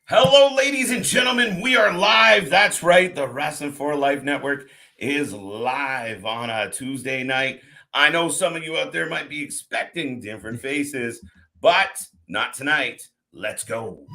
Hello, ladies and gentlemen. We are live. That's right. The Wrasslin for Life Network is live on a Tuesday night. I know some of you out there might be expecting different faces, but not tonight. Let's go.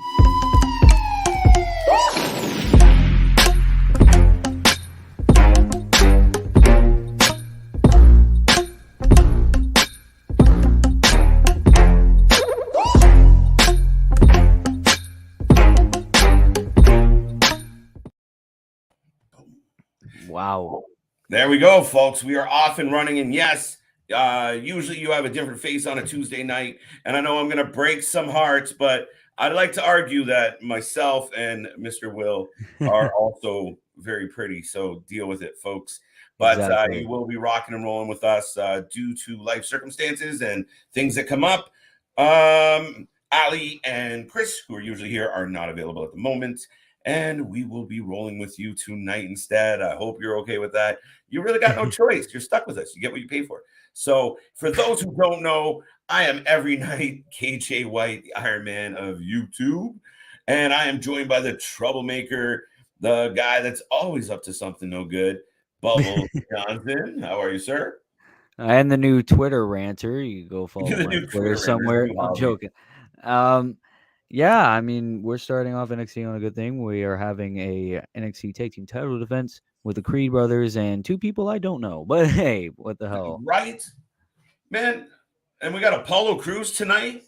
Wow. There we go, folks. We are off and running. And yes, usually you have a different face on a Tuesday night. And I know I'm going to break some hearts, but I'd like to argue that myself and Mr. Will are also very pretty. So deal with it, folks. But Exactly. you will be rocking and rolling with us due to life circumstances and things that come up. Ali and Chris, who are usually here, are not available at the moment. And we will be rolling with you tonight instead. I hope you're okay with that. You really got no choice. You're stuck with us. You get what you pay for. So, for those who don't know, I am every night KJ White, the Iron Man of YouTube. And I am joined by the troublemaker, the guy that's always up to something no good, Bubbles Johnson. How are you, sir? And the new Twitter ranter. You go follow The my new Twitter Twitter ranters, somewhere. new I'm hobby. joking. Yeah, I mean, we're starting off NXT on a good thing. We are having a NXT Tag Team title defense with the Creed brothers and two people I don't know. But hey, what the hell? Right? Man, and we got Apollo Cruz tonight.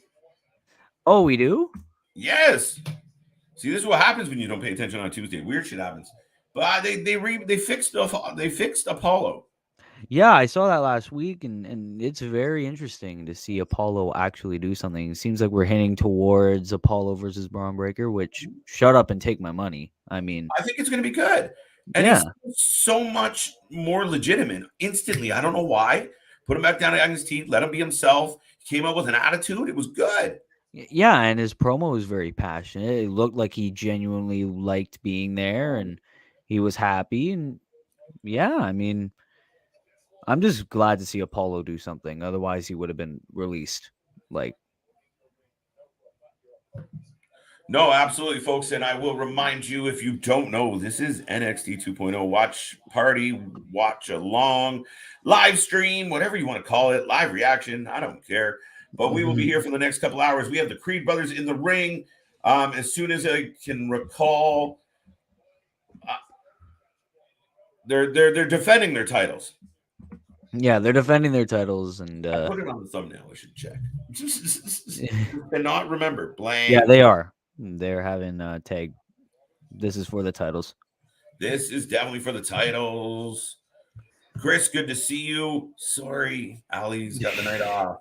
Oh, we do? Yes. See, this is what happens when you don't pay attention on Tuesday. Weird shit happens. But they fixed Apollo. Yeah, I saw that last week, and it's very interesting to see Apollo actually do something. It seems like we're heading towards Apollo versus Braun Breaker, which shut up and take my money. I mean, I think it's going to be good, and yeah. he's so much more legitimate instantly. I don't know why. Put him back down to his teeth. Let him be himself. He came up with an attitude. It was good. Yeah, and his promo was very passionate. It looked like he genuinely liked being there and he was happy. And yeah, I mean, I'm just glad to see Apollo do something. Otherwise, he would have been released. Like, No, absolutely, folks. And I will remind you if you don't know, this is NXT 2.0 watch party, watch along, live stream, whatever you want to call it, live reaction. I don't care. But we will be here for the next couple hours. We have the Creed brothers in the ring. As soon as I can recall, uh, they're defending their titles. yeah, they're defending their titles. And I put it on the thumbnail. I should check. Cannot remember. yeah, Blank. they are. They're having tag. This is for the titles. This is definitely for the titles. Chris, good to see you. Sorry, Ali's got the night off.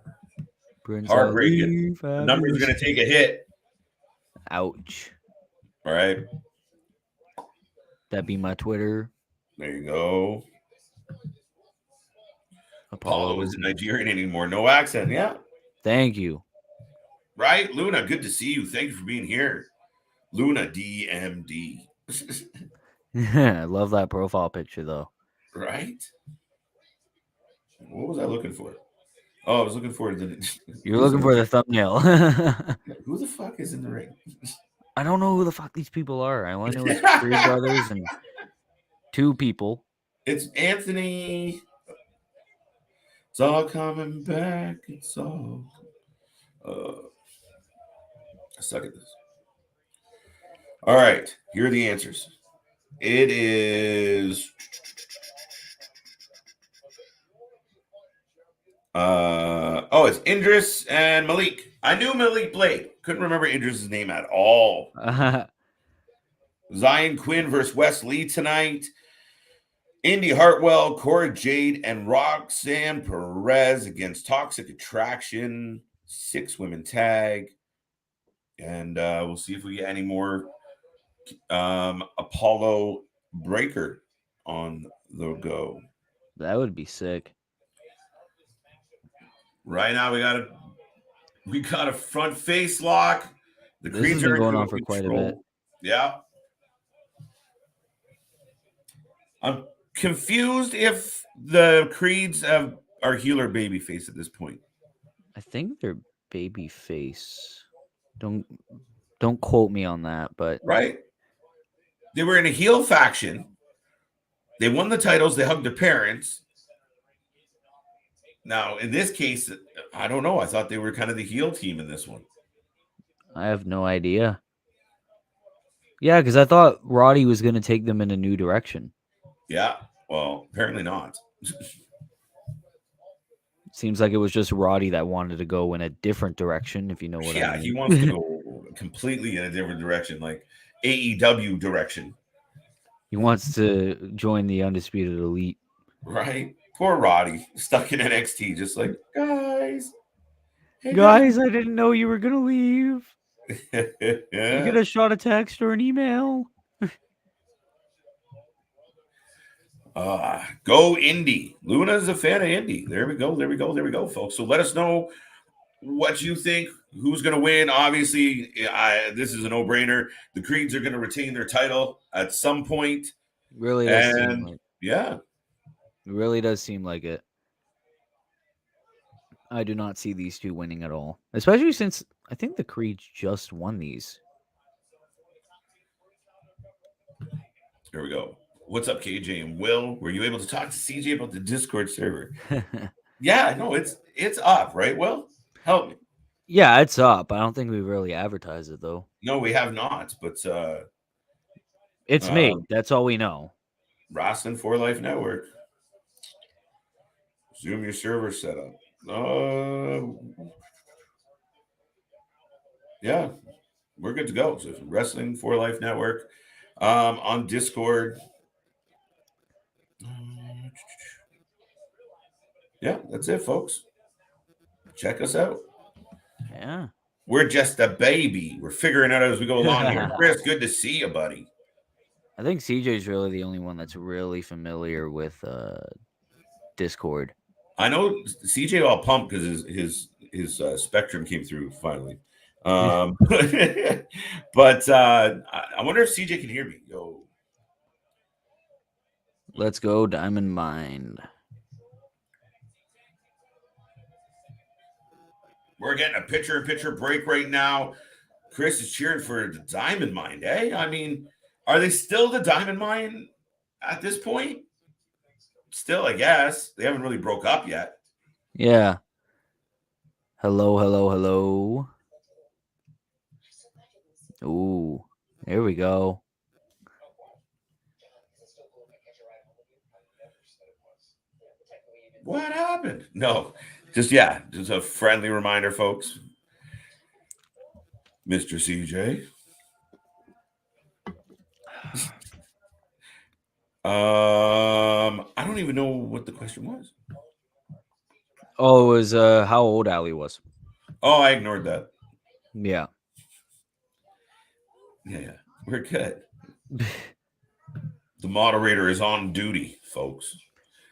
Prince Heartbreaking. Ali, The number's fabulous. going to take a hit. Ouch. All right. That'd be my Twitter. There you go. Apollo. Apollo isn't Nigerian anymore. No accent. Yeah. Thank you. Right. Luna, good to see you. Thank you for being here. Luna DMD. I love that profile picture though. Right? What was I looking for? Oh, I was looking for the. You're looking for the thumbnail. Who the fuck is in the ring? I don't know who the fuck these people are. I only know it's Creed brothers and two people. It's Anthony. It's all coming back. It's all. I suck at this. All right. Here are the answers. It is. It's Idris and Malik. I knew Malik Blade. Couldn't remember Idris's name at all. Zion Quinn versus Wes Lee tonight. Indy Hartwell, Cora Jade, and Roxanne Perez against Toxic Attraction. 6-women tag. And we'll see if we get any more Apollo Breaker on the go. That would be sick. Right now we got a front face lock. The This Creeds has been are going in on for quite a bit. control. Yeah. I'm confused if the Creeds are heel or babyface at this point. I think they're baby face. Don't Don't quote me on that, but right? They were in a heel faction. They won the titles. They hugged their parents. Now, in this case, I don't know. I thought they were kind of the heel team in this one. I have no idea. Yeah, because I thought Roddy was going to take them in a new direction. Yeah. Well, apparently not. Seems like it was just Roddy that wanted to go in a different direction, if you know what I Yeah, he mean. wants to go completely in a different direction, like AEW direction. He wants to join the Undisputed Elite. Right? Poor Roddy, stuck in NXT, just like, guys. Hey, Guys, I didn't know you were going to leave. You could guys. have shot a text or an email. Go Indy. Luna's a fan of Indy. There we go. There we go. There we go, folks. So let us know what you think. Who's going to win? Obviously, this is a no-brainer. The Creeds are going to retain their title at some point. Really does seem And like yeah, it. Really does seem like it. I do not see these two winning at all. Especially since I think the Creeds just won these. here we go. What's up, KJ and Will? Were you able to talk to CJ about the Discord server? Yeah, no, it's up, right? Will, help me. Yeah, it's up. I don't think we really advertised it though. No, we have not, but It's made. That's all we know. Wrasslin for Life Network. Zoom your server setup. Yeah, we're good to go. So Wrestling for Life Network on Discord. Yeah, that's it, folks. Check us out. Yeah. We're just a baby. We're figuring out as we go along here. Chris, good to see you, buddy. I think CJ's really the only one that's really familiar with Discord. I know CJ all pumped because his Spectrum came through finally. But I wonder if CJ can hear me. Yo, Let's go, Diamond Mind. we're getting a pitcher break right now. Chris is cheering for the Diamond Mine, eh? I mean, are they still the Diamond Mine at this point? Still, I guess. They haven't really broke up yet. Yeah. Hello, hello, hello. Ooh, there we go. What happened? No, just a friendly reminder, folks. Mr. CJ. I don't even know what the question was. Oh, it was how old Allie was. Oh, I ignored that. Yeah. Yeah, we're good. The moderator is on duty, folks.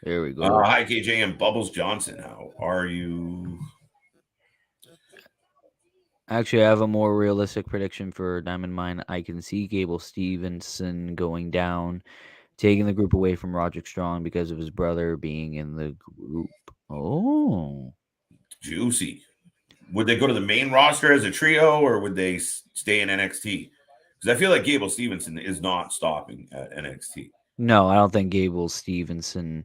There we go. Hi, KJ and Bubbles Johnson. How are you? Actually, I have a more realistic prediction for Diamond Mine. I can see Gable Stevenson going down, taking the group away from Roderick Strong because of his brother being in the group. Oh. Juicy. Would they go to the main roster as a trio or would they stay in NXT? Because I feel like Gable Stevenson is not stopping at NXT. No, I don't think Gable Stevenson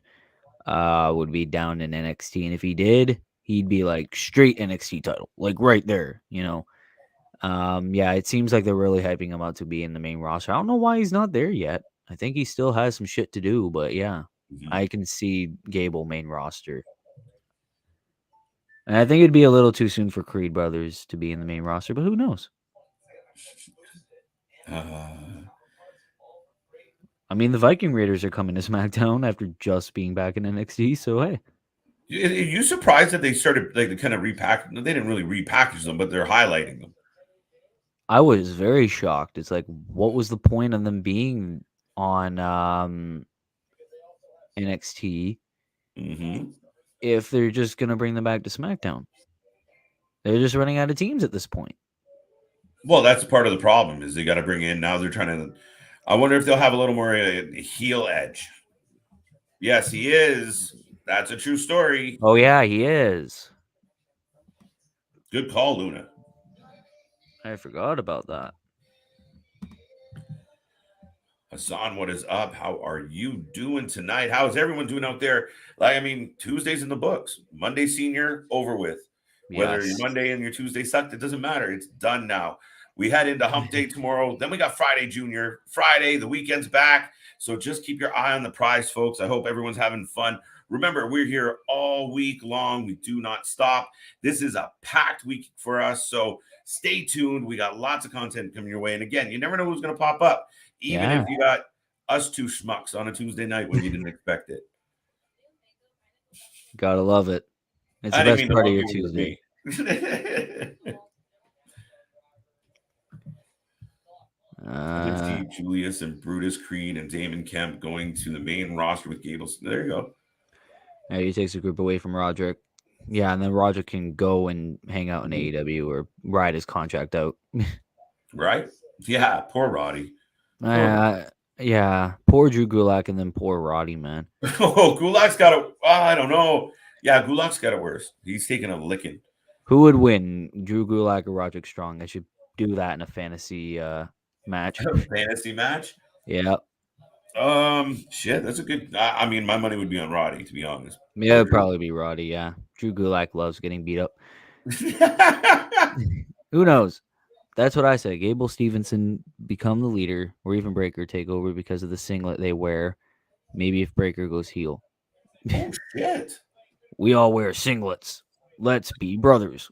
would be down in NXT. And if he did, he'd be like straight NXT title, like right there, you know. Yeah, it seems like they're really hyping him up to be in the main roster. I don't know why he's not there yet. I think he still has some shit to do, but yeah, I can see Gable main roster. And I think it'd be a little too soon for Creed Brothers to be in the main roster, but who knows? I mean, the Viking Raiders are coming to SmackDown after just being back in NXT, so hey. Are you surprised that they started like to kind of repackage? They didn't really repackage them, but they're highlighting them. I was very shocked. It's like, what was the point of them being on NXT if they're just gonna bring them back to SmackDown? They're just running out of teams at this point. Well, that's part of the problem is they got to bring in now. They're trying to. I wonder if they'll have a little more heel edge. Yes, he is. That's a true story. Oh yeah, he is. Good call, Luna. I forgot about that. Hassan, what is up? How are you doing tonight? How is everyone doing out there? Like, I mean, Tuesday's in the books. Monday senior over with. Whether your Yes. Monday and your Tuesday sucked, it doesn't matter. It's done now. We head into hump day tomorrow. Then we got Friday junior. Friday, the weekend's back. So just keep your eye on the prize, folks. I hope everyone's having fun. Remember, we're here all week long. We do not stop. This is a packed week for us. So stay tuned. We got lots of content coming your way. And again, you never know who's going to pop up. Even Yeah. if you got us two schmucks on a Tuesday night when you didn't expect it. Gotta love it. It's I the didn't best mean to part of lump your you in with Tuesday. me. I can see Julius and Brutus Creed and Damon Kemp going to the main roster with Gables. There you go. Yeah, he takes a group away from Roderick. Yeah, and then Roderick can go and hang out in AEW or ride his contract out. Right? Yeah, poor Roddy. Yeah, poor Drew Gulak and then poor Roddy, man. Oh, Gulak's got it. Oh, I don't know. Yeah, Gulak's got it worse. He's taking a licking. Who would win, Drew Gulak or Roderick Strong? I should do that in a fantasy match. Fantasy match? Yeah. Shit, that's a good. I mean, my money would be on Roddy, to be honest. Yeah, it'd probably be Roddy, yeah. Drew Gulak loves getting beat up. Who knows? That's what I say. Gable Stevenson become the leader, or even Breaker take over because of the singlet they wear. Maybe if Breaker goes heel. Oh, shit. We all wear singlets. Let's be brothers.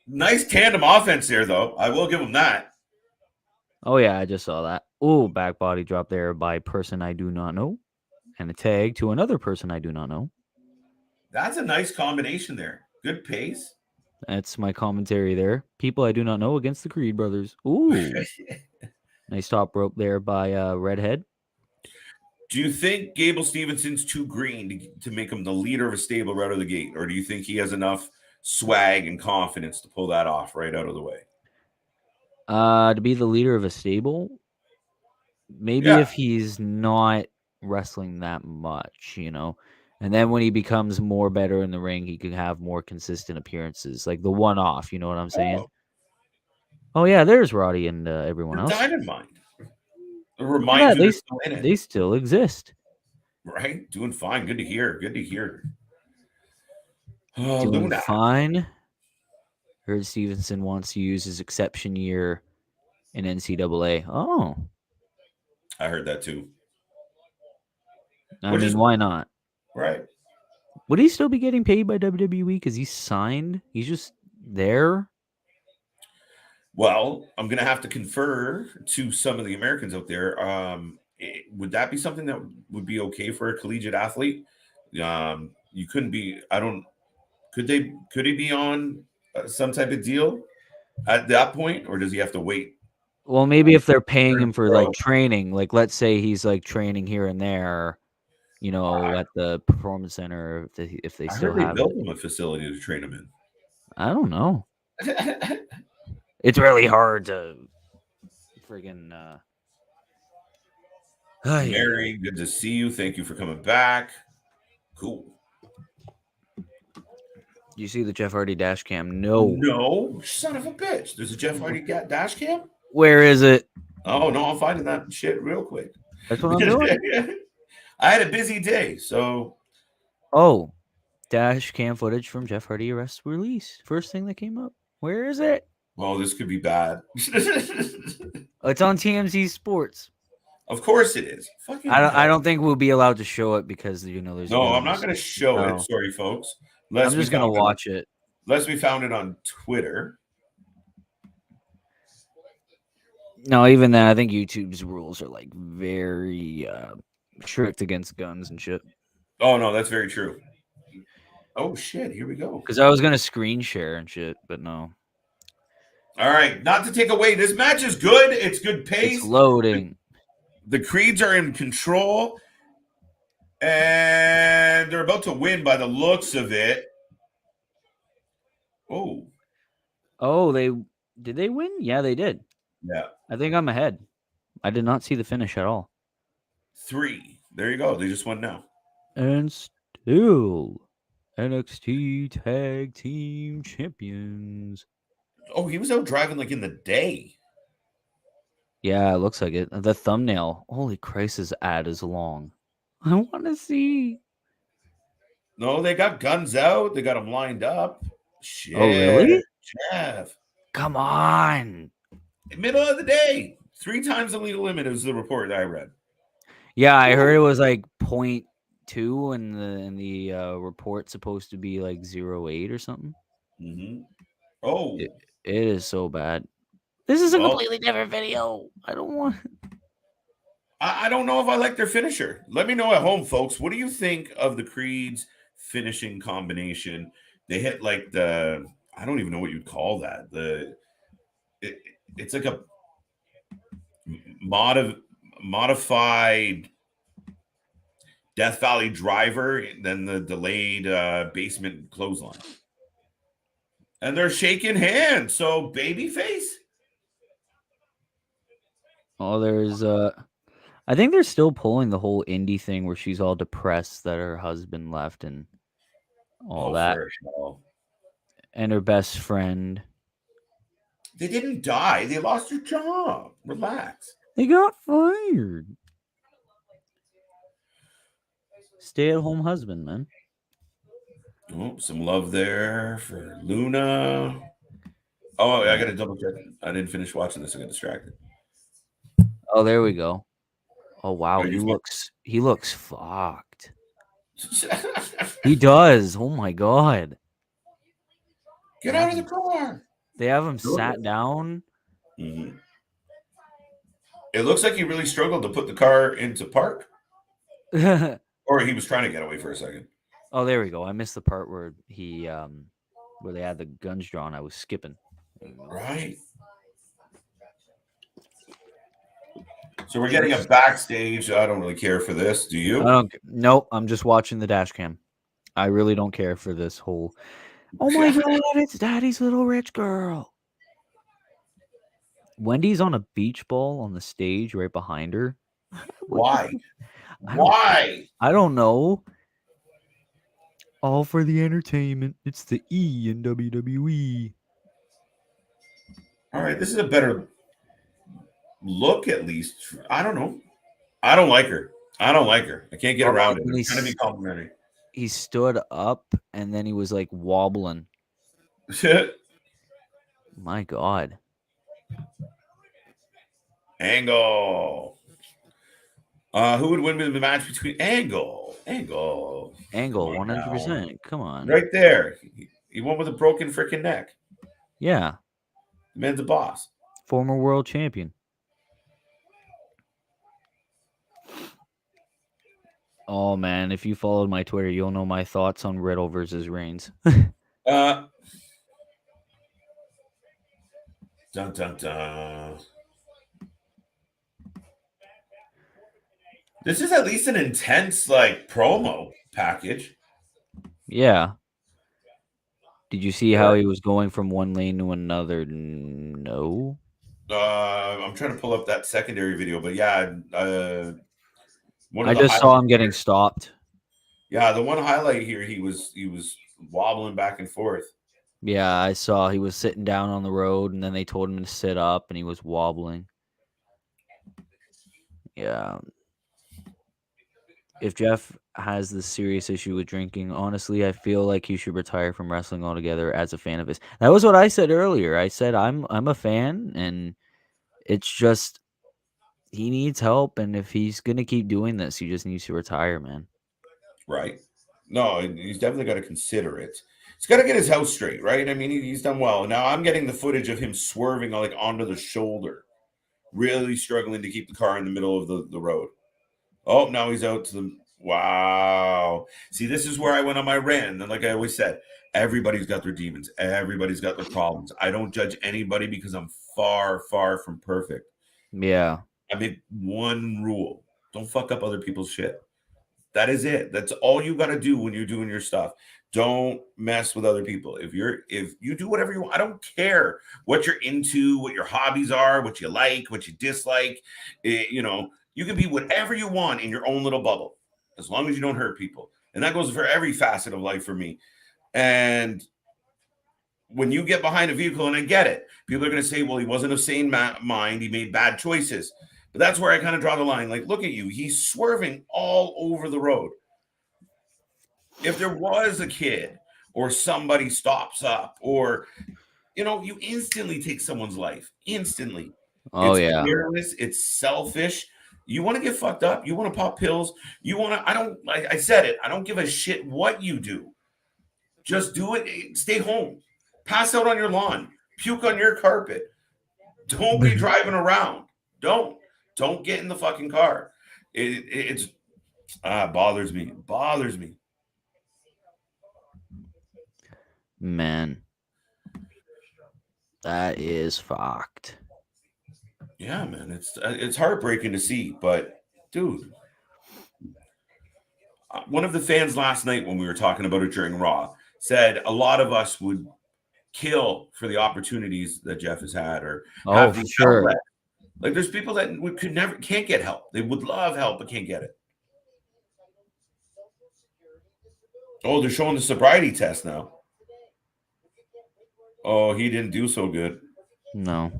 Nice tandem offense there, though. I will give him that. Oh, yeah, I just saw that. Oh, back body drop there by person I do not know. And a tag to another person I do not know. That's a nice combination there. Good pace. That's my commentary there. People I do not know against the Creed brothers. Ooh. Nice top rope there by Redhead. Do you think Gable Stevenson's too green to make him the leader of a stable right out of the gate? Or do you think he has enough swag and confidence to pull that off right out of the way? To be the leader of a stable, maybe if he's not wrestling that much, and then when he becomes more better in the ring, he can have more consistent appearances, like the one-off. You know what I'm saying? Oh yeah, there's Roddy and everyone else. Dynamite. Remind you, they still exist. Right, doing fine. Good to hear. Good to hear. Doing Luna. fine. Heard Stevenson wants to use his exception year in NCAA. Oh, I heard that too. I mean, why not? Right. Would he still be getting paid by WWE because he's signed? He's just there. Well, I'm going to have to confer to some of the Americans out there. Would that be something that would be okay for a collegiate athlete? You couldn't be. I don't. Could he be on some type of deal at that point, or does he have to wait? Well, maybe if they're paying him for like training, like let's say he's like training here and there, at the performance center, if they still have built him a facility to train him in. I don't know. It's really hard to friggin' Mary, good to see you. Thank you for coming back. Cool. You see the Jeff Hardy dash cam? No, son of a bitch. There's a Jeff Hardy dash cam. Where is it? Oh no, I'm finding that shit real quick. That's what I'm doing. I had a busy day, so. Oh, dash cam footage from Jeff Hardy arrest release. First thing that came up. Where is it? Well, this could be bad. It's on TMZ Sports. Of course it is. I don't think we'll be allowed to show it because there's. No, I'm not going to show it. Sorry, folks. I'm just going to watch it. Unless we found it on Twitter. No, even then, I think YouTube's rules are like very strict against guns and shit. Oh no, that's very true. Oh shit, here we go. Because I was gonna screen share and shit, but no. All right, not to take away. This match is good. It's good pace. It's loading. The Creeds are in control, and they're about to win by the looks of it. Oh, did they win? Yeah, they did. Yeah. I think I'm ahead. I did not see the finish at all. 3. There you go. They just won now. And still NXT Tag Team Champions. Oh, he was out driving like in the day. Yeah, it looks like it. The thumbnail. Holy Christ, his ad is long. I want to see. No, they got guns out. They got them lined up. Oh, Shit, really? Jeff. Come on. Middle of the day. 3 times the legal limit is the report that I read. Yeah, I heard it was like 0.2 and the report's supposed to be like 0.8 or something. Mm-hmm. Oh, It is so bad. This is a well, completely different video. I don't want. I don't know if I like their finisher. Let me know at home, folks. What do you think of the Creed's finishing combination? They hit like I don't even know what you'd call that. It, it's like a modified Death Valley driver, then the delayed basement clothesline. And they're shaking hands. So babyface. Oh, there's I think they're still pulling the whole indie thing where she's all depressed that her husband left and all that, For sure. and her best friend. They didn't die. They lost their job. Relax. They got fired. Stay-at-home husband, man. Oh, some love there for Luna. Oh, I got to double check. I didn't finish watching this. I got distracted. Oh, there we go. Oh wow, Oh, he looks fucked. Get He does. Oh my god. out of the car. They have him sat down. Mm-hmm. It looks like he really struggled to put the car into park, or he was trying to get away for a second. Oh, there we go. I missed the part where he where they had the guns drawn. I was skipping. Right. So we're getting a backstage. I don't really care for this. Do you? Nope. I'm just watching the dash cam. I really don't care for this whole. Oh my god, it's Daddy's little rich girl. Wendy's on a beach ball on the stage right behind her. Why? I don't know. All for the entertainment. It's the E in WWE. All right, this is a better look, at least. I don't know. I don't like her. I can't get around it. I'm trying to be complimentary. He stood up and then he was like wobbling. My god. Angle. Who would win the match between Angle? 100%. Come on. Right there. He won with a broken freaking neck. Yeah. The man's a boss. Former world champion. Oh man, if you followed my Twitter, you'll know my thoughts on Riddle versus Reigns. Dun dun dun. This is at least an intense promo package. Yeah. Did you see how he was going from one lane to another? No. I'm trying to pull up that secondary video, but yeah, I just saw him getting stopped. Yeah, the one highlight here, he was wobbling back and forth. Yeah, I saw he was sitting down on the road, and then they told him to sit up, and he was wobbling. Yeah. If Jeff has this serious issue with drinking, honestly, I feel like he should retire from wrestling altogether as a fan of his. That was what I said earlier. I said I'm a fan, and it's just he needs help, and if he's gonna keep doing this, he just needs to retire, man. Right. No, he's definitely got to consider it. He's got to get his house straight, right? I mean, he's done well. Now I'm getting the footage of him swerving onto the shoulder, really struggling to keep the car in the middle of the road. Oh, now he's out to the wow. See, this is where I went on my rant. And like I always said, everybody's got their demons. Everybody's got their problems. I don't judge anybody because I'm far, far from perfect. Yeah. I make one rule. Don't fuck up other people's shit. That is it. That's all you got to do when you're doing your stuff. Don't mess with other people. If you do whatever you want, I don't care what you're into, what your hobbies are, what you like, what you dislike. You can be whatever you want in your own little bubble, as long as you don't hurt people. And that goes for every facet of life for me. And when you get behind a vehicle, and I get it, people are going to say, well, he wasn't of sane mind. He made bad choices. But that's where I kind of draw the line. Like, look at you. He's swerving all over the road. If there was a kid or somebody stops up or, you instantly take someone's life. Instantly. Oh It's yeah. careless. It's selfish. You want to get fucked up. You want to pop pills. Like I said it. I don't give a shit what you do. Just do it. Stay home. Pass out on your lawn. Puke on your carpet. Don't be driving around. Don't get in the fucking car. It's bothers me. Bothers me. Man, that is fucked. Yeah, man. It's heartbreaking to see, but dude, one of the fans last night when we were talking about it during Raw said a lot of us would kill for the opportunities that Jeff has had or Oh, have for the sure. outlet. Like there's people that can't get help. They would love help but can't get it. Oh, they're showing the sobriety test now. Oh, he didn't do so good. No.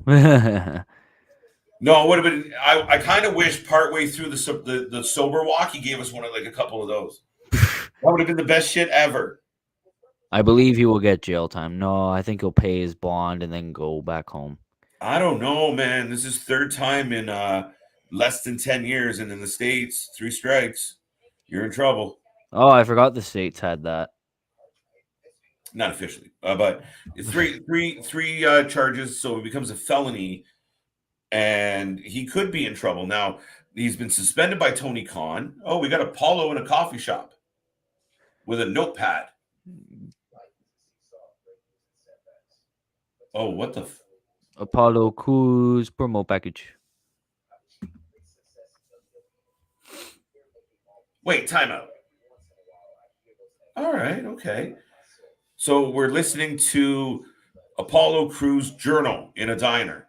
No, it would have been. I kind of wish partway through the sober walk he gave us one of like a couple of those. That would have been the best shit ever. I believe he will get jail time. No, I think he'll pay his bond and then go back home. I don't know, man. This is third time in less than 10 years, and in the States, 3 strikes, you're in trouble. Oh, I forgot the states had that. Not officially, but it's three charges, so it becomes a felony, and he could be in trouble. Now he's been suspended by Tony Khan. Oh, we got Apollo in a coffee shop with a notepad. Oh, what the? Apollo Crews promo package. Wait, timeout. All right, okay. So we're listening to Apollo Crews' journal in a diner.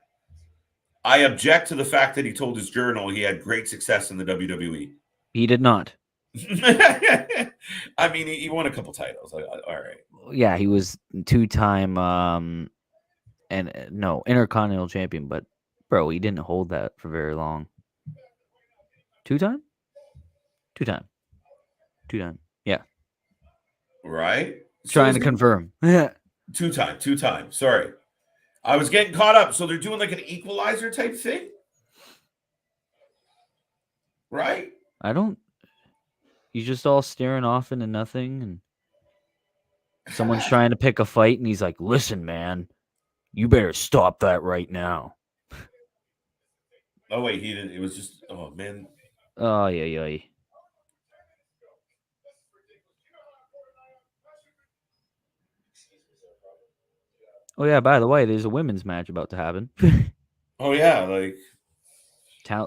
I object to the fact that he told his journal he had great success in the WWE. He did not. I mean, he won a couple titles. All right. Yeah, he was 2-time Intercontinental Champion, but bro, he didn't hold that for very long. 2-time? 2-time. 2-time. Yeah. Right? Trying to confirm. 2-time. Sorry. I was getting caught up. So they're doing like an equalizer type thing? Right? He's just all staring off into nothing, and someone's trying to pick a fight, and he's like, listen, man, you better stop that right now. Oh, wait, he didn't. It was just, oh, man. Oh, yeah. Oh, yeah, by the way, there's a women's match about to happen. Oh, yeah, like.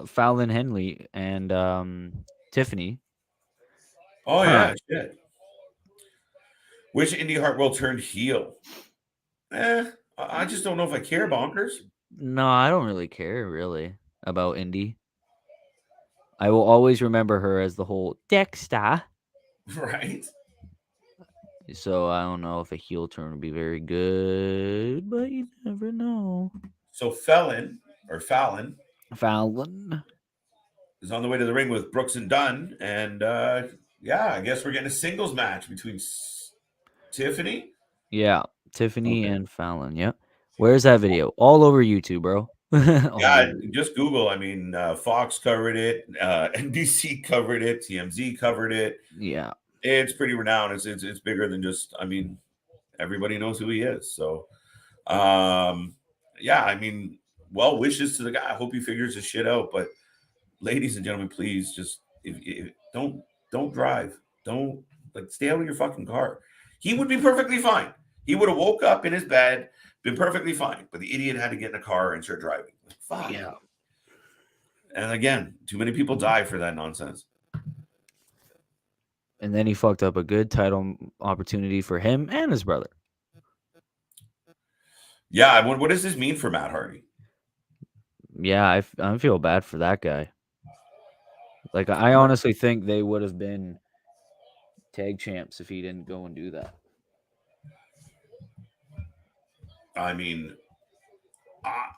Fallon Henley and Tiffany. Oh, yeah, shit. Which Indie Hartwell turned heel? I just don't know if I care, bonkers. No, I don't really care, really, about Indy. I will always remember her as the whole Dexter. Right? So I don't know if a heel turn would be very good, but you never know. So Fallon Fallon is on the way to the ring with Brooks and Dunn. And yeah, I guess we're getting a singles match between Tiffany. Yeah, Tiffany and Fallon. Yep. Where's that video? All over YouTube, bro. Yeah, just Google. I mean, Fox covered it, NBC covered it, TMZ covered it. Yeah, it's pretty renowned. It's bigger than just. I mean, everybody knows who he is. So, yeah, I mean, well wishes to the guy. I hope he figures his shit out. But, ladies and gentlemen, please just if don't drive. Don't stay out of your fucking car. He would be perfectly fine. He would have woke up in his bed, been perfectly fine. But the idiot had to get in a car and start driving. Fuck. yeah. And again, too many people die for that nonsense. And then he fucked up a good title opportunity for him and his brother. Yeah, what does this mean for Matt Hardy? Yeah, I feel bad for that guy. Like, I honestly think they would have been tag champs if he didn't go and do that. I mean,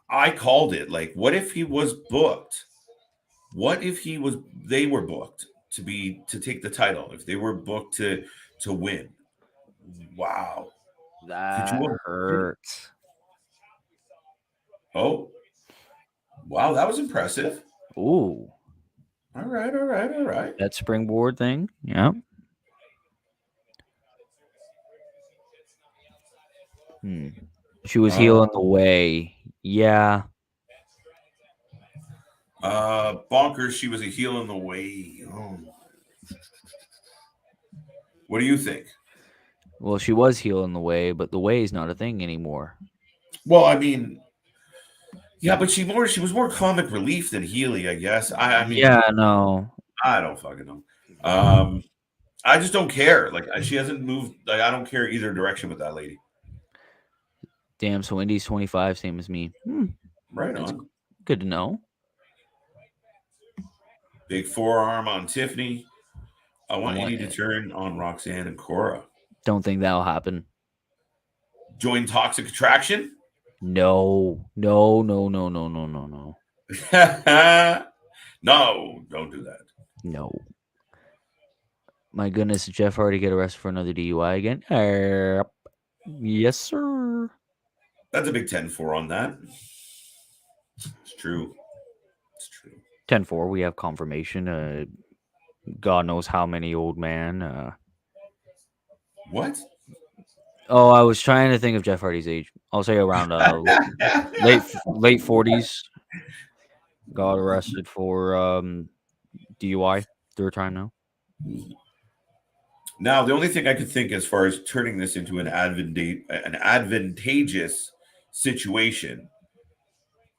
I called it. Like, what if he was booked? What if they were booked to take the title? If they were booked to win? Wow. Could That you imagine? hurts. Oh, wow, that was impressive. Ooh, All right, all right, all right. that springboard thing. Yeah. Hmm. She was healing the Uh, way. Yeah. Bonkers. She was a heel in the way. Oh. What do you think? Well, she was healing the way, but the way is not a thing anymore. Well, I mean, yeah, but she was more comic relief than Healy, I guess. I mean, Yeah, no. I don't fucking know. I just don't care. Like she hasn't moved. Like I don't care either direction with that lady. Damn, so Indy's 25, same as me. Right That's on. good to know. Big forearm on Tiffany. I I want want Indy to turn on Roxanne and Cora. don't think that'll happen. Join Toxic Attraction. No. No, no, no, no, no, no, no. No, don't do that. No. My goodness, did Jeff Hardy get arrested for another DUI again? Yes, sir. That's a big 10-4 on that. It's true. It's true. 10-4, we have confirmation. God knows how many old man. What? Oh, I was trying to think of Jeff Hardy's age. I'll say around late 40s. Got arrested for DUI. Third time now. Now, the only thing I could think as far as turning this into an advantageous situation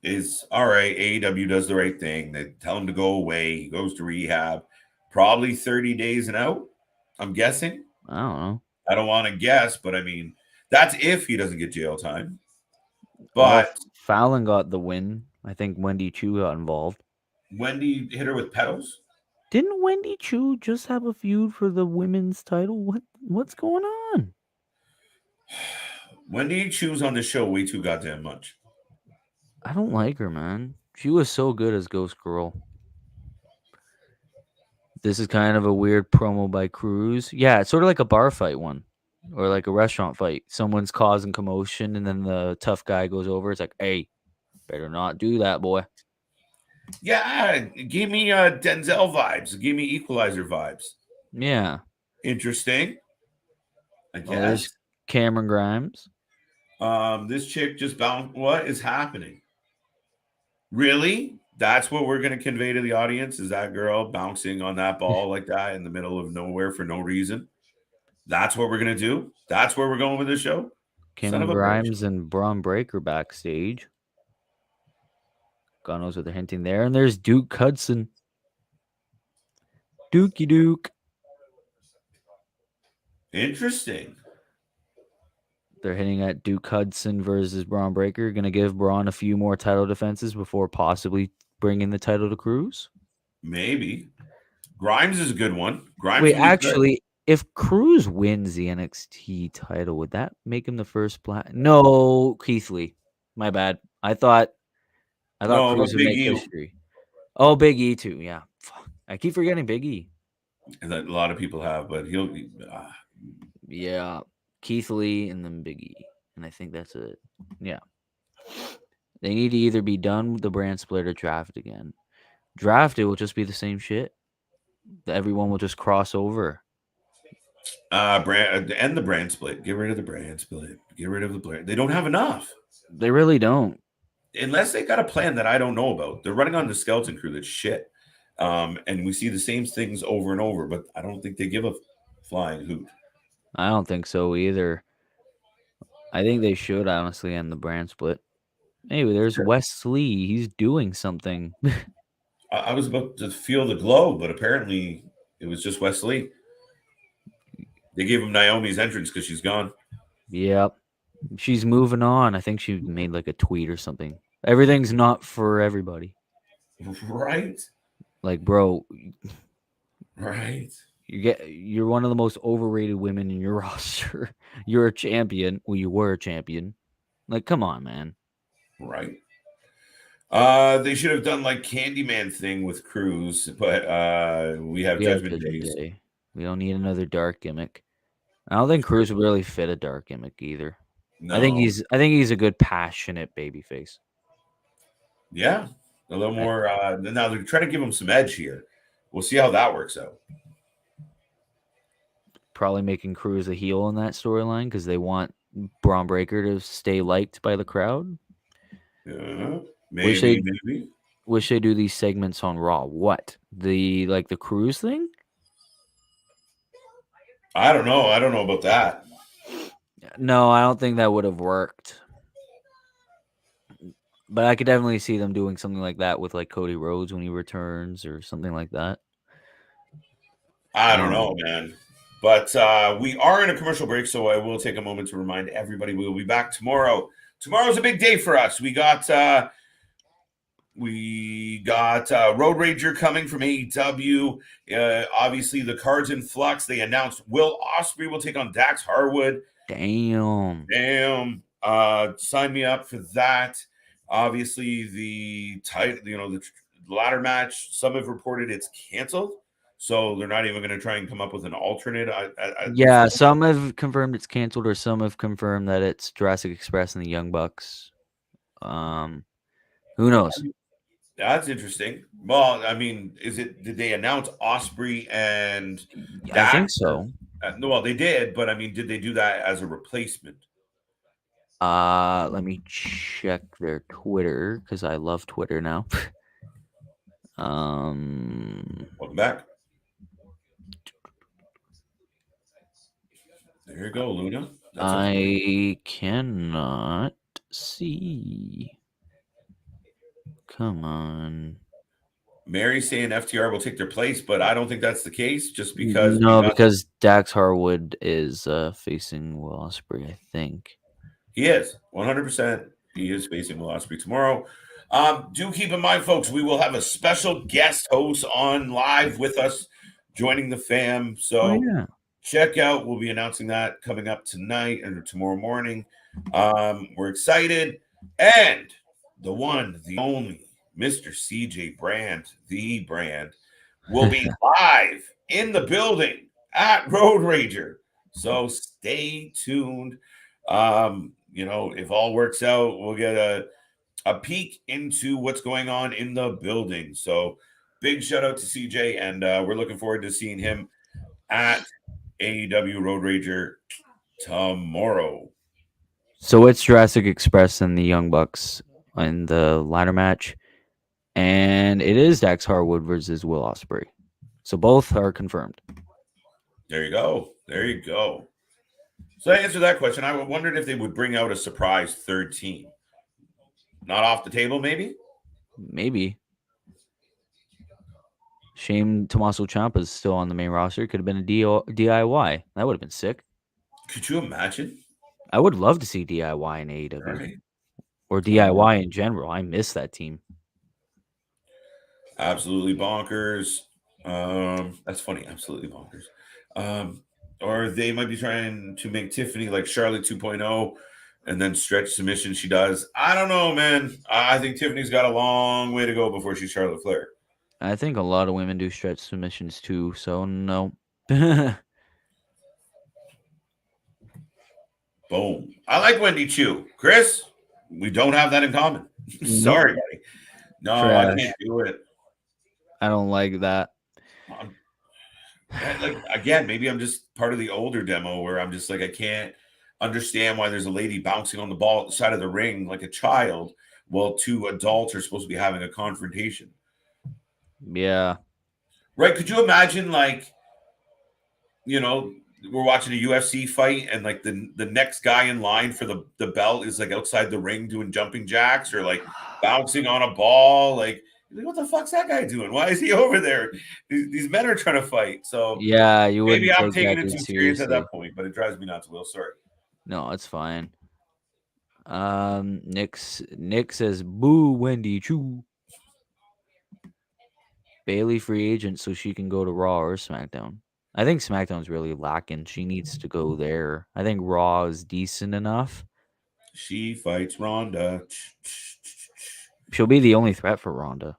is all right. AEW does the right thing. They tell him to go away. He goes to rehab, probably 30 days and out. I'm guessing. I don't know. I don't want to guess, but I mean, that's if he doesn't get jail time. Well, But Fallon got the win. I think Wendy Chu got involved. Wendy hit her with pedals. Didn't Wendy Chu just have a feud for the women's title? What's going on? Wendy chews on the show way too goddamn much. I don't like her, man. She was so good as Ghost Girl. This is kind of a weird promo by Cruz. Yeah, it's sort of like a bar fight one. Or like a restaurant fight. Someone's causing commotion and then the tough guy goes over. It's like, hey, better not do that, boy. Yeah, it gave me Denzel vibes. It gave me Equalizer vibes. Yeah. Interesting. I Oh, there's guess. Cameron Grimes. This chick just bounced. What is happening? Really? That's what we're going to convey to the audience? Is that girl bouncing on that ball like that in the middle of nowhere for no reason? That's what we're going to do? That's where we're going with this show? Son Cameron of a bitch. Grimes and Bron Breakker backstage. God knows what they're hinting there. And there's Duke Hudson. Dookie Duke. Interesting. They're hitting at Duke Hudson versus Bron Breakker. Going to give Braun a few more title defenses before possibly bringing the title to Cruz. Maybe. Grimes is a good one. Grimes Wait, can be good. actually, if Cruz wins the NXT title, would that make him the first black? No, Keith Lee. My bad. I thought No, Cruz but would Big make E. history. Oh, Big E too. Yeah. Fuck. I keep forgetting Big E. That a lot of people have, but he'll. Yeah. Keith Lee and then Big E. And I think that's it. Yeah. They need to either be done with the brand split or draft again. Drafted will just be the same shit. Everyone will just cross over. Brand and the brand split. Get rid of the brand split. Get rid of the brand. They don't have enough. They really don't. Unless they got a plan that I don't know about. They're running on the skeleton crew that's shit. And we see the same things over and over, but I don't think they give a flying hoot. I don't think so either. I think they should honestly end the brand split. Anyway, there's Wes Lee. He's doing something. I was about to feel the glow, but apparently it was just Wesley. They gave him Naomi's entrance because she's gone. Yep. She's moving on. I think she made like a tweet or something. Everything's not for everybody. Right? Like, bro. Right. You're one of the most overrated women in your roster. You're a champion. Well, you were a champion. Like, come on, man. Right. They should have done like Candyman thing with Cruz, but we have We have Judgment Judgment Days. Day. We don't need another dark gimmick. I don't think Cruz would really fit a dark gimmick either. No. I think he's a good passionate babyface. Yeah. A little I, more. Now they're trying to give him some edge here. We'll see how that works out. probably making Cruz a heel in that storyline because they want Braun Breaker to stay liked by the crowd. Yeah. Wish they Maybe. wish they do these segments on Raw. What? The Cruz thing? I don't know. I don't know about that. No, I don't think that would have worked. But I could definitely see them doing something like that with like Cody Rhodes when he returns or something like that. I don't Um, know, man. But we are in a commercial break, so I will take a moment to remind everybody we will be back tomorrow. Tomorrow's a big day for us. We got Road Rager coming from AEW. Obviously, the cards in flux. They announced Will Ospreay will take on Dax Harwood. damn. Damn. Sign me up for that. Obviously, the ladder match. Some have reported it's canceled, so they're not even going to try and come up with an alternate. Yeah, some have confirmed it's canceled, or some have confirmed that it's Jurassic Express and the Young Bucks. Who knows? That's interesting. Well, I mean, did they announce Osprey and I think Dax? so. No, well, they did, but I mean, did they do that as a replacement? Let me check their Twitter because I love Twitter now. Welcome back. There you go, Luna. That's I cannot see. Come on. Mary's saying FTR will take their place, but I don't think that's the case. Just because we No, got because Dax Harwood is facing Will Ospreay, I think. he is 100%. He is facing Will Ospreay tomorrow. Do keep in mind, folks, we will have a special guest host on live with us, joining the fam. Oh So yeah. check out. We'll be announcing that coming up tonight and tomorrow morning. We're excited. And the one, the only, Mr. CJ Brand, the brand, will be live in the building at Road Rager. So stay tuned. If all works out, we'll get a peek into what's going on in the building. So big shout out to CJ, and we're looking forward to seeing him at AEW Road Rager tomorrow. So it's Jurassic Express and the Young Bucks in the ladder match, and it is Dax Harwood versus Will Ospreay. So both are confirmed. There you go. There you go. So to answer that question, I wondered if they would bring out a surprise third team. Not off the table, maybe? Maybe. Shame Tommaso Ciampa's still on the main roster. Could have been a DIY. That would have been sick. Could you imagine? I would love to see DIY in AEW. Right. Or DIY in general. I miss that team. Absolutely bonkers. That's funny. Absolutely bonkers. Or they might be trying to make Tiffany like Charlotte 2.0 and then stretch submission she does. I don't know, man. I think Tiffany's got a long way to go before she's Charlotte Flair. I think a lot of women do stretch submissions too, so no. Boom. I like Wendy Chu. Chris, we don't have that in common. Sorry, buddy. No, I Trash. can't do it. I don't like that. Like again, maybe I'm just part of the older demo where I'm just like I can't understand why there's a lady bouncing on the ball at the side of the ring like a child while two adults are supposed to be having a confrontation. Yeah. Right? Could you imagine like we're watching a UFC fight and like the next guy in line for the belt is like outside the ring doing jumping jacks or like bouncing on a ball like what the fuck's that guy doing? Why is he over there? These men are trying to fight. So Yeah, you wouldn't maybe I'm take taking that it dude too serious at seriously. that point, but it drives me nuts. Will, sorry. No, it's fine. Nick says, "Boo, Wendy Chu." Bailey free agent, so she can go to Raw or SmackDown. I think SmackDown's really lacking. She needs to go there. I think Raw is decent enough. She fights Ronda. She'll be the only threat for Ronda.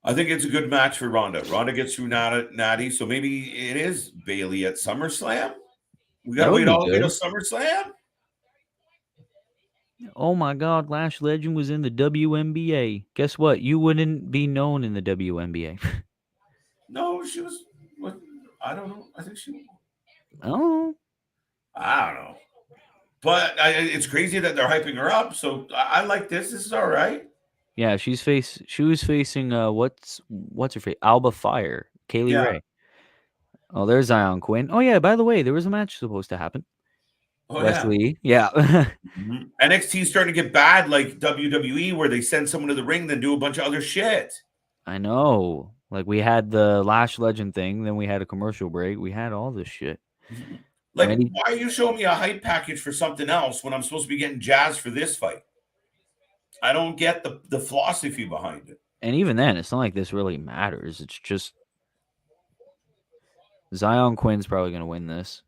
I think it's a good match for Ronda. Ronda gets through Natty, so maybe it is Bailey at SummerSlam. We got That to would wait be all the way to good. SummerSlam? Oh my God, Lash Legend was in the WNBA. Guess what? You wouldn't be known in the WNBA. No, she was. What? I don't know. I think she. Oh, I don't know. But it's crazy that they're hyping her up. So I like this. This is all right. yeah. She was facing what's her face? Alba Fire, Kaylee Yeah. Ray. Oh, there's Zion Quinn. Oh yeah. By the way, there was a match supposed to happen. Oh, yeah. Wesley. Yeah. NXT is starting to get bad like WWE, where they send someone to the ring, then do a bunch of other shit. I know. Like we had the Lash Legend thing, then we had a commercial break. We had all this shit. Like, Randy, why are you showing me a hype package for something else when I'm supposed to be getting jazzed for this fight? I don't get the philosophy behind it. and even then, it's not like this really matters. It's just Zion Quinn's probably gonna win this.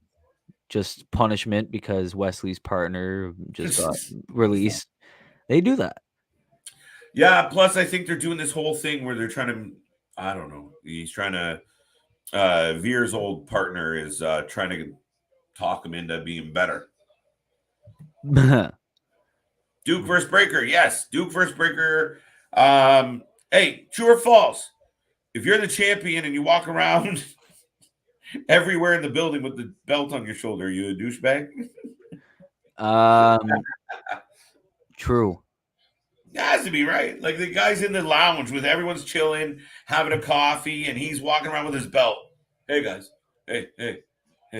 Just punishment because Wesley's partner just got released. They do that. Yeah, plus I think they're doing this whole thing where they're trying to, I don't know, he's trying to, Veer's old partner is trying to talk him into being better. Duke versus Breaker, yes, Duke versus Breaker. Hey, true or false? If you're the champion and you walk around everywhere in the building with the belt on your shoulder, are you a douchebag? True. It has to be, right. Like the guy's in the lounge with everyone's chilling, having a coffee, and he's walking around with his belt. Hey guys, hey,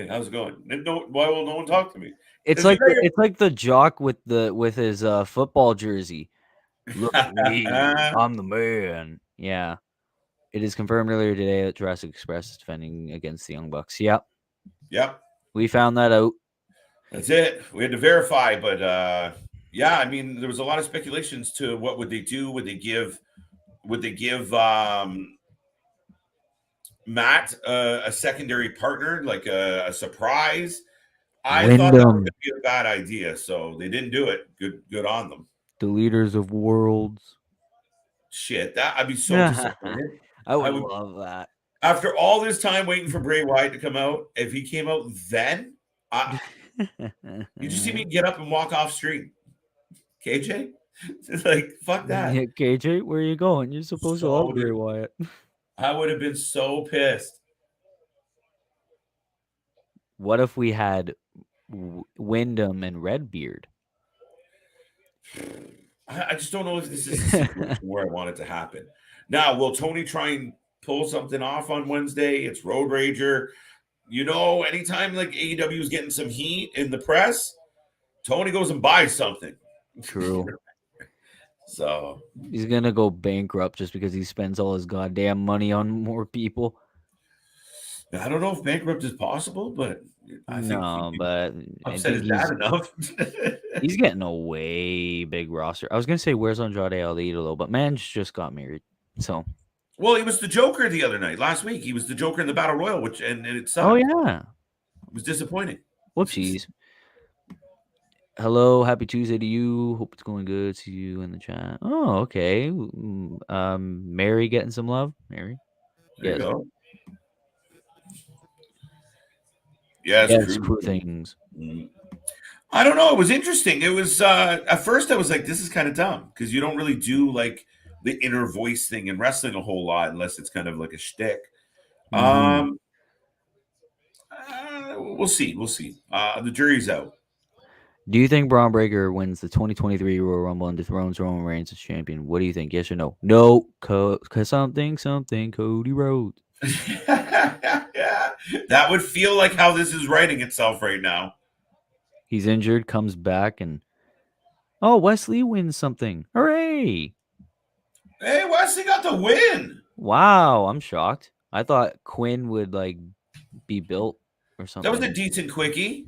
how's it going? No, why will no one talk to me? It's like the jock with his football jersey. Look at me, I'm the man. Yeah. It is confirmed earlier today that Jurassic Express is defending against the Young Bucks. Yep. Yep. We found that out. That's it. We had to verify, but yeah, I mean, there was a lot of speculations to what would they do? Would they give Matt a secondary partner, like a surprise? I thought that was Wyndham, going to be a bad idea, so they didn't do it. Good on them. the leaders of worlds. Shit, that I'd be so disappointed. I would I would, love that. after all this time waiting for Bray Wyatt to come out. If he came out then, you just see me get up and walk off street. KJ, it's like fuck that. Yeah, KJ, where are you going? You're supposed to love Bray Wyatt. I would have been so pissed. What if we had Wyndham and Redbeard? I just don't know if this is a situation where I want it to happen. Now, will Tony try and pull something off on Wednesday? It's Road Rager. You know, anytime like AEW is getting some heat in the press, Tony goes and buys something. True. So he's gonna go bankrupt just because he spends all his goddamn money on more people. I don't know if bankrupt is possible, but I think but upset his dad enough. He's getting a way big roster. I was gonna say where's Andrade El Idolo, but man's just got married. So well, he was the Joker the other night, last week. He was the Joker in the Battle Royal, which and it sucked. Oh yeah. It was disappointing. Whoopsies. Hello, happy Tuesday to you. Hope it's going good. See you in the chat. Oh, okay. Mary getting some love. Mary. There you go. Yes, true things. I don't know. It was interesting. It was at first I was like, this is kind of dumb because you don't really do like the inner voice thing in wrestling a whole lot unless it's kind of like a shtick. Mm-hmm. We'll see. We'll see. The jury's out. Do you think Bron Breakker wins the 2023 Royal Rumble and dethrones Roman Reigns as champion? What do you think? Yes or no? No. Something Cody Rhodes. Yeah, that would feel like how this is writing itself right now. He's injured, comes back, and Wesley wins something. Hooray! Hey, Wesley got the win. Wow, I'm shocked. I thought Quinn would like be built or something. That was a decent quickie.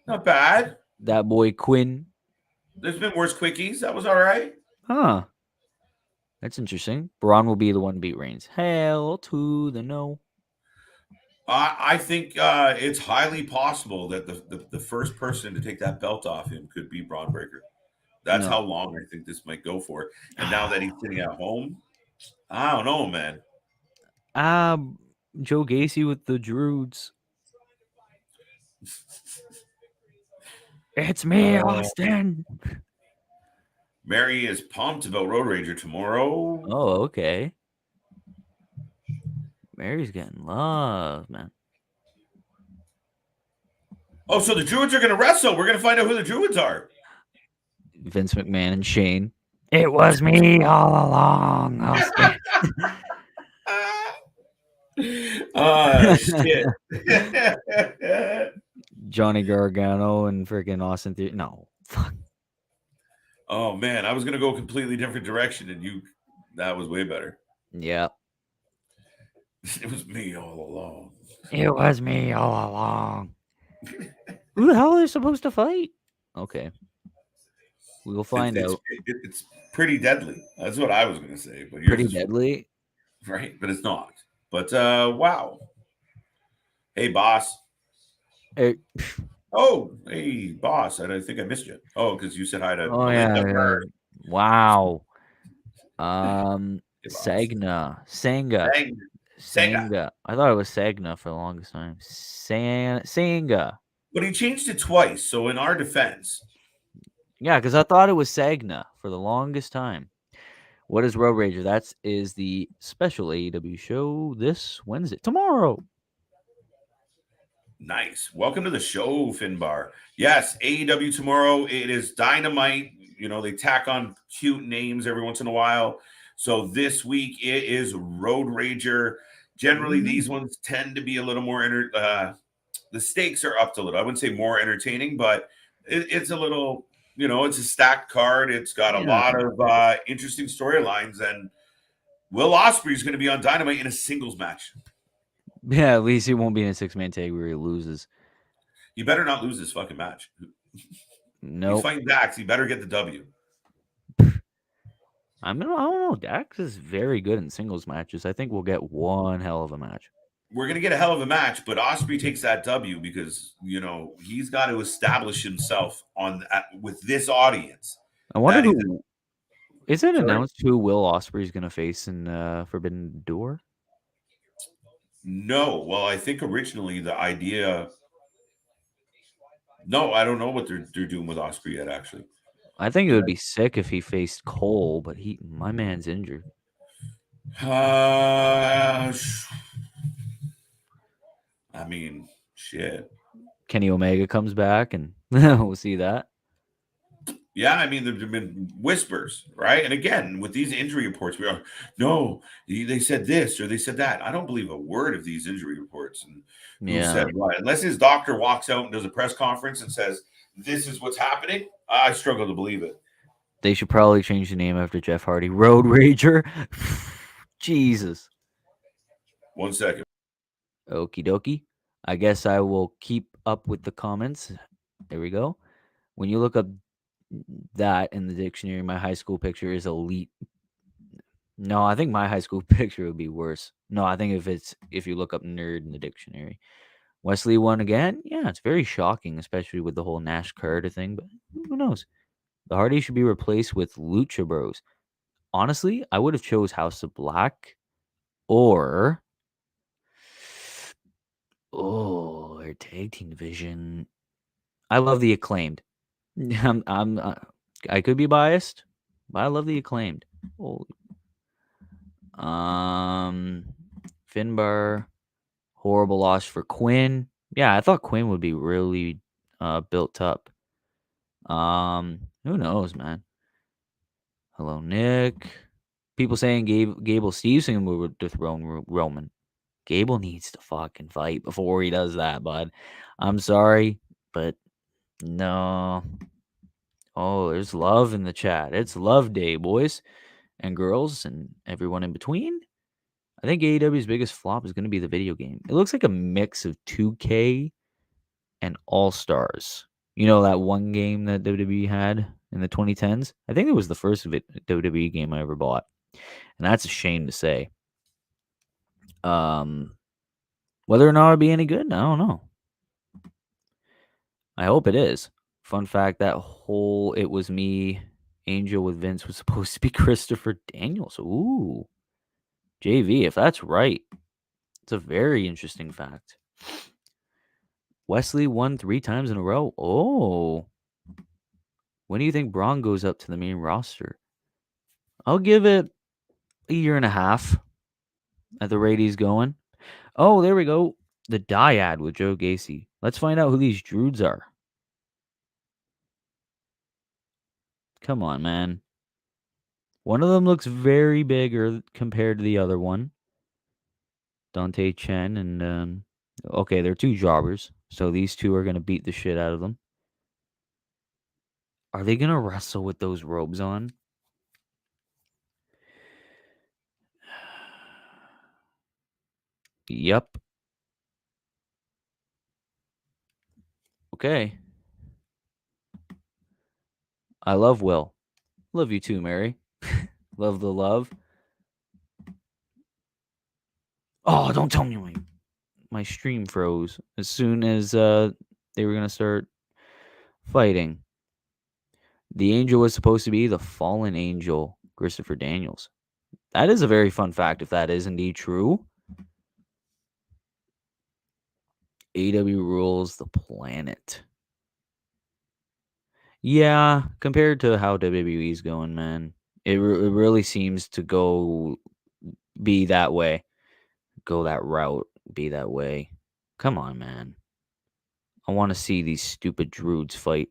Not bad. That boy Quinn. There's been worse quickies. That was all right. Huh. That's interesting. Bron will be the one to beat Reigns. Hell to the no. I think it's highly possible that the first person to take that belt off him could be Braun Breaker. That's No. how long I think this might go for. And now that he's sitting at home, I don't know, man. Ah, Joe Gacy with the Druids. It's me, Uh, Austin. Mary is pumped about Road Rager tomorrow. Oh, okay. Mary's getting love, man. Oh, so the Druids are going to wrestle. We're going to find out who the Druids are. Vince McMahon and Shane. It was me all along, Austin. Shit. Johnny Gargano and freaking Austin Theory. No, fuck. Oh man, I was gonna go a completely different direction, and that was way better. Yeah. It was me all along. It was me all along. Who the hell are they supposed to fight? Okay. We'll find out. It's pretty deadly. That's what I was gonna say, but yours Pretty is deadly. right, but it's not. But wow. Hey, boss. Hey. Oh, hey, boss. I think I missed you. Oh, because you said hi to Oh Melinda yeah. first. Wow. Hey, boss. Sanga. Sega. Sanga. I thought it was Sagna for the longest time. Sanga. But he changed it twice. So in our defense, Yeah, because I thought it was Sagna for the longest time. What is Road Rager? That is the special AEW show this Wednesday. Tomorrow. nice. Welcome to the show, Finbar. Yes, AEW tomorrow. It is Dynamite. You know, they tack on cute names every once in a while. So this week it is Road Rager. Generally, these ones tend to be a little more the stakes are up to a little. I wouldn't say more entertaining, but it's a little, it's a stacked card. It's got a Yeah. lot of interesting storylines, and Will Ospreay is going to be on Dynamite in a singles match. Yeah, at least he won't be in a 6-man tag where he loses. You better not lose this fucking match. No. He's fighting Dax. He better get the W. I don't know. Dax is very good in singles matches. I think we'll get one hell of a match. We're going to get a hell of a match, but Ospreay takes that W because, he's got to establish himself with this audience. I wonder That who. Is it Sorry? announced who Will Ospreay is going to face in Forbidden Door? No. Well, I think originally the idea. No, I don't know what they're doing with Ospreay yet, actually. I think it would be sick if he faced Cole, but my man's injured. I mean, shit. Kenny Omega comes back, and we'll see that. Yeah, I mean, there've been whispers, right? And again, with these injury reports, we are no, they said this or they said that. I don't believe a word of these injury reports and who said what. Unless his doctor walks out and does a press conference and says this is what's happening, I struggle to believe it. They should probably change the name after Jeff Hardy. Road Rager. Jesus. 1 second. Okie dokie. I guess I will keep up with the comments. There we go. When you look up that in the dictionary, my high school picture is elite. No, I think my high school picture would be worse. No, I think if you look up nerd in the dictionary. Wesley won again? Yeah, it's very shocking, especially with the whole Nash Carter thing, but who knows? The Hardy should be replaced with Lucha Bros. Honestly, I would have chose House of Black or their tag team division. I love the Acclaimed. I could be biased, but I love the Acclaimed. Holy. Finbar, horrible loss for Quinn. Yeah, I thought Quinn would be really built up. Who knows, man? Hello, Nick. People saying Gable Stevenson would dethrone Roman. Gable needs to fucking fight before he does that, bud. I'm sorry, but no. Oh, there's love in the chat. It's love day, boys and girls and everyone in between. I think AEW's biggest flop is going to be the video game. It looks like a mix of 2K and All Stars. You know that one game that WWE had in the 2010s? I think it was the first WWE game I ever bought. And that's a shame to say. Whether or not it'd be any good, I don't know. I hope it is. Fun fact, that whole It Was Me Angel with Vince was supposed to be Christopher Daniels. Ooh. JV, if that's right, it's a very interesting fact. Wesley won 3 times in a row. Oh. When do you think Bron goes up to the main roster? I'll give it a year and a half at the rate he's going. Oh, there we go. The dyad with Joe Gacy. Let's find out who these Druids are. Come on, man. One of them looks very bigger compared to the other one. Dante Chen and okay, they're 2 jobbers, so these 2 are going to beat the shit out of them. Are they going to wrestle with those robes on? Yep. Okay. I love Will. Love you too, Mary. Love the love. Oh, don't tell me my stream froze as soon as they were going to start fighting. The angel was supposed to be the fallen angel, Christopher Daniels. That is a very fun fact if that is indeed true. AW rules the planet. Yeah, compared to how WWE's going, man, it really seems to be that way. Go that route, be that way. Come on, man. I want to see these stupid Druids fight.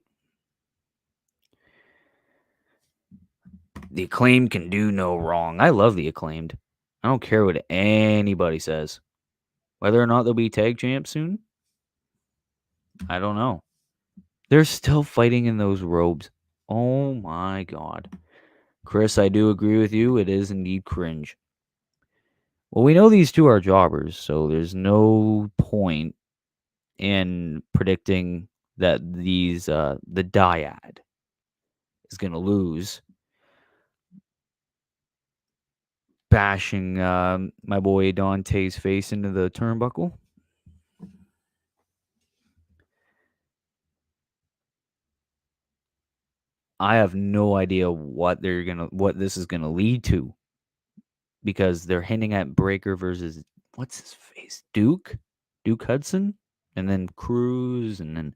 The Acclaimed can do no wrong. I love the Acclaimed. I don't care what anybody says. Whether or not they'll be tag champs soon, I don't know. They're still fighting in those robes. Oh my god. Chris, I do agree with you. It is indeed cringe. Well, we know these 2 are jobbers, so there's no point in predicting that the dyad is going to lose. Bashing my boy Dante's face into the turnbuckle. I have no idea what this is gonna lead to, because they're hinting at Breaker versus what's his face, Duke Hudson, and then Cruz, and then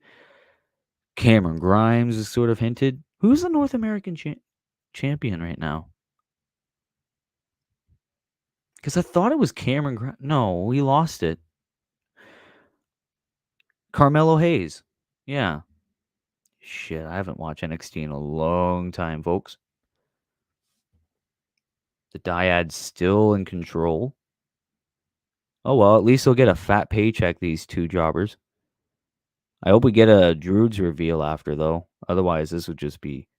Cameron Grimes is sort of hinted. Who's the North American champion right now? Because I thought it was Cameron Grimes. No, we lost it. Carmelo Hayes. Yeah. Shit, I haven't watched NXT in a long time, folks. The dyad's still in control. Oh well, at least they'll get a fat paycheck, these 2 jobbers. I hope we get a Druids reveal after, though. Otherwise, this would just be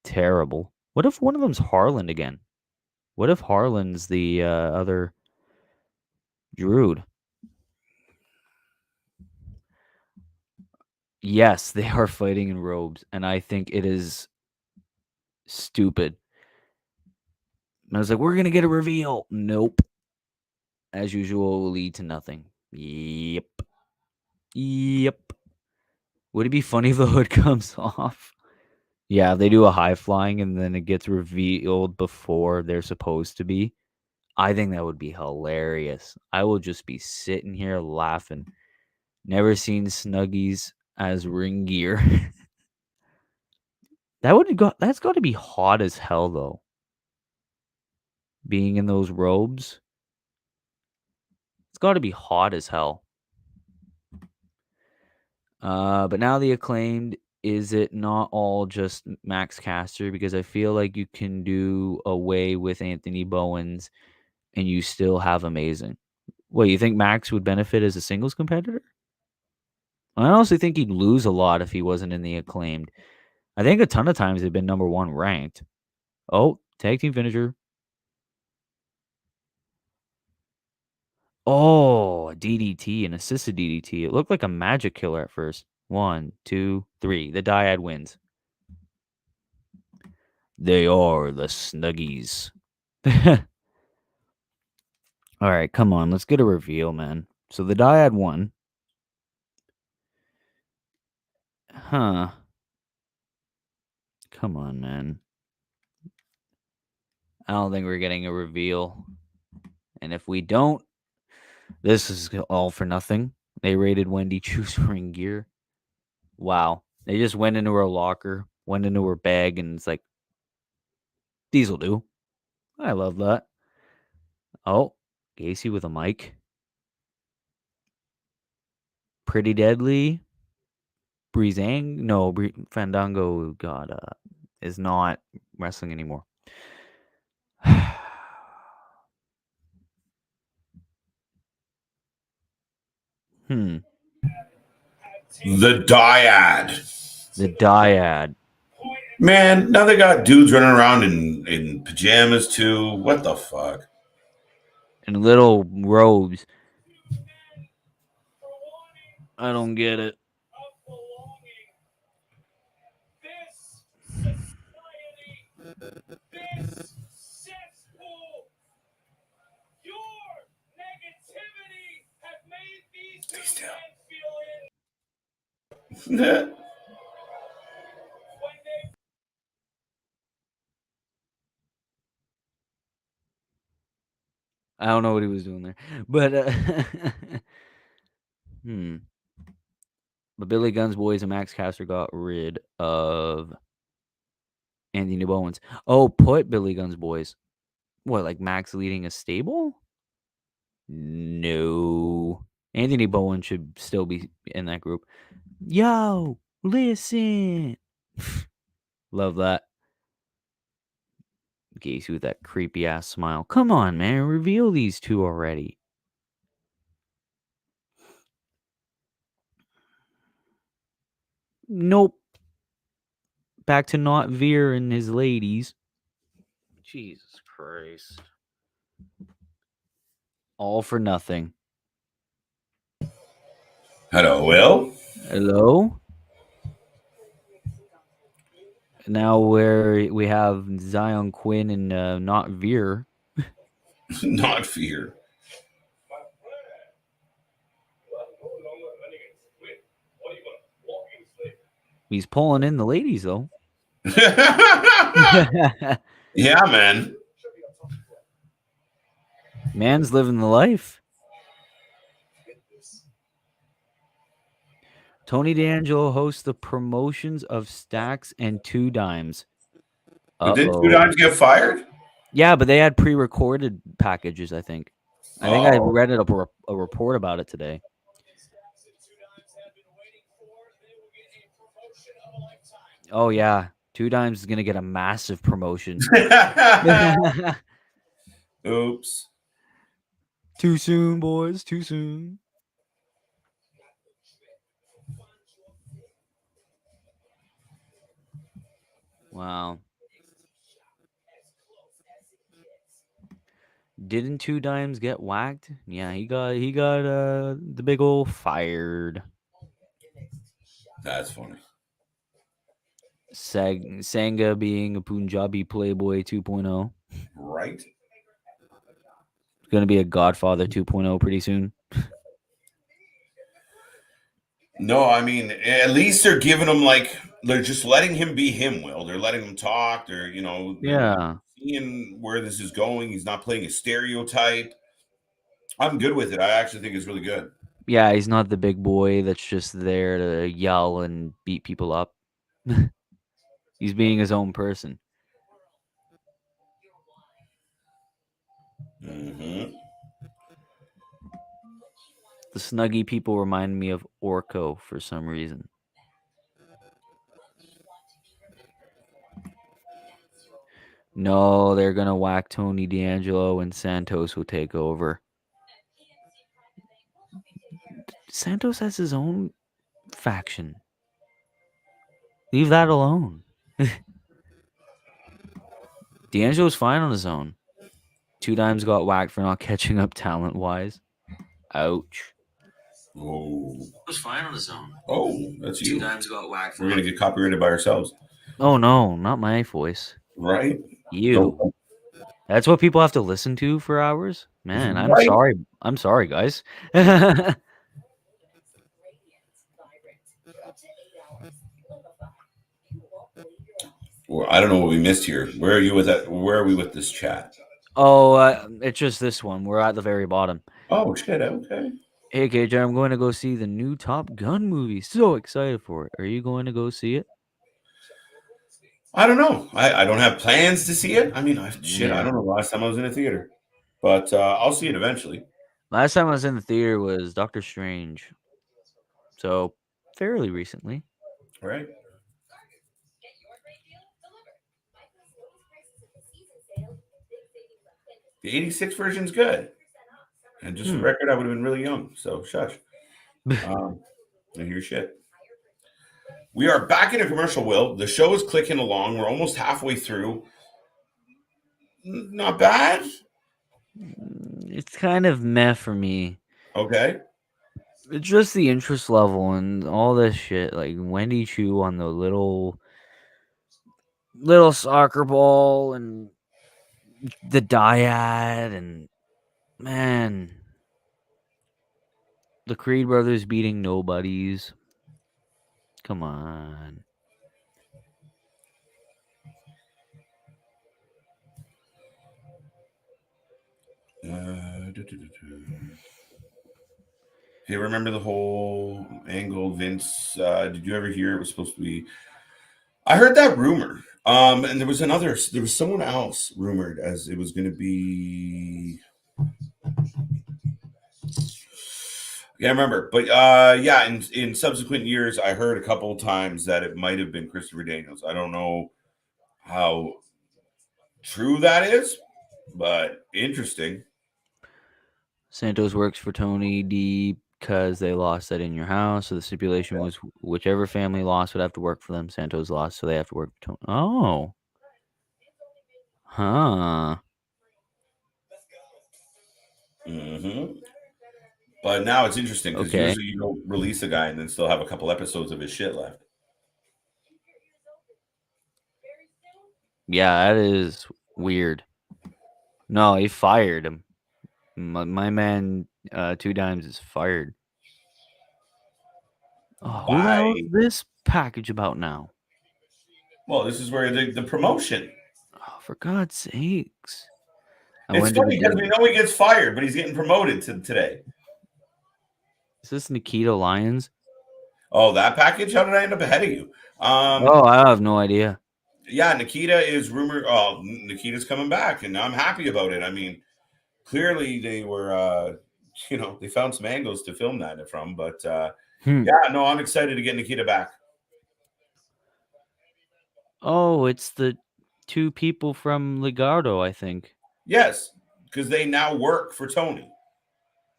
terrible. What if one of them's Harlan again? What if Harlan's the other Druid? Yes, they are fighting in robes, and I think it is stupid. And I was like, we're going to get a reveal. Nope. As usual, will lead to nothing. Yep. Would it be funny if the hood comes off? Yeah, they do a high flying and then it gets revealed before they're supposed to be. I think that would be hilarious. I will just be sitting here laughing. Never seen Snuggies as ring gear. That's got to be hot as hell, though. Being in those robes. It's got to be hot as hell. But now the Acclaimed, is it not all just Max Caster? Because I feel like you can do away with Anthony Bowens and you still have amazing. What, you think Max would benefit as a singles competitor? I honestly think he'd lose a lot if he wasn't in the Acclaimed. I think a ton of times they've been number 1 ranked. Oh, tag team finisher. Oh, a DDT, an assisted DDT. It looked like a magic killer at first. 1, 2, 3. The dyad wins. They are the Snuggies. All right, come on. Let's get a reveal, man. So the dyad won. Huh. Come on, man. I don't think we're getting a reveal. And if we don't, this is all for nothing. They rated Wendy Chu's ring gear. Wow. They just went into her locker, went into her bag, and it's like, these will do. I love that. Oh, Gacy with a mic. Pretty Deadly. Breezang. No, Fandango, God, is not wrestling anymore. The dyad. The dyad. Man, now they got dudes running around in pajamas too. What the fuck? And little robes. I don't get it. I don't know what he was doing there. But But Billy Gunn's boys and Max Caster got rid of Andy New Bowens. Oh, put Billy Gunn's boys. What, like Max leading a stable? No. Anthony Bowen should still be in that group. Yo, listen. Love that. Gacy with that creepy ass smile. Come on, man. Reveal these two already. Nope. Back to not Veer and his ladies. Jesus Christ. All for nothing. Hello, Will. Hello? Now we have Zion Quinn and not Veer. Not Fear. He's pulling in the ladies, though. Yeah, man. Man's living the life. Tony D'Angelo hosts the promotions of Stacks and Two Dimes. But did Two Dimes get fired? Yeah, but they had pre-recorded packages, I think. I think I read it a report about it today. Oh, yeah. Two Dimes is going to get a massive promotion. Oops. Too soon, boys. Too soon. Wow. Didn't Two Dimes get whacked? Yeah, he got the big old fired. That's funny. Sangha being a Punjabi Playboy 2.0. Right. It's going to be a Godfather 2.0 pretty soon. No, I mean, at least they're giving him they're just letting him be him, Will. They're letting him talk. They're, Yeah. seeing where this is going. He's not playing a stereotype. I'm good with it. I actually think it's really good. Yeah, he's not the big boy that's just there to yell and beat people up. He's being his own person. Mm-hmm. The Snuggie people remind me of Orko for some reason. No, they're going to whack Tony D'Angelo and Santos will take over. Santos has his own faction. Leave that alone. D'Angelo's fine on his own. Two Dimes got whacked for not catching up talent-wise. Ouch. Oh. Was fine on his own. Oh, that's you. Two Dimes got whacked. We're going to get copyrighted by ourselves. Oh, no, not my voice. Right? You. That's what people have to listen to for hours? Man, I'm Right? sorry. I'm sorry, guys. Well, I don't know what we missed here. Where are you with that? Where are we with this chat? Oh, it's just this one. We're at the very bottom. Oh shit. Okay. Hey, KJ, I'm going to go see the new Top Gun movie. So excited for it. Are you going to go see it? I don't know. I don't have plans to see it. I mean, shit. I Yeah. don't know the last time I was in a theater, but I'll see it eventually. Last time I was in the theater was Doctor Strange. So, fairly recently. Right. The '86 version's good. And just for the record, I would have been really young. So shush. I hear shit. We are back in a commercial, Will. The show is clicking along. We're almost halfway through. Not bad. It's kind of meh for me. Okay. It's just the interest level and all this shit. Like Wendy Chu on the little soccer ball and the dyad and man, the Creed brothers beating nobodies. Come on. Hey, remember the whole angle, Vince? Did you ever hear it was supposed to be? I heard that rumor. And there was someone else rumored as it was going to be. Yeah, I remember. But yeah, in subsequent years, I heard a couple of times that it might have been Christopher Daniels. I don't know how true that is, but interesting. Santos works for Tony D because they lost that in your house. So the stipulation was whichever family lost would have to work for them. Santos lost, so they have to work for Tony. Oh. Huh. Hmm. But now it's interesting because Okay. usually you don't release a guy and then still have a couple episodes of his shit left. Yeah, that is weird. No, he fired him. My man, 2 Dimes is fired. Oh, who the hell is By this package about now? well, this is where the promotion. Oh, for God's sakes! I It's went to the funny because we dinner. know he gets fired, but he's getting promoted today. Is this Nikita Lyons? Oh, that package? How did I end up ahead of you? Oh, I have no idea. Yeah, Nikita is rumored. Oh, Nikita's coming back, and I'm happy about it. I mean, clearly they were, they found some angles to film that from. But yeah, no, I'm excited to get Nikita back. Oh, it's the 2 people from Legardo, I think. Yes, because they now work for Tony.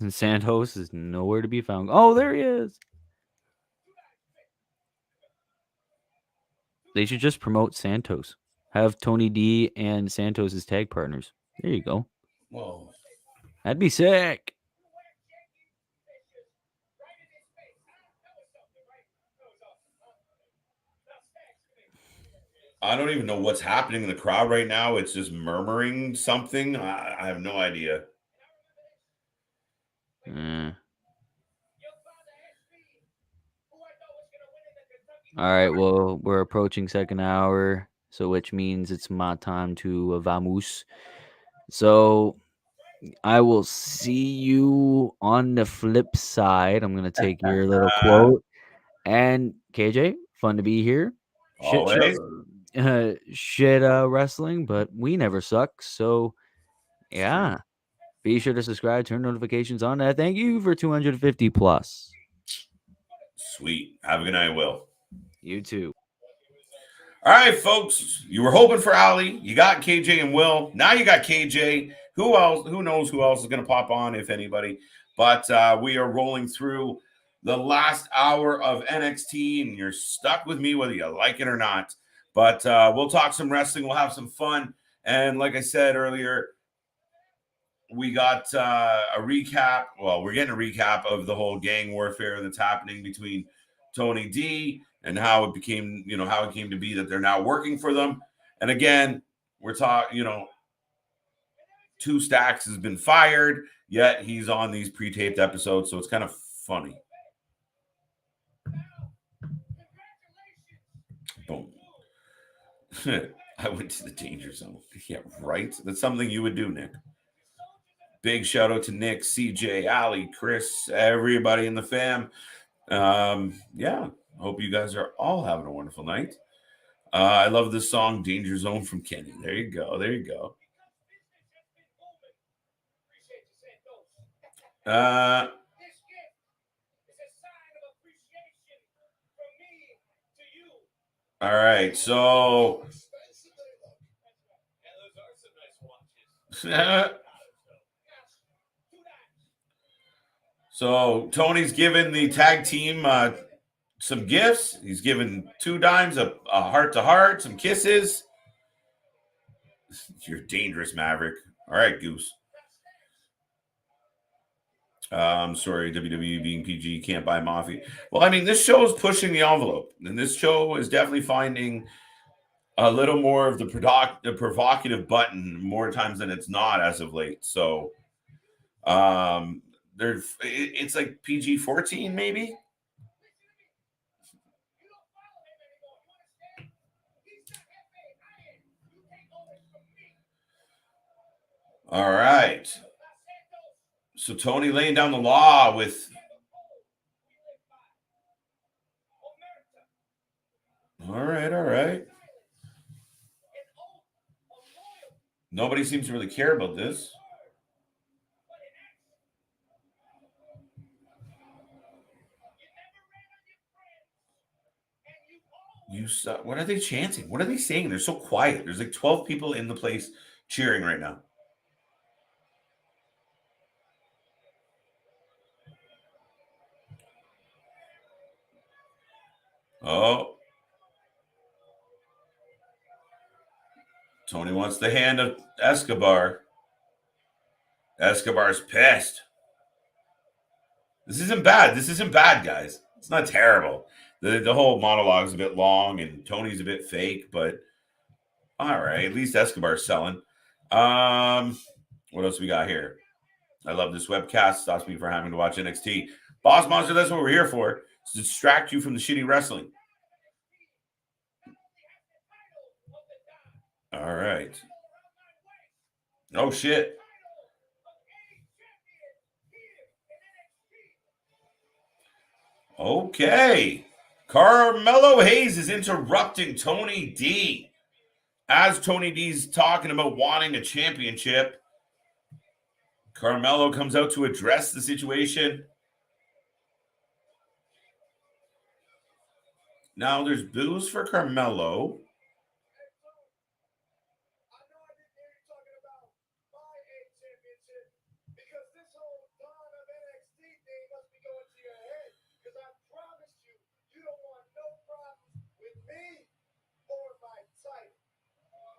And Santos is nowhere to be found. Oh, there he is. They should just promote Santos. Have Tony D and Santos as tag partners. There you go. Whoa. That'd be sick. I don't even know what's happening in the crowd right now. It's just murmuring something. I have no idea. All right, well, we're approaching second hour, so which means it's my time to vamoose. So I will see you on the flip side. I'm gonna take your little quote. And KJ, fun to be here. Shit show, Always. wrestling, but we never suck. So yeah, be sure to subscribe, turn notifications on. Thank you for 250 plus. Sweet. Have a good night, Will. You too. All right, folks. You were hoping for Ali. You got KJ and Will. Now you got KJ. Who else? Who knows who else is going to pop on, if anybody? But we are rolling through the last hour of NXT, and you're stuck with me whether you like it or not. But we'll talk some wrestling. We'll have some fun. And like I said earlier, we got a recap. Well, we're getting a recap of the whole gang warfare that's happening between Tony D and how it became, how it came to be that they're now working for them. And again, we're talking, 2 Stacks has been fired, yet he's on these pre-taped episodes, so it's kind of funny. Boom. I went to the danger zone. Yeah, right? That's something you would do, Nick. Big shout out to Nick, CJ, Ali, Chris, everybody in the fam. Yeah, hope you guys are all having a wonderful night. I love this song, Danger Zone from Kenny. There you go. There you go. All right, so so Tony's given the tag team some gifts. He's given 2 dimes, a heart to heart, some kisses. You're dangerous, Maverick. All right, Goose. I'm sorry, WWE being PG can't buy Mafia. Well, I mean, this show is pushing the envelope, and this show is definitely finding a little more of the provocative button more times than it's not as of late. So, it's like PG-14 maybe. All right. So Tony laying down the law with. All right. Nobody seems to really care about this. What are they chanting? What are they saying? They're so quiet. There's like 12 people in the place cheering right now. Oh. Tony wants the hand of Escobar. Escobar's pissed. This isn't bad, guys. It's not terrible. The whole monologue is a bit long and Tony's a bit fake, but all right. At least Escobar's selling. What else we got here? I love this webcast. Stops me from having to watch NXT. Boss Monster, that's what we're here for. To distract you from the shitty wrestling. All right. Oh, shit. Okay. Carmelo Hayes is interrupting Tony D. As Tony D's talking about wanting a championship, Carmelo comes out to address the situation. Now there's boos for Carmelo.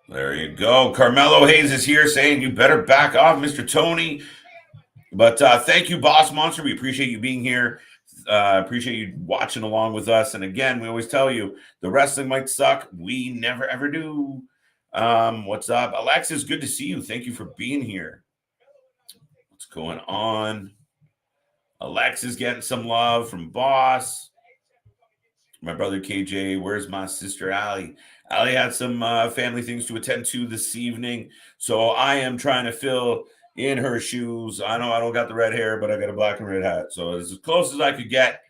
There you go. Carmelo Hayes is here saying you better back off, Mr. Tony. But thank you, Boss Monster. We appreciate you being here. Appreciate you watching along with us. And again, we always tell you the wrestling might suck. We never, ever do. What's up? Alexis, good to see you. Thank you for being here. What's going on? Alexis getting some love from Boss. My brother KJ, where's my sister Allie? Allie had some family things to attend to this evening, so I am trying to fill in her shoes. I know I don't got the red hair, but I got a black and red hat, so it's as close as I could get.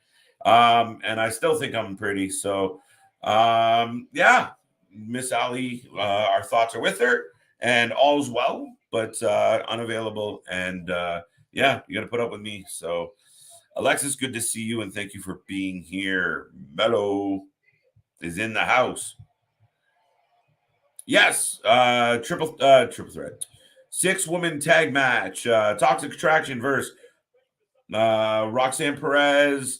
And I still think I'm pretty. So, yeah, Miss Allie, our thoughts are with her, and all's well, but unavailable. And yeah, you got to put up with me. So. Alexis, good to see you, and thank you for being here. Mello is in the house. Yes, triple threat. 6-woman tag match. Toxic Attraction versus Roxanne Perez,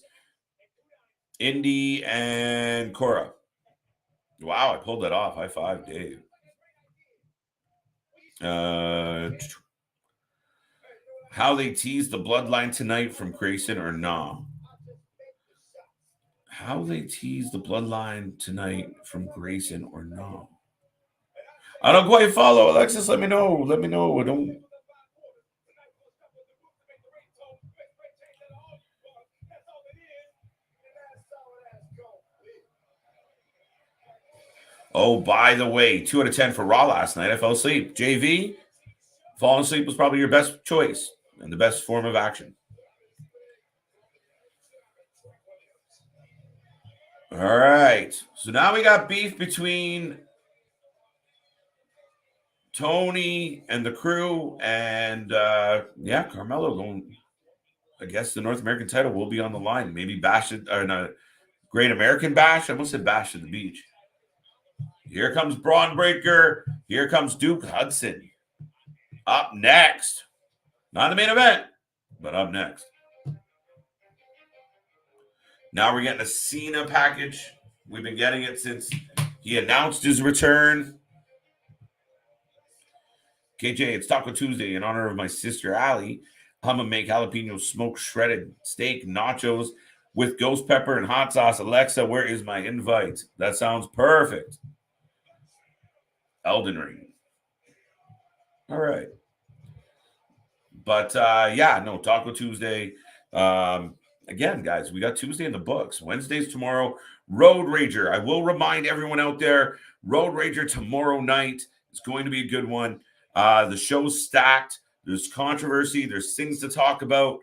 Indy, and Cora. Wow, I pulled that off. High five, Dave. How they tease the bloodline tonight from Grayson or nah? How they tease the bloodline tonight from Grayson or nah? I don't quite follow. Alexis, let me know. Let me know. I don't. Oh, by the way, 2 out of 10 for Raw last night. I fell asleep. JV, falling asleep was probably your best choice and the best form of action. All right. So now we got beef between Tony and the crew. And yeah, Carmelo going. I guess the North American title will be on the line. Maybe Bash it, or not, Great American Bash. I almost said Bash at the Beach. Here comes Braun Breaker. Here comes Duke Hudson. Up next. Not the main event, but up next. Now we're getting a Cena package. We've been getting it since he announced his return. KJ, it's Taco Tuesday in honor of my sister Allie. I'm gonna make jalapeno smoked shredded steak nachos with ghost pepper and hot sauce. Alexa, where is my invite? That sounds perfect. Elden Ring. All right. But yeah, no, Taco Tuesday. Again, guys, we got Tuesday in the books. Wednesday's tomorrow. Road Rager. I will remind everyone out there, Road Rager tomorrow night is going to be a good one. The show's stacked. There's controversy. There's things to talk about.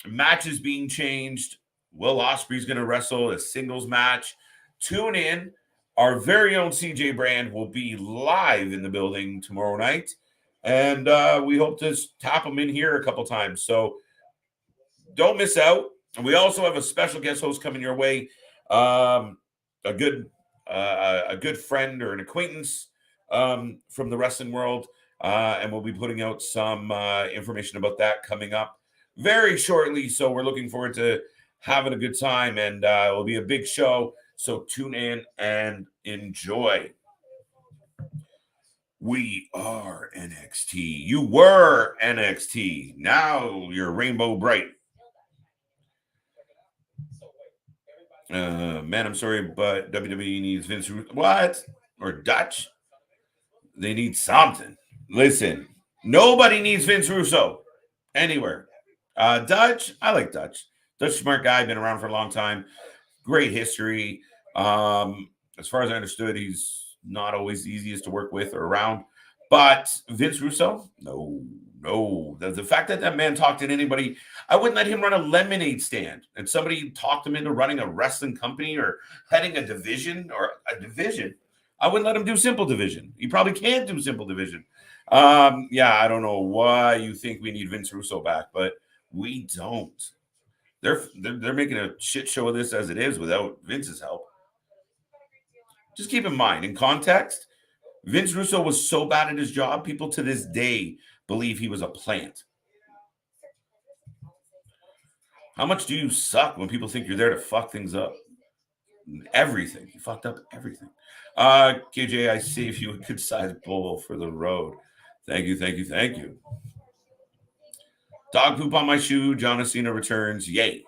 Matches being changed. Will Ospreay's going to wrestle a singles match. Tune in. Our very own CJ Brand will be live in the building tomorrow night. And we hope to tap them in here a couple times. So don't miss out. And we also have a special guest host coming your way. A good friend or an acquaintance from the wrestling world. And we'll be putting out some information about that coming up very shortly. So we're looking forward to having a good time. And it will be a big show. So tune in and enjoy. We are NXT. You were NXT. Now you're Rainbow Bright. Man, I'm sorry, but WWE needs Vince Russo. What? Or Dutch? They need something. Listen, nobody needs Vince Russo anywhere. Dutch, I like Dutch. Dutch, smart guy, been around for a long time. Great history. As far as I understood, he's not always the easiest to work with or around. But Vince Russo, no. The fact that man talked to anybody, I wouldn't let him run a lemonade stand. And somebody talked him into running a wrestling company or heading a division. I wouldn't let him do simple division. He probably can't do simple division. Yeah, I don't know why you think we need Vince Russo back, but we don't. They're making a shit show of this as it is without Vince's help. Just keep in mind, in context, Vince Russo was so bad at his job, people to this day believe he was a plant. How much do you suck when people think you're there to fuck things up? Everything. You fucked up everything. KJ, I saved you a good sized bowl for the road. Thank you. Dog poop on my shoe. John Cena returns. Yay.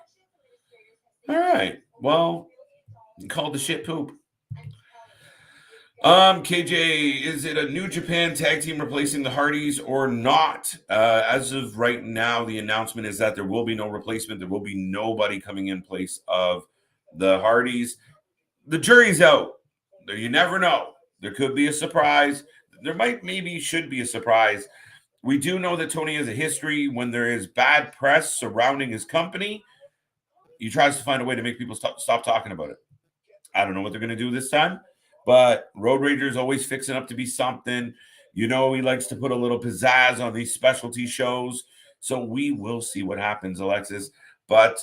All right. Well, called the shit poop. KJ, is it a New Japan tag team replacing the Hardys or not? As of right now, the announcement is that there will be no replacement. There will be nobody coming in place of the Hardys. The jury's out. You never know. There could be a surprise. There should be a surprise. We do know that Tony has a history when there is bad press surrounding his company. He tries to find a way to make people stop talking about it. I don't know what they're going to do this time, but Road Rager is always fixing up to be something. You know, he likes to put a little pizzazz on these specialty shows. So we will see what happens, Alexis. But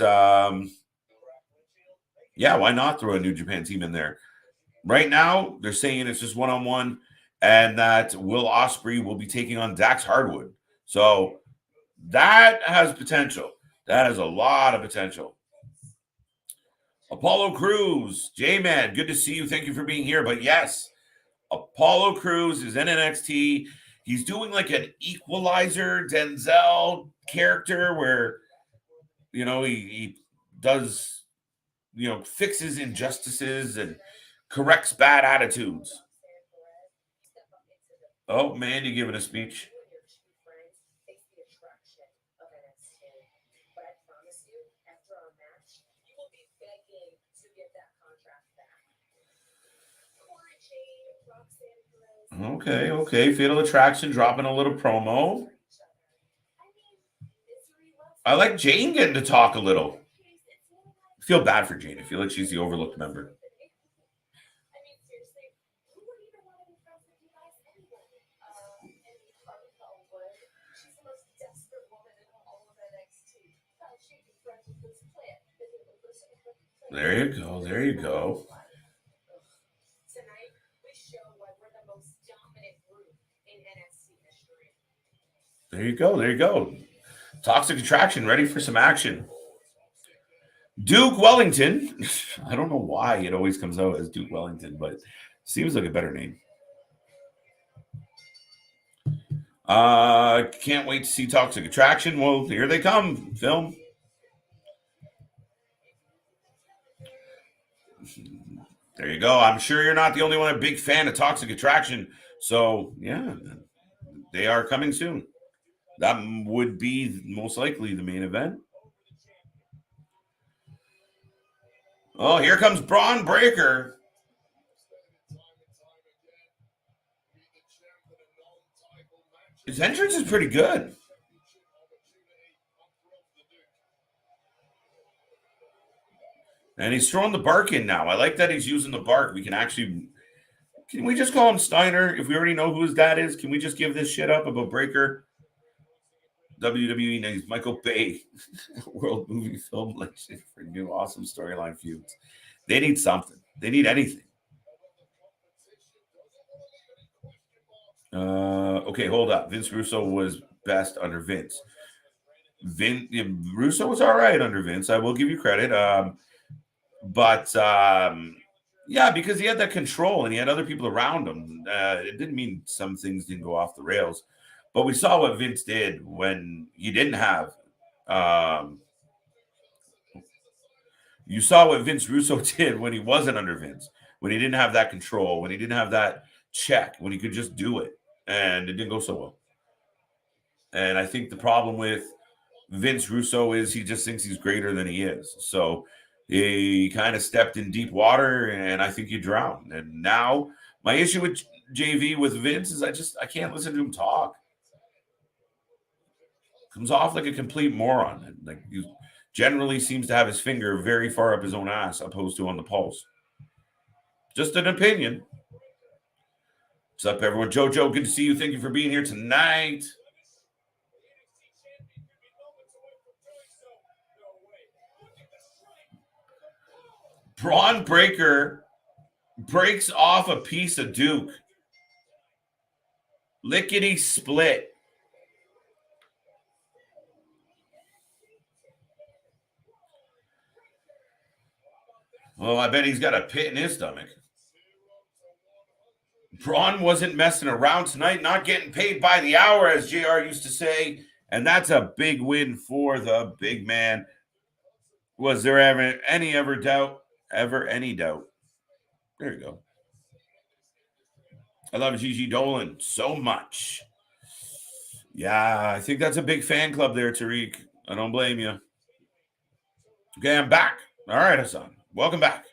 yeah, why not throw a New Japan team in there? Right now, they're saying it's just one-on-one and that Will Ospreay will be taking on Dax Hardwood. So that has potential. That has a lot of potential. Apollo Crews, J-Man, good to see you. Thank you for being here. But yes, Apollo Crews is in NXT. He's doing like an Equalizer Denzel character where, you know, he does, you know, fixes injustices and corrects bad attitudes. Oh, man, you giving a speech. Okay. Fatal Attraction dropping a little promo. I like Jane getting to talk a little. I feel bad for Jane. I feel like she's the overlooked member. There you go. There you go. There you go. There you go. Toxic Attraction ready for some action. Duke Wellington. I don't know why it always comes out as Duke Wellington, but seems like a better name. Can't wait to see Toxic Attraction. Well, here they come, film. There you go. I'm sure you're not the only one a big fan of Toxic Attraction. So, yeah, they are coming soon. That would be most likely the main event. Oh, here comes Bron Breaker. His entrance is pretty good. And he's throwing the bark in now. I like that he's using the bark. Can we just call him Steiner? If we already know who his dad is, can we just give this shit up about Breaker? WWE names Michael Bay, World Movie Film Legend for new awesome storyline feuds. They need something. They need anything. Okay, hold up. Vince Russo was best under Vince. Russo was all right under Vince. I will give you credit. Yeah, because he had that control and he had other people around him. It didn't mean some things didn't go off the rails, but we saw what Vince did when he didn't have. You saw what Vince Russo did when he wasn't under Vince, when he didn't have that control, when he didn't have that check, when he could just do it, and it didn't go so well. And I think the problem with Vince Russo is he just thinks he's greater than he is. So he kind of stepped in deep water, and I think he drowned. And now my issue with JV with Vince is I can't listen to him talk. Comes off like a complete moron. Like he generally seems to have his finger very far up his own ass, opposed to on the pulse. Just an opinion. What's up, everyone? Jojo, good to see you. Thank you for being here tonight. Braun Breaker breaks off a piece of Duke. Lickety split. Oh, I bet he's got a pit in his stomach. Braun wasn't messing around tonight, not getting paid by the hour, as JR used to say. And that's a big win for the big man. Was there ever any doubt? Any doubt? There you go. I love Gigi Dolan so much. Yeah, I think that's a big fan club there, Tariq. I don't blame you. Okay, I'm back. All right, Hassan. Welcome back.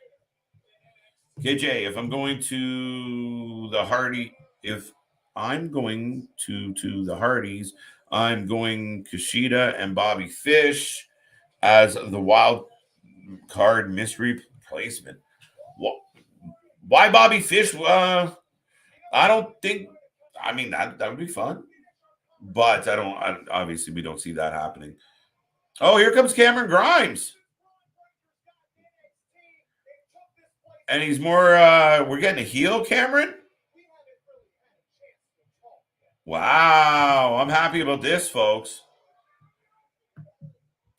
KJ, if I'm going to the Hardy, if I'm going to the Hardys, I'm going Kushida and Bobby Fish as the wild card mystery placement. Why Bobby Fish? I don't think. I mean that would be fun, but obviously, we don't see that happening. Oh, here comes Cameron Grimes. And he's more, we're getting a heel, Cameron? Wow. I'm happy about this, folks.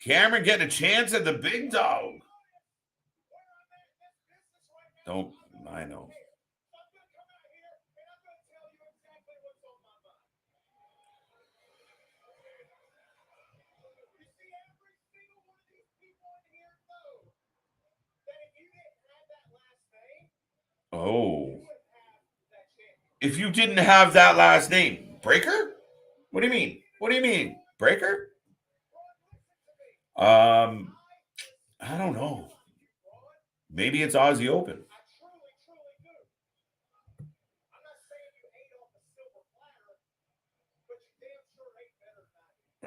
Cameron getting a chance at the big dog. I know. Oh. If you didn't have that last name, Breaker? What do you mean? What do you mean? Breaker? I don't know. Maybe it's Aussie Open.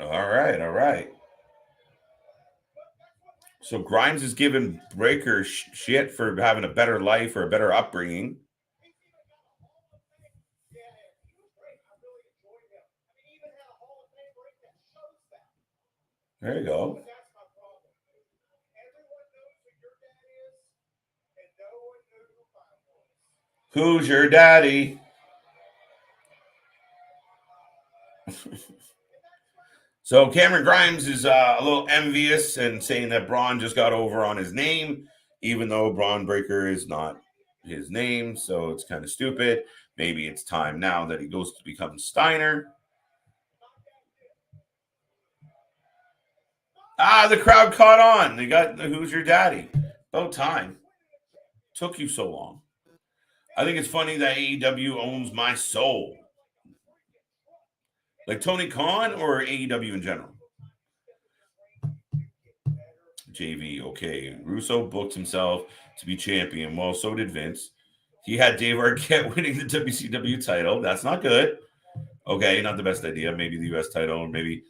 All right, all right. So Grimes is giving Breaker shit for having a better life or a better upbringing. There you go. Who's your daddy? So Cameron Grimes is a little envious and saying that Bron just got over on his name, even though Braun Breaker is not his name. So it's kind of stupid. Maybe it's time now that he goes to become Steiner. The crowd caught on. They got the Who's Your Daddy? About time. Took you so long. I think it's funny that AEW owns my soul. Like Tony Khan or AEW in general? JV, okay. Russo booked himself to be champion. Well, so did Vince. He had Dave Arquette winning the WCW title. That's not good. Okay, not the best idea. Maybe the US title, or maybe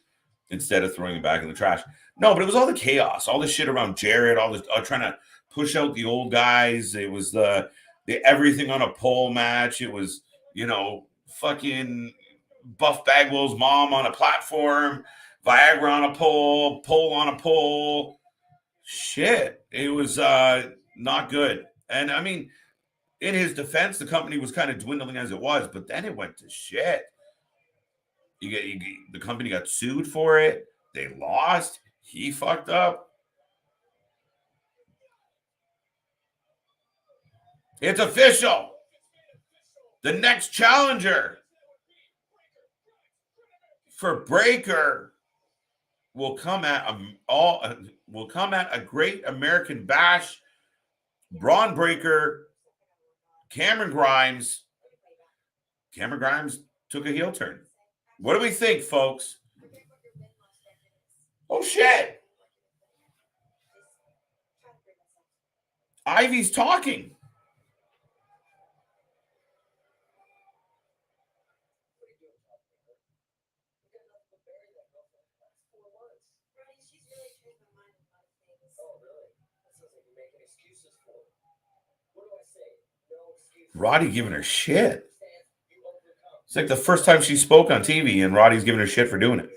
instead of throwing it back in the trash. No, but it was all the chaos, all the shit around Jarrett, all this trying to push out the old guys. It was the everything on a pole match. It was, fucking Buff Bagwell's mom on a platform, Viagra on a pole on a pole. Shit. It was not good. And I mean, in his defense, the company was kind of dwindling as it was, but then it went to shit. The company got sued for it. They lost. He fucked up. It's official. The next challenger for Breaker will come at a Great American Bash. Bron Breaker, Cameron Grimes. Cameron Grimes took a heel turn. What do we think, folks? Oh, shit. Ivy's talking. Roddy giving her shit. It's like the first time she spoke on TV, and Roddy's giving her shit for doing it.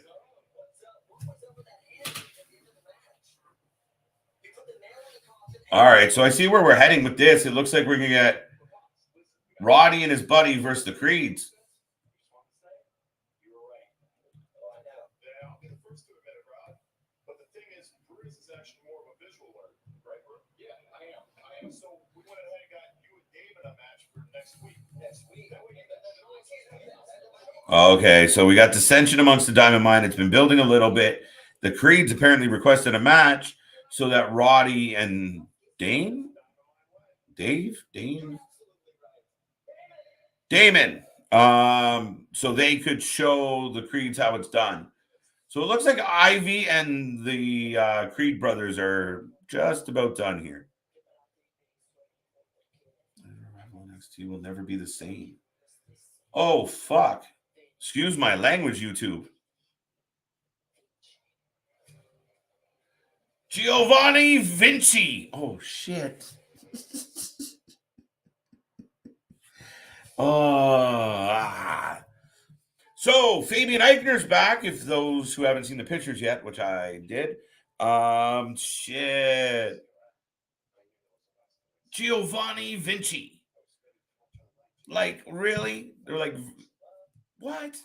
All right, so I see where we're heading with this. It looks like we're going to get Roddy and his buddy versus the Creeds. Okay, so we got dissension amongst the Diamond Mine. It's been building a little bit. The Creeds apparently requested a match so that Roddy and Damon, so they could show the Creeds how it's done. So it looks like Ivy and the Creed brothers are just about done here. NXT will never be the same. Oh, fuck. Excuse my language, YouTube. Giovanni Vinci. Oh, shit. So Fabian Eichner's back. If those who haven't seen the pictures yet, which I did, shit. Giovanni Vinci. Like, really? They're like, what?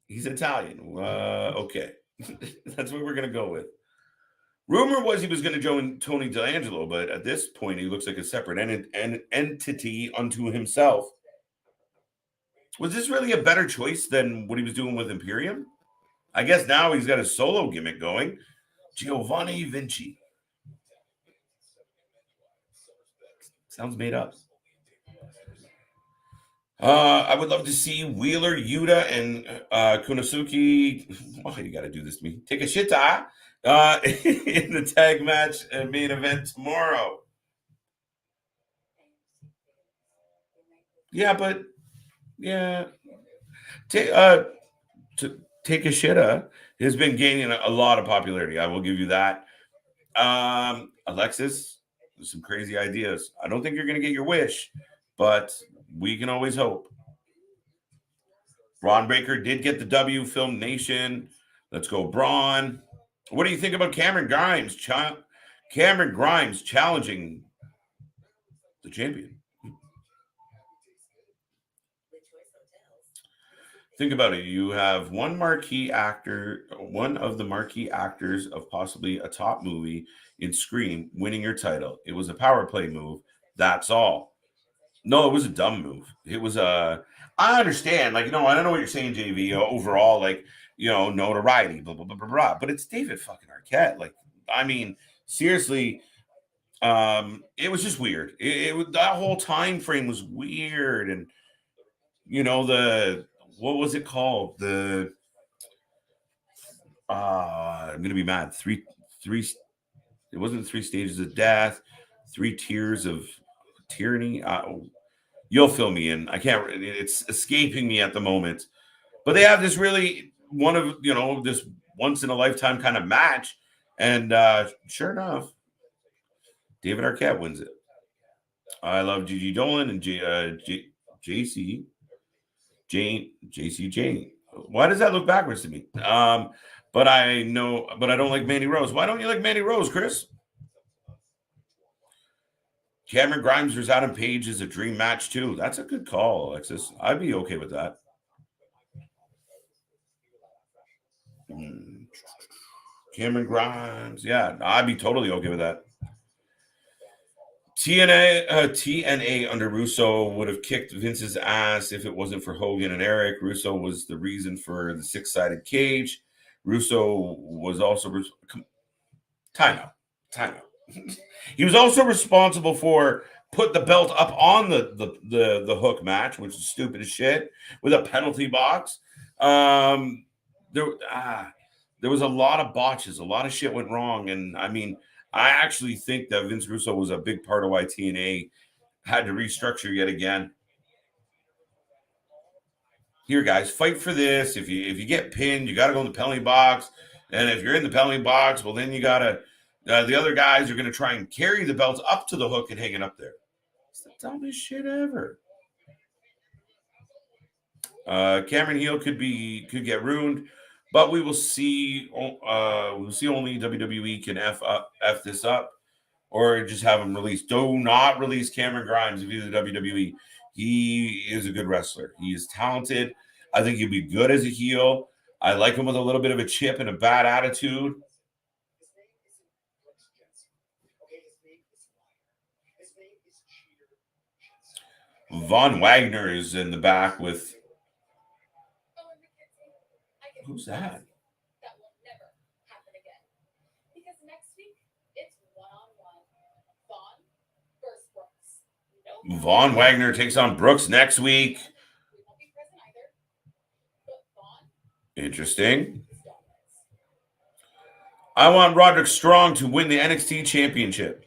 He's Italian. Okay. That's what we're going to go with. Rumor was he was going to join Tony D'Angelo, but at this point, he looks like a separate entity unto himself. Was this really a better choice than what he was doing with Imperium? I guess now he's got a solo gimmick going. Giovanni Vinci. Sounds made up. I would love to see Wheeler, Yuta, and Kunosuke. Oh, you got to do this to me. Take a shit in the tag match and main event tomorrow. Yeah, but yeah. Takeshita has been gaining a lot of popularity. I will give you that. Alexis, there's some crazy ideas. I don't think you're going to get your wish, but we can always hope. Bron Breakker did get the W, Film Nation. Let's go, Bron. What do you think about Cameron Grimes? Cameron Grimes challenging the champion. Think about it. You have one marquee actor, one of the marquee actors of possibly a top movie in Scream winning your title. It was a power play move. That's all. No, it was a dumb move. It was a. I understand, like, I don't know what you're saying, JV. Overall, like, notoriety, blah blah blah blah blah. But it's David fucking Arquette. Like, I mean, seriously, it was just weird. It was, that whole time frame was weird, and the what was it called? I'm gonna be mad. Three. It wasn't 3 stages of death. 3 tiers of tyranny. You'll fill me in. I can't. It's escaping me at the moment. But they have this really one of this once in a lifetime kind of match, and sure enough, David Arquette wins it. I love Gigi Dolan and JC Jane. Why does that look backwards to me? But I don't like Mandy Rose. Why don't you like Mandy Rose, Chris? Cameron Grimes versus Adam Page is a dream match too. That's a good call, Alexis. I'd be okay with that. Cameron Grimes, yeah, I'd be totally okay with that. TNA under Russo would have kicked Vince's ass if it wasn't for Hogan and Eric. Russo was the reason for the 6-sided cage. Russo was also time out. He was also responsible for put the belt up on the hook match, which is stupid as shit, with a penalty box. There was a lot of botches, a lot of shit went wrong, and I mean, I actually think that Vince Russo was a big part of why TNA had to restructure yet again. Here, guys, fight for this. If you get pinned, you got to go in the penalty box, and if you're in the penalty box, well, then you got to. The other guys are going to try and carry the belts up to the hook and hang it up there. It's the dumbest shit ever. Cameron Heel could get ruined, but we will see. We'll see only WWE can f this up, or just have him released. Do not release Cameron Grimes if he's the WWE. He is a good wrestler. He is talented. I think he'd be good as a heel. I like him with a little bit of a chip and a bad attitude. Von Wagner is in the back with. Who's that? Von Wagner takes on Brooks next week. Interesting. I want Roderick Strong to win the NXT championship.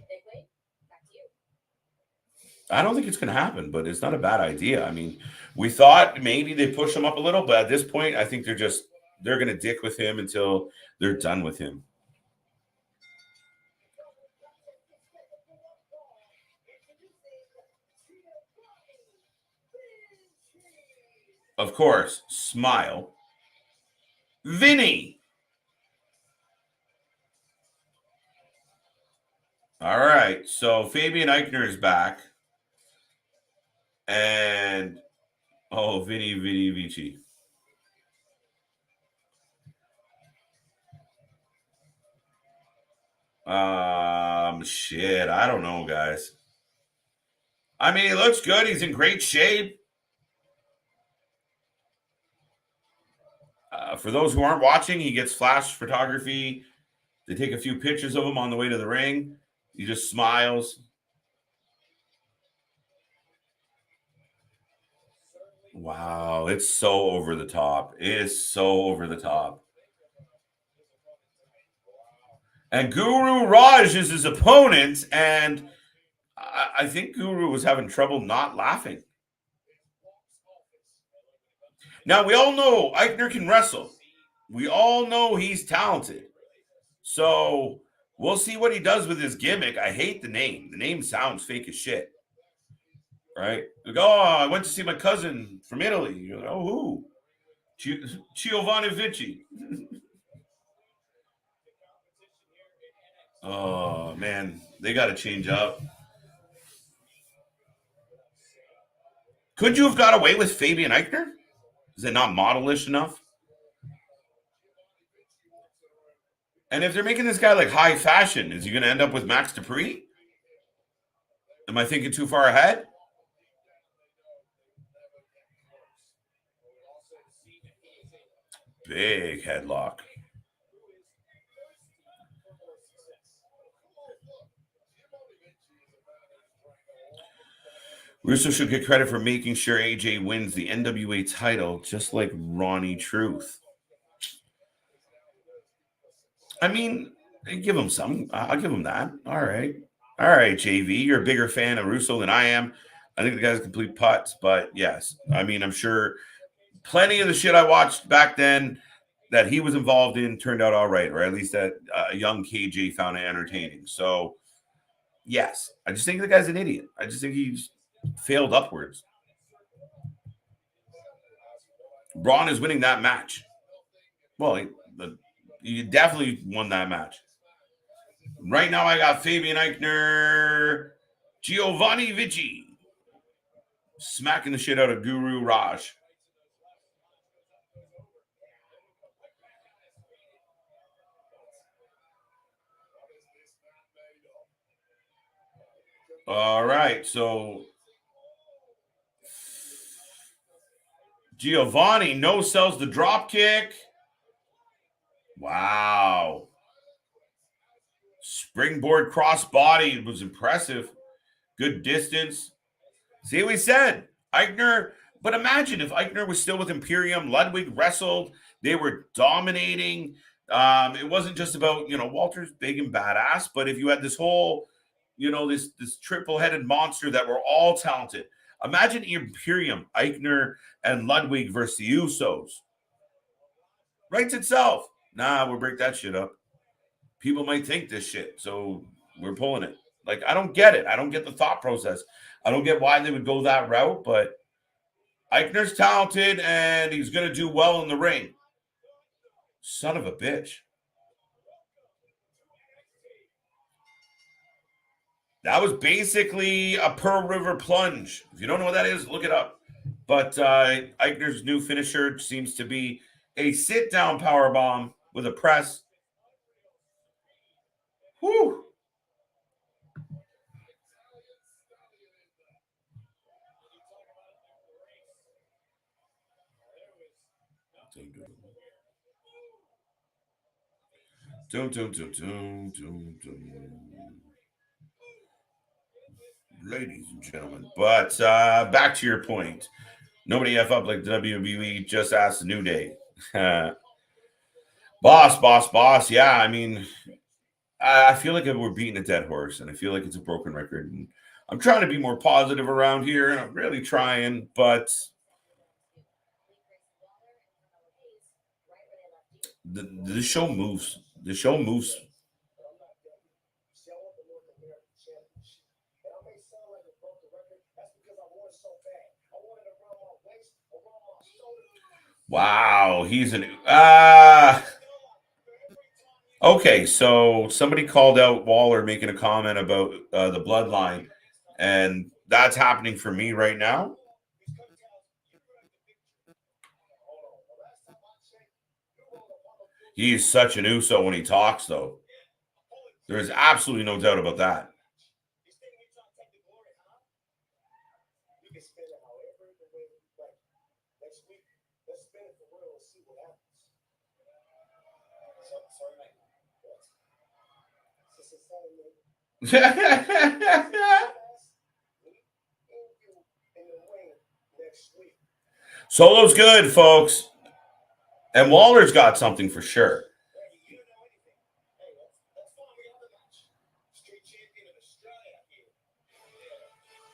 I don't think it's going to happen, but it's not a bad idea. I mean, we thought maybe they push him up a little, but at this point, I think they're going to dick with him until they're done with him. Of course, smile. Vinny. All right, so Fabian Eichner is back. And, Vinny Vici. Shit, I don't know, guys. I mean, he looks good. He's in great shape. For those who aren't watching, he gets flash photography. They take a few pictures of him on the way to the ring. He just smiles. Wow, it's so over the top. It is so over the top. And Guru Raj is his opponent, and I think Guru was having trouble not laughing. Now, we all know Eichner can wrestle. We all know he's talented. So we'll see what he does with his gimmick. I hate the name. The name sounds fake as shit. Right? Like, oh, I went to see my cousin from Italy. You're like, oh, who? Giovanni Vici. Oh, man. They got to change up. Could you have got away with Fabian Eichner? Is it not modelish enough? And if they're making this guy like high fashion, is he going to end up with Max Dupree? Am I thinking too far ahead? Big headlock. Russo should get credit for making sure AJ wins the NWA title, just like Ronnie Truth. I mean, give him some. I'll give him that. All right, JV. You're a bigger fan of Russo than I am. I think the guy's a complete putz, but yes, I mean, I'm sure plenty of the shit I watched back then that he was involved in turned out all right, or at least that a young KJ found it entertaining. So, yes, I just think the guy's an idiot. I just think he's failed upwards. Bron is winning that match. Well, he definitely won that match. Right now, I got Fabian Eichner, Giovanni Vici smacking the shit out of Guru Raj. All right, so Giovanni no sells the drop kick. Wow. Springboard crossbody was impressive. Good distance. See what we said. Eichner, but imagine if Eichner was still with Imperium, Ludwig wrestled, they were dominating. It wasn't just about, Walter's big and badass, but if you had this whole, this triple-headed monster that were all talented. Imagine Imperium, Eichner, and Ludwig versus the Usos. Writes itself. Nah, we'll break that shit up. People might think this shit, so we're pulling it. Like, I don't get it. I don't get the thought process. I don't get why they would go that route, but Eichner's talented and he's going to do well in the ring. Son of a bitch. That was basically a Pearl River plunge. If you don't know what that is, look it up. But Eichner's new finisher seems to be a sit-down powerbomb with a press. Whew. Ladies and gentlemen. But back to your point. Nobody F up like WWE, just ask the New Day. Boss. Yeah, I mean, I feel like we're beating a dead horse, and I feel like it's a broken record. And I'm trying to be more positive around here, and I'm really trying, but the show moves. The show moves. Wow, he's an okay, so somebody called out Waller making a comment about the bloodline, and that's happening for me right now. He is such an Uso when he talks, though. There is absolutely no doubt about that. Solo's good, folks. And Waller's got something for sure.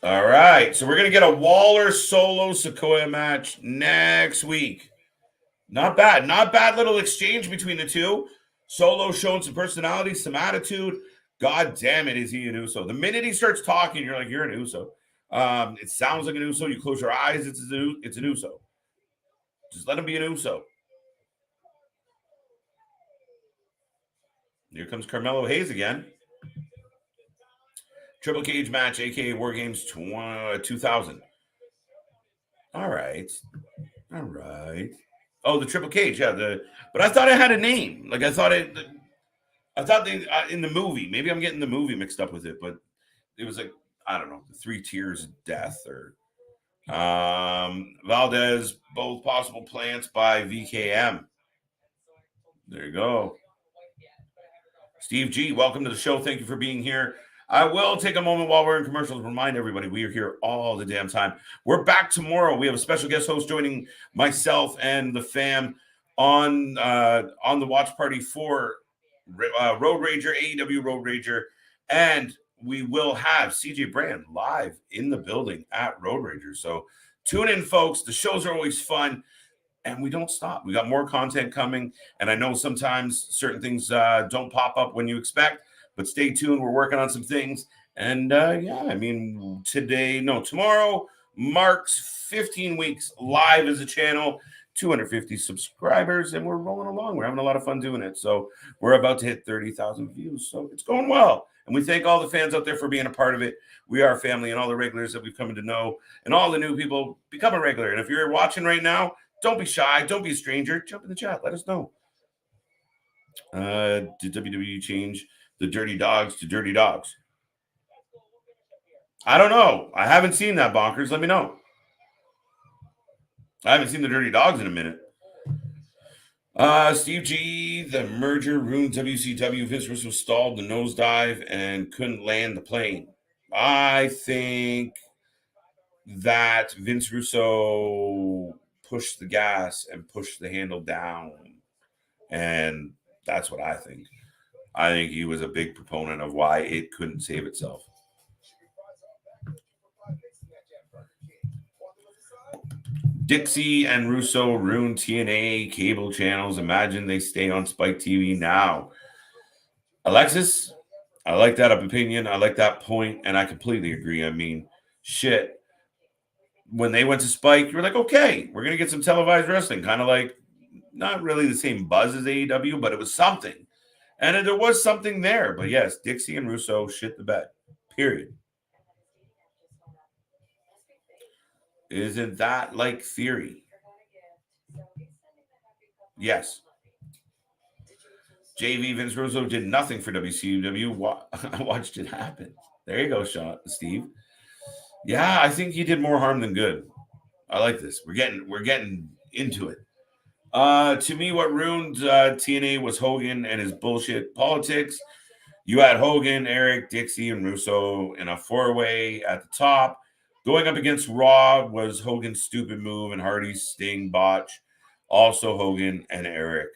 All right. So we're going to get a Waller Solo Sequoia match next week. Not bad. Not bad little exchange between the two. Solo showing some personality, some attitude. God damn it, is he an Uso? The minute he starts talking, you're like, you're an Uso. It sounds like an Uso. You close your eyes, it's an Uso. Just let him be an Uso. Here comes Carmelo Hayes again. Triple Cage match, aka War Games 2000. All right. Oh, the Triple Cage, yeah. But I thought it had a name. Like I thought they in the movie. Maybe I'm getting the movie mixed up with it, but it was like, I don't know, the 3 Tiers of Death or Valdez, both possible plants by VKM. There you go. Steve G, welcome to the show. Thank you for being here. I will take a moment while we're in commercials to remind everybody we are here all the damn time. We're back tomorrow. We have a special guest host joining myself and the fam on the watch party for Road Rager, AEW Road Rager, and we will have CJ Brand live in the building at Road Rager. So tune in, folks. The shows are always fun. And we don't stop. We got more content coming. And I know sometimes certain things don't pop up when you expect, but stay tuned. We're working on some things. And tomorrow marks 15 weeks live as a channel, 250 subscribers, and we're rolling along. We're having a lot of fun doing it. So we're about to hit 30,000 views. So it's going well. And we thank all the fans out there for being a part of it. We are family, and all the regulars that we've come to know, and all the new people become a regular. And if you're watching right now, don't be shy. Don't be a stranger. Jump in the chat. Let us know. Did WWE change the Dirty Dogs to Dirty Dogs? I don't know. I haven't seen that, Bonkers. Let me know. I haven't seen the Dirty Dogs in a minute. Steve G, the merger ruined WCW. Vince Russo stalled the nosedive and couldn't land the plane. I think that Vince Russo pushed the gas and pushed the handle down. And that's what I think. I think he was a big proponent of why it couldn't save itself. Dixie and Russo ruined TNA cable channels. Imagine they stay on Spike TV now. Alexis, I like that opinion. I like that point, and I completely agree. I mean, shit. When they went to Spike, you were like, okay, we're going to get some televised wrestling. Kind of like, not really the same buzz as AEW, but it was something. And there was something there. But yes, Dixie and Russo shit the bed. Period. Isn't that like Theory? Yes. JV Vince Russo did nothing for WCW. I watched it happen. There you go, Steve. Yeah, I think he did more harm than good. I like this. We're getting into it. To me, what ruined TNA was Hogan and his bullshit politics. You had Hogan, Eric, Dixie, and Russo in a 4-way at the top. Going up against Raw was Hogan's stupid move and Hardy's Sting botch. Also Hogan and Eric.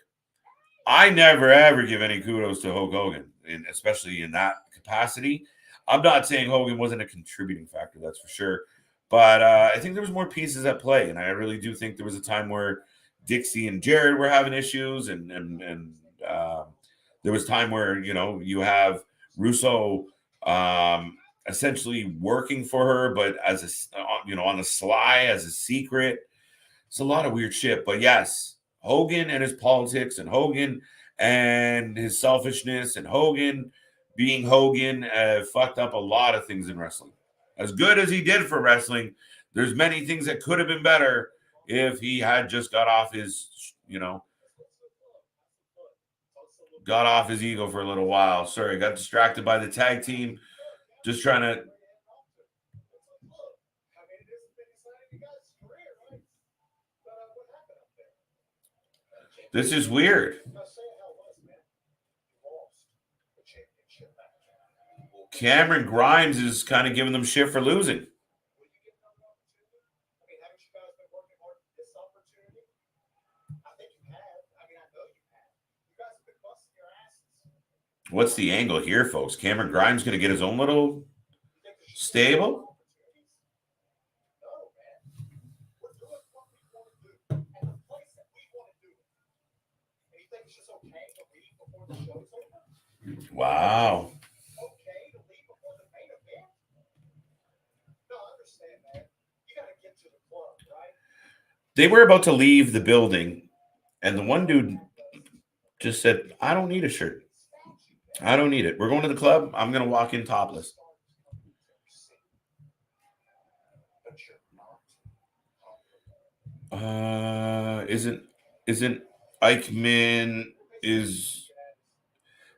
I never, ever give any kudos to Hulk Hogan, especially in that capacity. I'm not saying Hogan wasn't a contributing factor, that's for sure. But I think there was more pieces at play. And I really do think there was a time where Dixie and Jared were having issues. And there was time where, you have Russo essentially working for her, but as on the sly, as a secret. It's a lot of weird shit. But yes, Hogan and his politics, and Hogan and his selfishness, and Hogan being Hogan fucked up a lot of things in wrestling. As good as he did for wrestling, there's many things that could have been better if he had just got off his ego for a little while. Sorry, got distracted by the tag team. Just trying to. This is weird. Cameron Grimes is kind of giving them shit for losing. What's the angle here, folks? Cameron Grimes going to get his own little stable? Wow. They were about to leave the building, and the one dude just said, I don't need a shirt. I don't need it. We're going to the club. I'm going to walk in topless. Isn't Eichmann is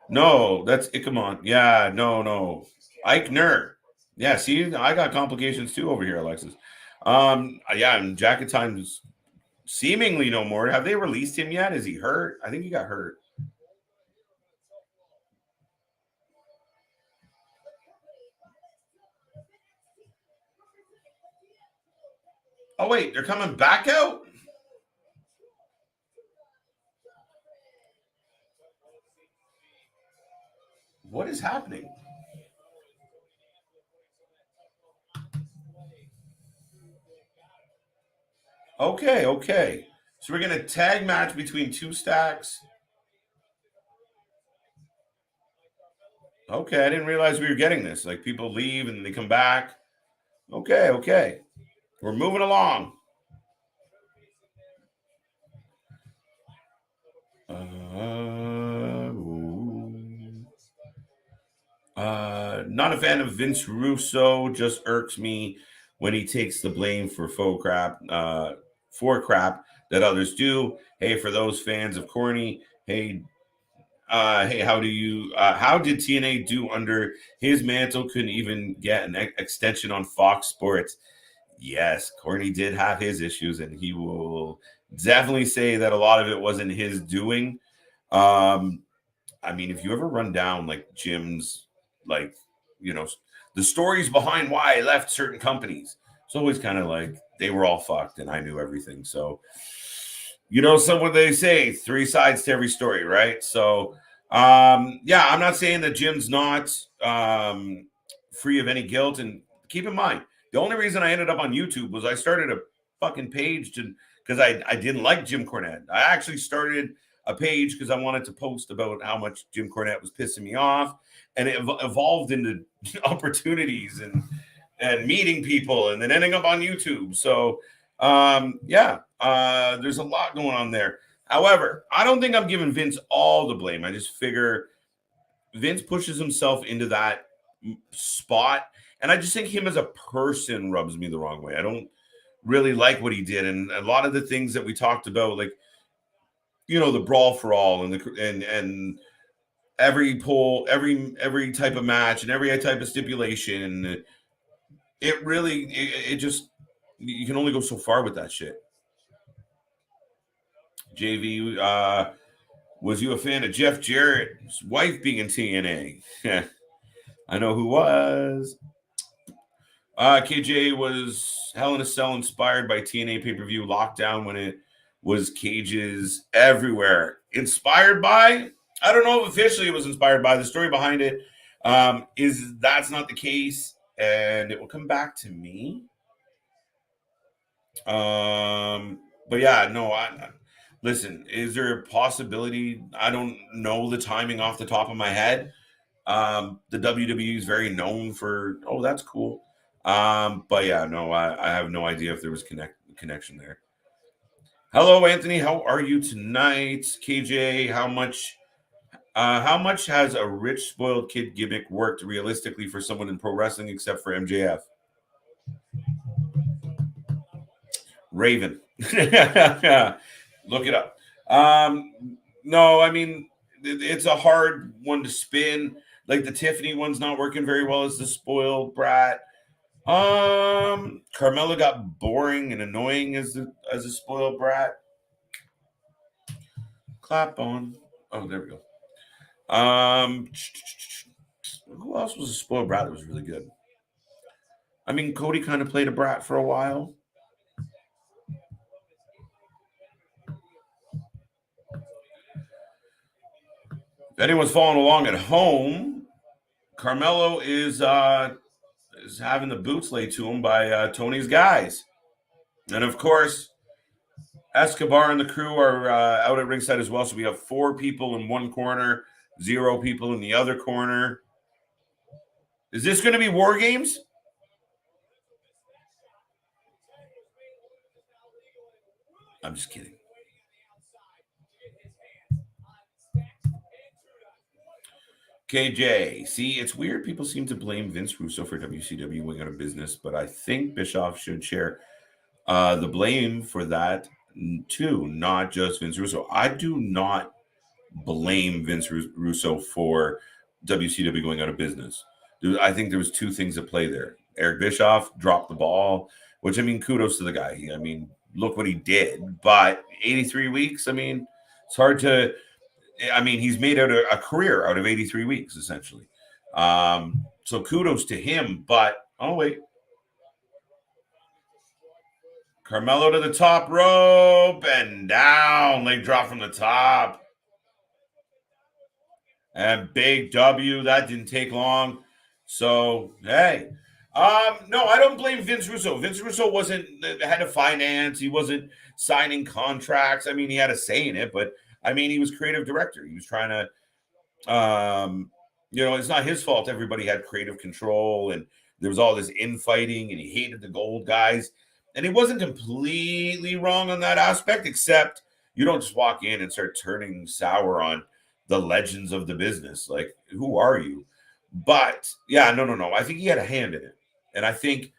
no, that's Ichamon. Yeah, no. Eichner. Yeah, see, I got complications too over here, Alexis. Yeah, and Jacket Time's seemingly no more. Have they released him yet? Is he hurt? I think he got hurt. Oh wait, they're coming back out? What is happening? Okay. So we're gonna tag match between two stacks. Okay, I didn't realize we were getting this. Like people leave and they come back. Okay. We're moving along. Not a fan of Vince Russo. Just irks me when he takes the blame for crap that others do. Hey, for those fans of corny, hey, how did TNA do under his mantle? Couldn't even get an extension on Fox Sports. Yes, Corny did have his issues, and he will definitely say that a lot of it wasn't his doing. I mean, if you ever run down like Jim's, like, you know, the stories behind why I left certain companies, it's always kind of like they were all fucked and I knew everything. So, someone they say three sides to every story, right? So, yeah, I'm not saying that Jim's not free of any guilt. And keep in mind, the only reason I ended up on YouTube was I started a fucking page because I didn't like Jim Cornette. I actually started a page because I wanted to post about how much Jim Cornette was pissing me off, and it evolved into opportunities and meeting people, and then ending up on YouTube. So, there's a lot going on there. However, I don't think I'm giving Vince all the blame. I just figure Vince pushes himself into that spot, and I just think him as a person rubs me the wrong way. I don't really like what he did, and a lot of the things that we talked about, like the brawl for all and every poll, every type of match, and every type of stipulation. It just you can only go so far with that shit. JV, was you a fan of Jeff Jarrett's wife being in TNA? I know who was. KJ was Hell in a Cell inspired by TNA pay-per-view Lockdown when it was cages everywhere. Inspired by? I don't know if officially it was inspired by. The story behind it is that's not the case, and it will come back to me. But yeah, no, listen, is there a possibility? I don't know the timing off the top of my head. The WWE is very known for, oh, that's cool. But yeah, no, I have no idea if there was connection there. Hello, Anthony. How are you tonight? KJ, how much has a rich spoiled kid gimmick worked realistically for someone in pro wrestling except for MJF? Raven. Look it up. No, I mean it's a hard one to spin. Like the Tiffany one's not working very well as the spoiled brat. Carmella got boring and annoying as a spoiled brat. Clap on. Oh, there we go. Who else was a spoiled brat that was really good? I mean, Cody kind of played a brat for a while. If anyone's following along at home, Carmelo is having the boots laid to him by Tony's guys, and of course, Escobar and the crew are out at ringside as well. So we have four people in one corner 0 people in the other corner. Is this going to be War Games? I'm just kidding. KJ, see, it's weird. People seem to blame Vince Russo for WCW going out of business, but I think Bischoff should share the blame for that too, not just Vince Russo. I do not blame Vince Russo for WCW going out of business. I think there was 2 things at play there. Eric Bischoff dropped the ball, which, I mean, kudos to the guy. I mean, look what he did. But 83 weeks, I mean, it's hard to. I mean, he's made out a career out of 83 weeks, essentially. So kudos to him. But, oh, wait. Carmelo to the top rope and down. Leg drop from the top. And big W. That didn't take long. So, hey. No, I don't blame Vince Russo. Vince Russo had to finance. He wasn't signing contracts. I mean, he had a say in it, but I mean, he was creative director. He was trying to, it's not his fault. Everybody had creative control, and there was all this infighting, and he hated the gold guys. And he wasn't completely wrong on that aspect, except you don't just walk in and start turning sour on the legends of the business. Like, who are you? But yeah, no. I think he had a hand in it. And I think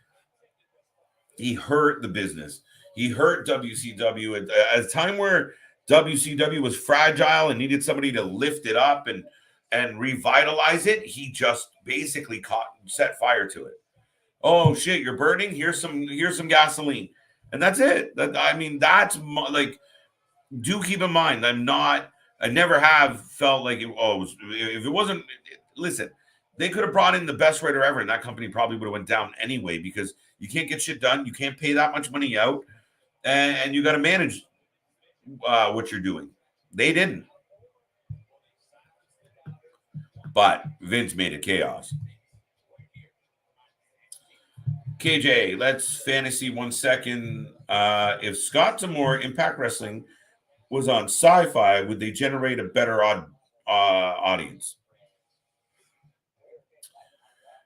he hurt the business. He hurt WCW at a time where WCW was fragile and needed somebody to lift it up and revitalize it. He just basically set fire to it. Oh shit, you're burning. Here's some gasoline, and that's it. That's like. Do keep in mind, I never have felt like if it wasn't. Listen, they could have brought in the best writer ever, and that company probably would have went down anyway because you can't get shit done. You can't pay that much money out, and you got to manage what you're doing. They didn't, but Vince made it chaos. KJ, let's fantasy 1 second. If Scott D'Amore Impact Wrestling was on Sci-Fi, would they generate a better audience?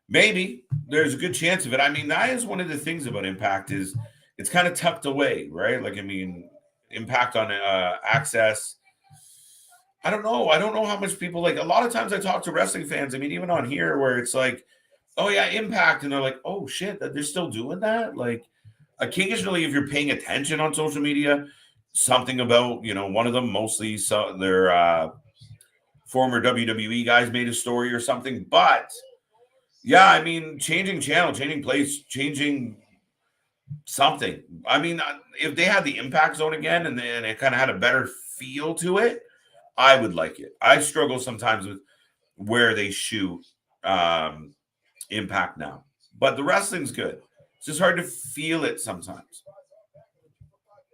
Maybe. There's a good chance of it. I mean, that is one of the things about Impact is it's kind of tucked away, right? Like, I mean, Impact on Access. I don't know. I don't know how much people like. A lot of times I talk to wrestling fans. I mean, even on here where it's like, oh yeah, Impact, and they're like, oh shit, they're still doing that. Like, occasionally, if you're paying attention on social media, something about one of them, mostly their former WWE guys, made a story or something. But yeah, I mean, changing channel, changing place, changing something. I mean, if they had the Impact Zone again and then it kind of had a better feel to it, I would like it. I struggle sometimes with where they shoot Impact now, but the wrestling's good. It's just hard to feel it sometimes.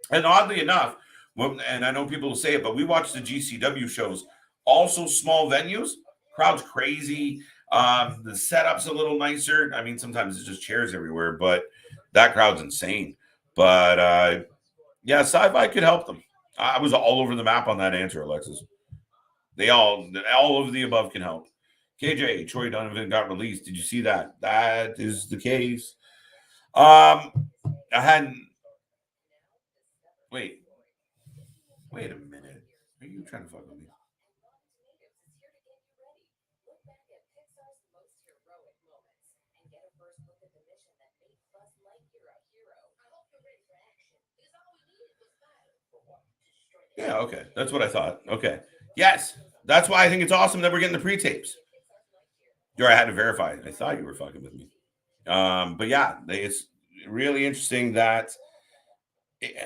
And oddly enough, and I know people will say it, but we watch the GCW shows, also small venues, crowd's crazy. The setup's a little nicer. I mean, sometimes it's just chairs everywhere, but that crowd's insane. But yeah, Sci-Fi could help them. I was all over the map on that answer, Alexis. All of the above can help. KJ, Troy Donovan got released. Did you see that? That is the case. I hadn't. Wait a minute. Are you trying to fuck with me? Yeah, okay. That's what I thought. Okay. Yes. That's why I think it's awesome that we're getting the pre-tapes. I had to verify it. I thought you were fucking with me. But yeah, it's really interesting that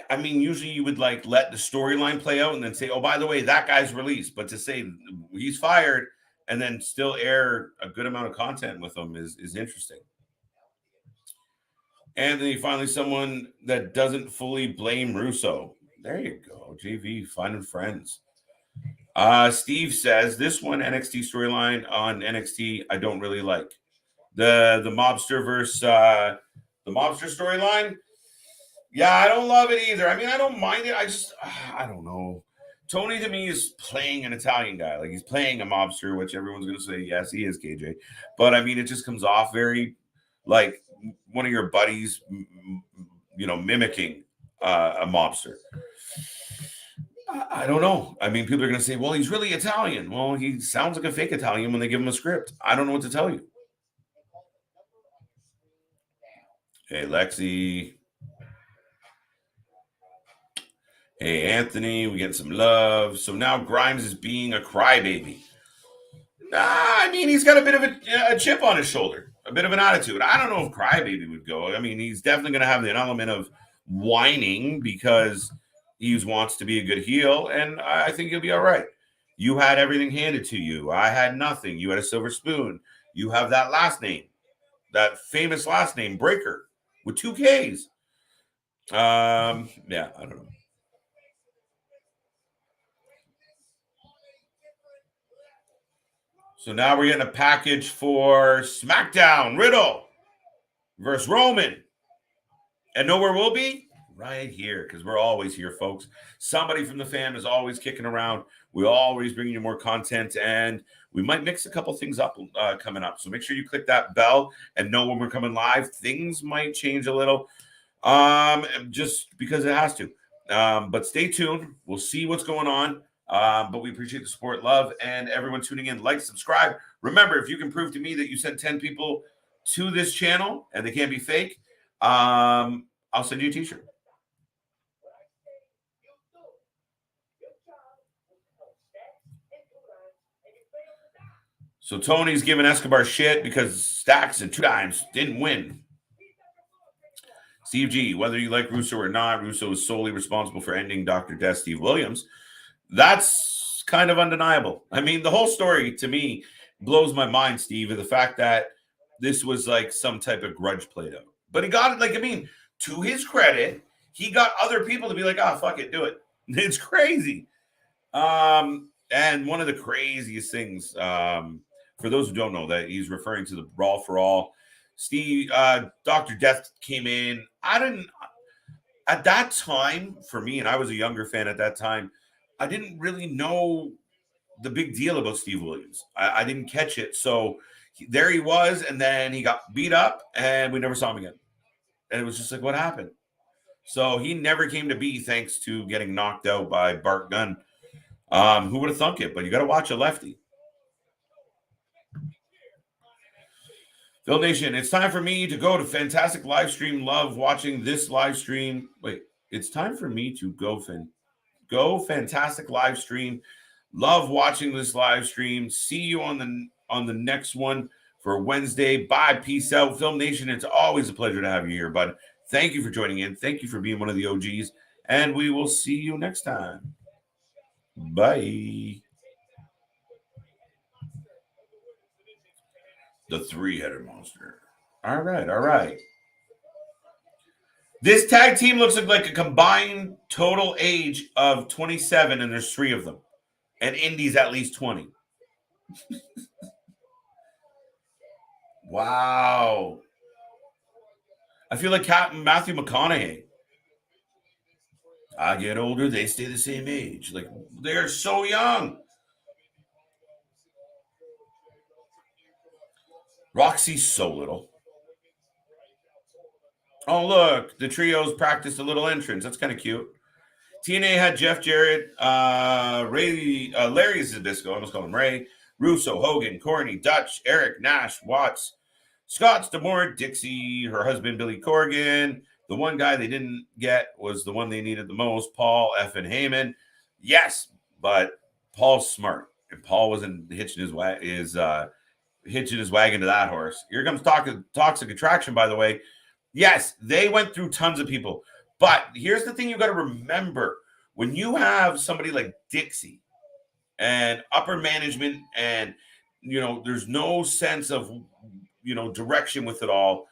I mean, usually you would like let the storyline play out and then say, oh, by the way, that guy's released. But to say he's fired and then still air a good amount of content with him is interesting. Anthony, finally someone that doesn't fully blame Russo. There you go. JV, finding friends. Steve says this one NXT storyline on NXT I don't really like. The mobster versus the mobster storyline. Yeah, I don't love it either. I mean, I don't mind it. I don't know. Tony to me is playing an Italian guy. Like he's playing a mobster, which everyone's going to say, yes, he is, KJ. But I mean, it just comes off very like one of your buddies, mimicking a mobster. I don't know. I mean, people are going to say, well, he's really Italian. Well, he sounds like a fake Italian when they give him a script. I don't know what to tell you. Hey, Lexi. Hey, Anthony, we getting some love. So now Grimes is being a crybaby. I mean, he's got a bit of a chip on his shoulder, a bit of an attitude. I don't know if crybaby would go. I mean, he's definitely going to have an element of whining because he wants to be a good heel, and I think he'll be all right. You had everything handed to you. I had nothing. You had a silver spoon. You have that last name, that famous last name, Breaker, with 2 Ks. Yeah, I don't know. So now we're getting a package for SmackDown. Riddle versus Roman. And know where we'll be? Right here, because we're always here, folks. Somebody from the fam is always kicking around. We're always bringing you more content, and we might mix a couple things up coming up. So make sure you click that bell and know when we're coming live. Things might change a little just because it has to. But stay tuned. We'll see what's going on. But we appreciate the support, love, and everyone tuning in. Like, subscribe. Remember, if you can prove to me that you sent 10 people to this channel and they can't be fake, I'll send you a t-shirt. So Tony's giving Escobar shit because Stacks and 2 times didn't win. Steve G, whether you like Russo or not, Russo is solely responsible for ending Dr. Death Steve Williams. That's kind of undeniable. I mean, the whole story to me blows my mind, Steve, of the fact that this was like some type of grudge played out. But he got it, like, I mean, to his credit, he got other people to be like, oh, fuck it, do it. It's crazy. And one of the craziest things, for those who don't know, that he's referring to the Brawl for All. Steve, Dr. Death came in. At that time, for me, and I was a younger fan at that time, I didn't really know the big deal about Steve Williams. I didn't catch it. So there he was, and then he got beat up, and we never saw him again. And it was just like, what happened? So he never came to be thanks to getting knocked out by Bart Gunn. Who would have thunk it? But you got to watch a lefty. Phil Nation, it's time for me to go to fantastic live stream. Love watching this live stream. Wait, it's time for me to go fantastic live stream. Love watching this live stream. See you on the next one for Wednesday. Bye. Peace out. Film Nation, it's always a pleasure to have you here, bud. Thank you for joining in. Thank you for being one of the OGs. And we will see you next time. Bye. The 3-headed monster. All right. This tag team looks like a combined total age of 27, and there's 3 of them. And Indy's at least 20. Wow. I feel like Captain Matthew McConaughey. I get older, they stay the same age. Like, they're so young. Roxy's so little. Oh, look, the trios practiced a little entrance. That's kind of cute. TNA had Jeff Jarrett, Larry Zbyszko, I almost called him Ray, Russo, Hogan, Corny, Dutch, Eric, Nash, Watts, Scott, D'Amore, Dixie, her husband, Billy Corgan. The one guy they didn't get was the one they needed the most, Paul F. Heyman. Yes, but Paul's smart, and Paul wasn't hitching his wagon to that horse. Here comes Toxic Attraction, by the way. Yes, they went through tons of people. But here's the thing you got to remember. When you have somebody like Dixie and upper management and, there's no sense of, direction with it all,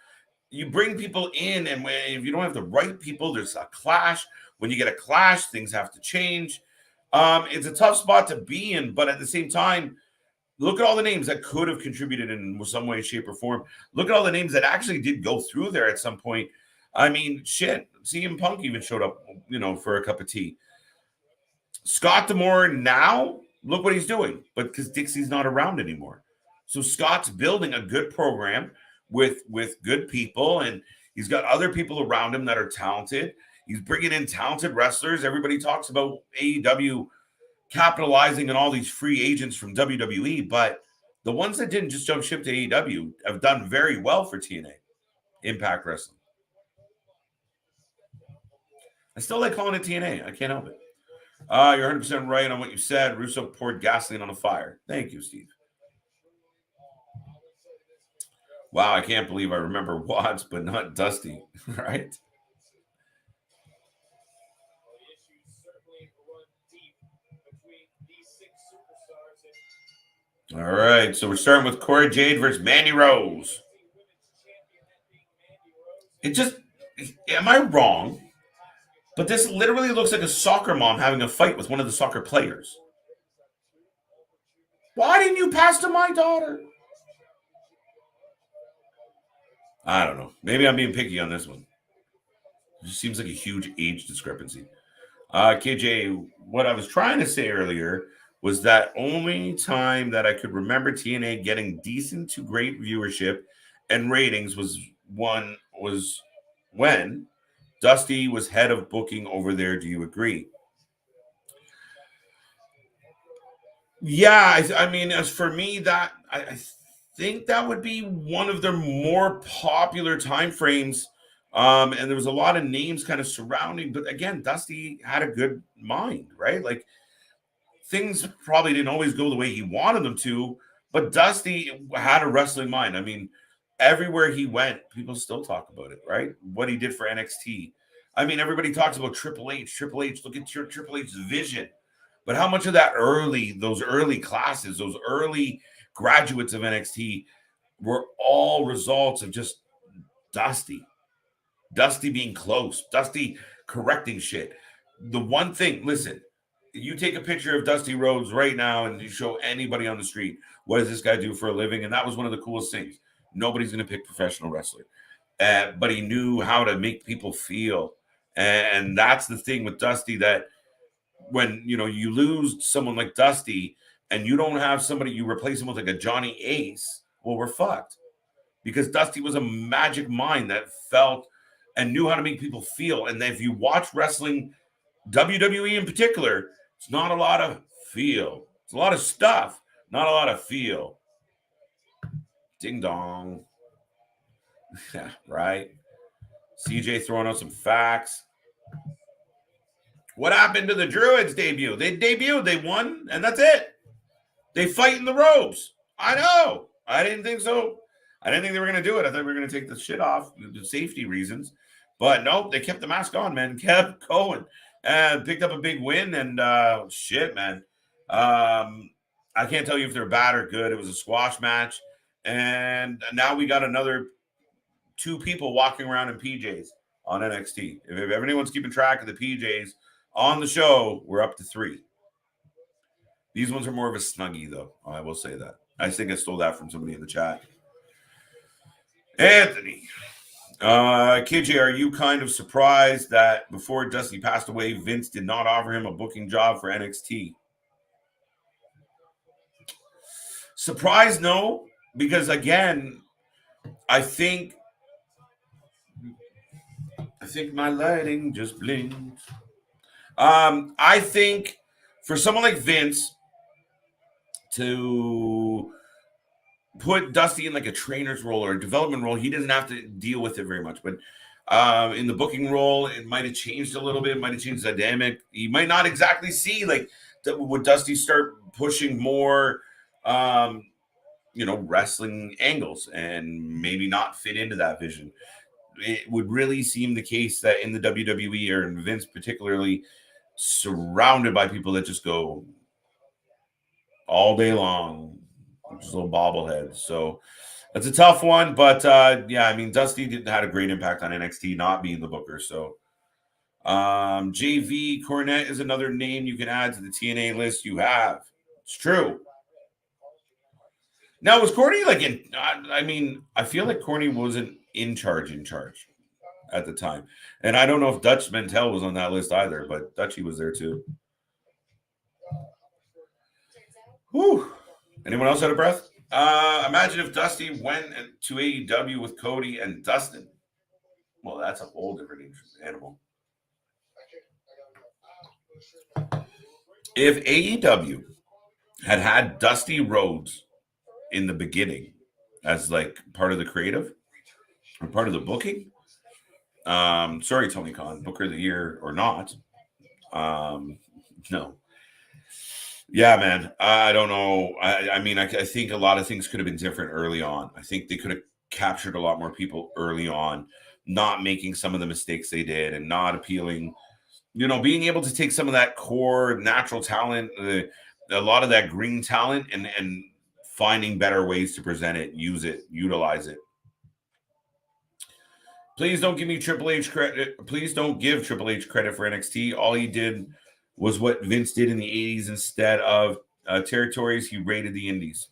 you bring people in, and if you don't have the right people, there's a clash. When you get a clash, things have to change. It's a tough spot to be in, but at the same time, look at all the names that could have contributed in some way, shape, or form. Look at all the names that actually did go through there at some point. I mean, shit, CM Punk even showed up, for a cup of tea. Scott D'Amore now, look what he's doing, but because Dixie's not around anymore. So Scott's building a good program with good people, and he's got other people around him that are talented. He's bringing in talented wrestlers. Everybody talks about AEW capitalizing on all these free agents from WWE, but the ones that didn't just jump ship to AEW have done very well for TNA, Impact Wrestling. I still like calling it TNA. I can't help it. You're 100% right on what you said. Russo poured gasoline on the fire. Thank you, Steve. Wow, I can't believe I remember Watts, but not Dusty, right? All right, so we're starting with Cora Jade versus Mandy Rose. It just, am I wrong? But this literally looks like a soccer mom having a fight with one of the soccer players. Why didn't you pass to my daughter? I don't know. Maybe I'm being picky on this one. It just seems like a huge age discrepancy. KJ, what I was trying to say earlier was that only time that I could remember TNA getting decent to great viewership and ratings was when Dusty was head of booking over there. Do you agree? Yeah, I mean, as for me, that I think that would be one of their more popular time frames. And there was a lot of names kind of surrounding, but again, Dusty had a good mind, right? Like things probably didn't always go the way he wanted them to, but Dusty had a wrestling mind. I mean, everywhere he went, people still talk about it, right? What he did for NXT. I mean, everybody talks about Triple H. Triple H, look at your Triple H's vision. But how much of that those early classes, those early graduates of NXT were all results of just Dusty being close, Dusty correcting shit. The one thing, listen, you take a picture of Dusty Rhodes right now and you show anybody on the street, what does this guy do for a living? And that was one of the coolest things. Nobody's going to pick professional wrestler. But he knew how to make people feel. And that's the thing with Dusty, that when you lose someone like Dusty and you don't have somebody, you replace him with like a Johnny Ace, well, we're fucked. Because Dusty was a magic mind that felt and knew how to make people feel. And if you watch wrestling, WWE in particular, it's not a lot of feel. It's a lot of stuff, not a lot of feel. Ding dong. Yeah, right. CJ throwing out some facts. What happened to the Druids debut? They debuted, they won, and that's it. They fight in the ropes. I know. I didn't think so. I didn't think they were going to do it. I thought we were going to take the shit off due to safety reasons. But nope, they kept the mask on, man. Kept going. And picked up a big win. And shit, man. I can't tell you if they're bad or good. It was a squash match. And now we got another 2 people walking around in PJs on NXT. If anyone's keeping track of the PJs on the show, we're up to 3. These ones are more of a snuggie, though. I will say that. I think I stole that from somebody in the chat. Anthony. KJ, are you kind of surprised that before Dusty passed away, Vince did not offer him a booking job for NXT? Surprised, no. Because, again, I think my lighting just blinked. I think for someone like Vince to put Dusty in like a trainer's role or a development role, he doesn't have to deal with it very much. But in the booking role, it might have changed a little bit. It might have changed the dynamic. You might not exactly see like would Dusty start pushing more, wrestling angles and maybe not fit into that vision. It would really seem the case that in the WWE or in Vince particularly, surrounded by people that just go all day long, just little bobbleheads. So that's a tough one, but I mean, Dusty had a great impact on NXT, not being the booker. So JV Cornette is another name you can add to the TNA list you have. It's true. Now, was Corny like in? I mean, I feel like Corny wasn't in charge at the time, and I don't know if Dutch Mantel was on that list either, but Dutchy was there too. Whew. Anyone else out of breath? Imagine if Dusty went to AEW with Cody and Dustin. Well, that's a whole different animal. If AEW had Dusty Rhodes in the beginning as like part of the creative or part of the booking, sorry, Tony Khan, Booker of the Year or not, no. Yeah, man. I don't know. I mean, I think a lot of things could have been different early on. I think they could have captured a lot more people early on, not making some of the mistakes they did and not appealing, being able to take some of that core natural talent, a lot of that green talent and finding better ways to present it, use it, utilize it. Please don't give me Triple H credit. Please don't give Triple H credit for NXT. All he did was what Vince did in the 80s. Instead of territories, he raided the indies.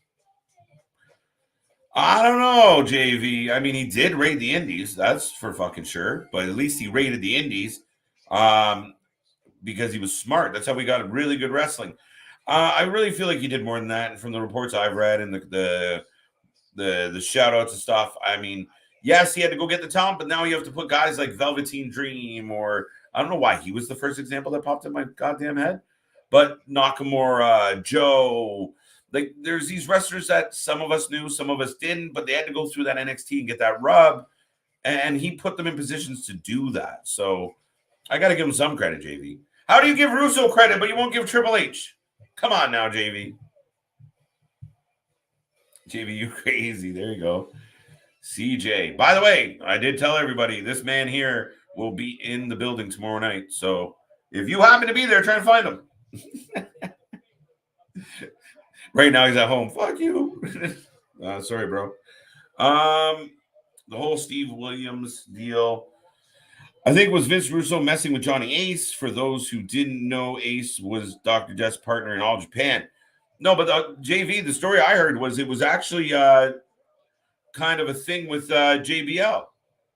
I don't know, JV. I mean, he did raid the indies. That's for fucking sure. But at least he raided the indies because he was smart. That's how we got really good wrestling. I really feel like he did more than that. And from the reports I've read and the shout outs and stuff, I mean, yes, he had to go get the talent, but now you have to put guys like Velveteen Dream, or I don't know why he was the first example that popped in my goddamn head, but Nakamura, Joe, like there's these wrestlers that some of us knew, some of us didn't, but they had to go through that NXT and get that rub, and he put them in positions to do that. So I got to give him some credit, JV. How do you give Russo credit, but you won't give Triple H? Come on now, JV. JV, you crazy. There you go. CJ. By the way, I did tell everybody this man here will be in the building tomorrow night. So if you happen to be there, try and find him. Right now he's at home. Fuck you. Sorry, bro. The whole Steve Williams deal, I think, was Vince Russo messing with Johnny Ace. For those who didn't know, Ace was Dr. Death's partner in All Japan. No, but JV, the story I heard was it was actually kind of a thing with JBL.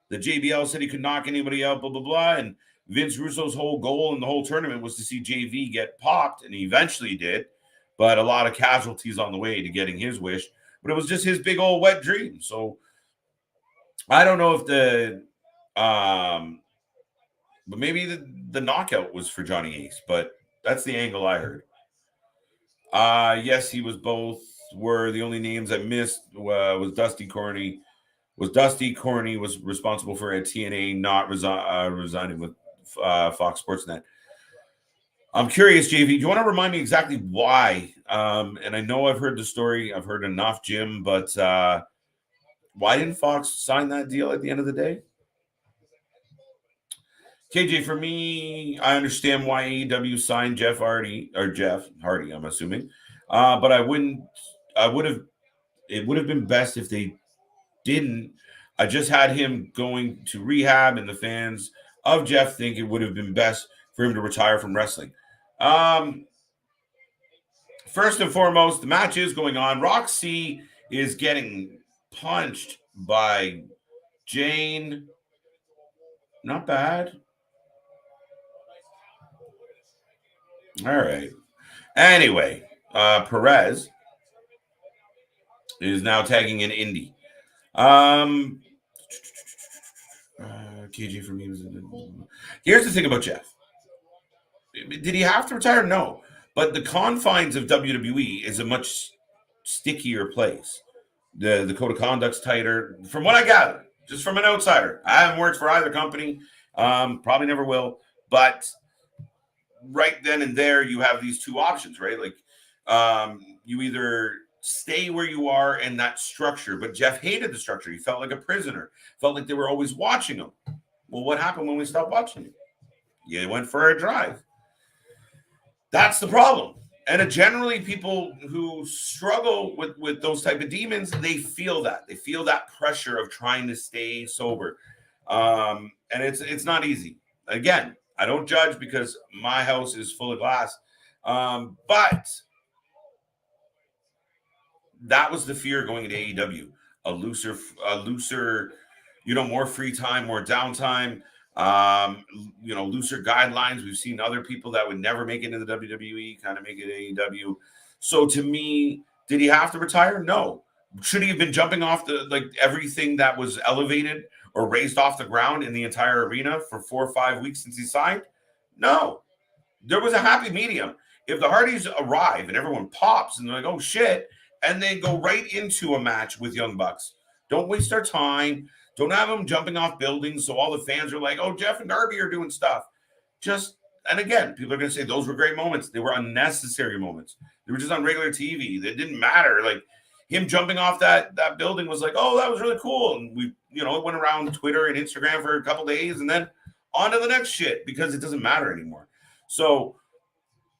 The JBL said he could knock anybody out, blah, blah, blah. And Vince Russo's whole goal in the whole tournament was to see JV get popped, and he eventually did. But a lot of casualties on the way to getting his wish. But it was just his big old wet dream. So I don't know if but maybe the knockout was for Johnny Ace. But that's the angle I heard. Yes, he was both. Were the only names I missed was Dusty Corney. Corney was responsible for a TNA not resigning with Fox Sports Net. I'm curious, JV, do you want to remind me exactly why? And I know I've heard the story. I've heard enough, Jim, but why didn't Fox sign that deal at the end of the day? KJ, for me, I understand why AEW signed Jeff Hardy, I'm assuming. But it would have been best if they didn't. I just had him going to rehab, and the fans of Jeff think it would have been best for him to retire from wrestling. First and foremost, the match is going on. Roxy is getting punched by Jane. Not bad. All right. Anyway, Perez is now tagging in Indy. KJ for me was. Here's the thing about Jeff. Did he have to retire? No. But the confines of WWE is a much stickier place. The code of conduct's tighter. From what I gather, just from an outsider. I haven't worked for either company. Probably never will. But right then and there, you have these two options, right? Like you either stay where you are in that structure. But Jeff hated the structure. He felt like a prisoner. Felt like they were always watching him. Well, what happened when we stopped watching him? You went for a drive. That's the problem. And generally, people who struggle with those type of demons, they feel that. They feel that pressure of trying to stay sober. And it's not easy. Again, I don't judge because my house is full of glass. But that was the fear going into AEW. A looser, more free time, more downtime. Looser guidelines. We've seen other people that would never make it into the WWE kind of make it AEW. So to me, did he have to retire? No. Should he have been jumping off everything that was elevated or raised off the ground in the entire arena for 4 or 5 weeks since he signed? No. There was a happy medium. If the Hardys arrive and everyone pops and they're like, oh shit, and they go right into a match with Young Bucks, don't waste our time. Don't have them jumping off buildings so all the fans are like, oh, Jeff and Darby are doing stuff. And again, people are going to say those were great moments. They were unnecessary moments. They were just on regular TV. They didn't matter. Like him jumping off that building was like, oh, that was really cool. And we, it went around Twitter and Instagram for a couple days and then on to the next shit because it doesn't matter anymore. So,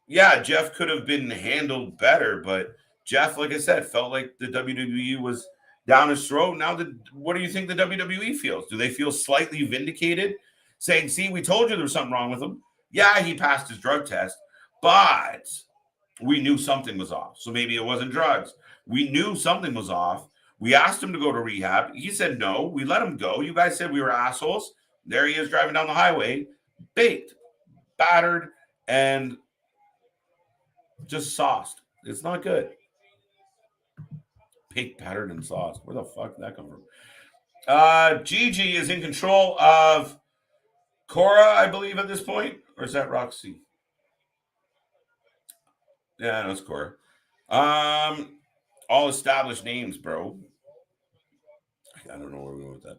yeah, Jeff could have been handled better, but Jeff, like I said, felt like the WWE was down his throat. Now, what do you think the WWE feels? Do they feel slightly vindicated, saying, see, we told you there was something wrong with him? Yeah, he passed his drug test, but we knew something was off. So maybe it wasn't drugs. We knew something was off. We asked him to go to rehab. He said no. We let him go. You guys said we were assholes. There he is driving down the highway, baked, battered, and just sauced. It's not good. Baked, battered, and sauced. Where the fuck did that come from? Gigi is in control of Cora, I believe, at this point. Or is that Roxy? Yeah, no, it's Cora. All established names, bro. I don't know where we're going with that.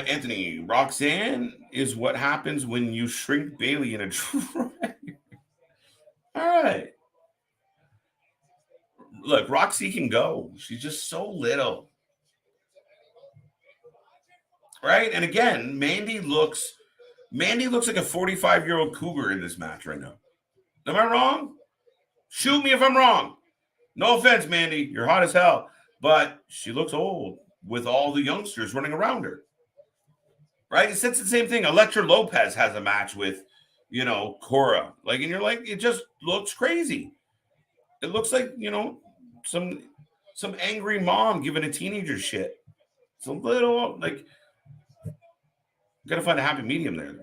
Anthony, Roxanne is what happens when you shrink Bailey in a dryer. All right. Look, Roxy can go. She's just so little. Right? And again, Mandy looks like a 45-year-old cougar in this match right now. Am I wrong? Shoot me if I'm wrong. No offense, Mandy. You're hot as hell. But she looks old with all the youngsters running around her. Right? It's the same thing. Elektra Lopez has a match with, Cora. And you're like, it just looks crazy. It looks like, some angry mom giving a teenager shit. It's a little, got to find a happy medium there.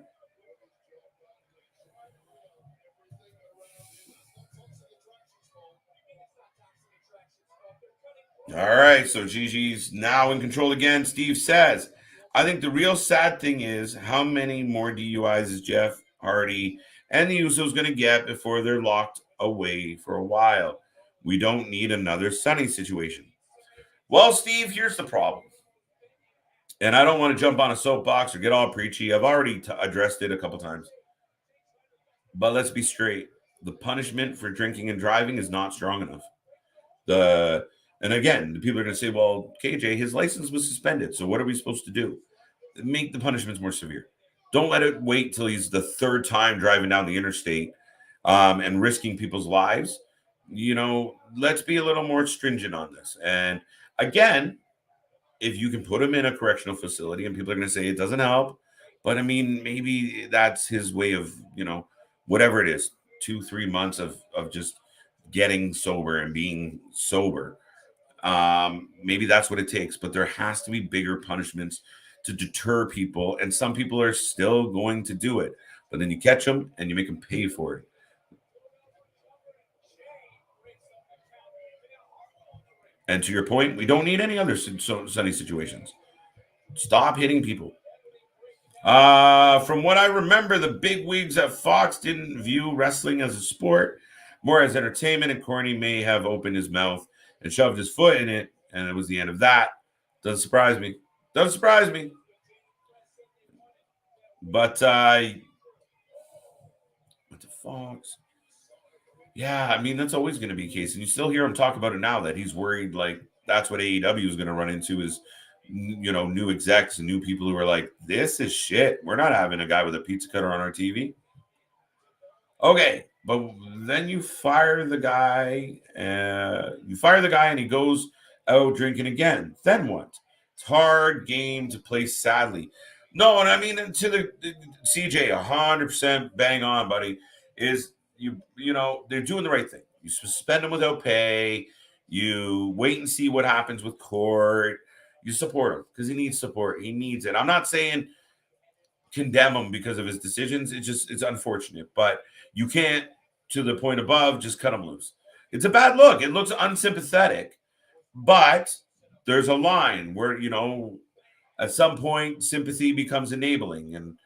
All right, so Gigi's now in control again. Steve says, I think the real sad thing is how many more DUIs is Jeff Hardy and the Usos going to get before they're locked away for a while. We don't need another Sunny situation. Well, Steve, here's the problem. And I don't want to jump on a soapbox or get all preachy. I've already addressed it a couple times. But let's be straight. The punishment for drinking and driving is not strong enough. And again, the people are going to say, well, KJ, his license was suspended. So what are we supposed to do? Make the punishments more severe. Don't let it wait till he's the third time driving down the interstate and risking people's lives. Let's be a little more stringent on this. And again, if you can put him in a correctional facility and people are going to say it doesn't help, but I mean, maybe that's his way of, whatever it is, 2-3 months of just getting sober and being sober. Maybe that's what it takes, but there has to be bigger punishments to deter people. And some people are still going to do it, but then you catch them and you make them pay for it. And to your point, we don't need any other Sunny situations. Stop hitting people. From what I remember, the big wigs at Fox didn't view wrestling as a sport, more as entertainment, and Corny may have opened his mouth and shoved his foot in it, and it was the end of that. Doesn't surprise me. Doesn't surprise me. But the Fox. Yeah, I mean, that's always going to be the case. And you still hear him talk about it now that he's worried that's what AEW is going to run into is, new execs and new people who are like, this is shit. We're not having a guy with a pizza cutter on our TV. Okay, but then you fire the guy and he goes out drinking again. Then what? It's hard game to play sadly. No, and I mean, to the CJ, 100% bang on, buddy, is they're doing the right thing. You suspend them without pay. You wait and see what happens with court. You support him because he needs support. He needs it. I'm not saying condemn him because of his decisions. It's unfortunate, but you can't, to the point above, just cut him loose. It's a bad look. It looks unsympathetic, but there's a line where, at some point sympathy becomes enabling, and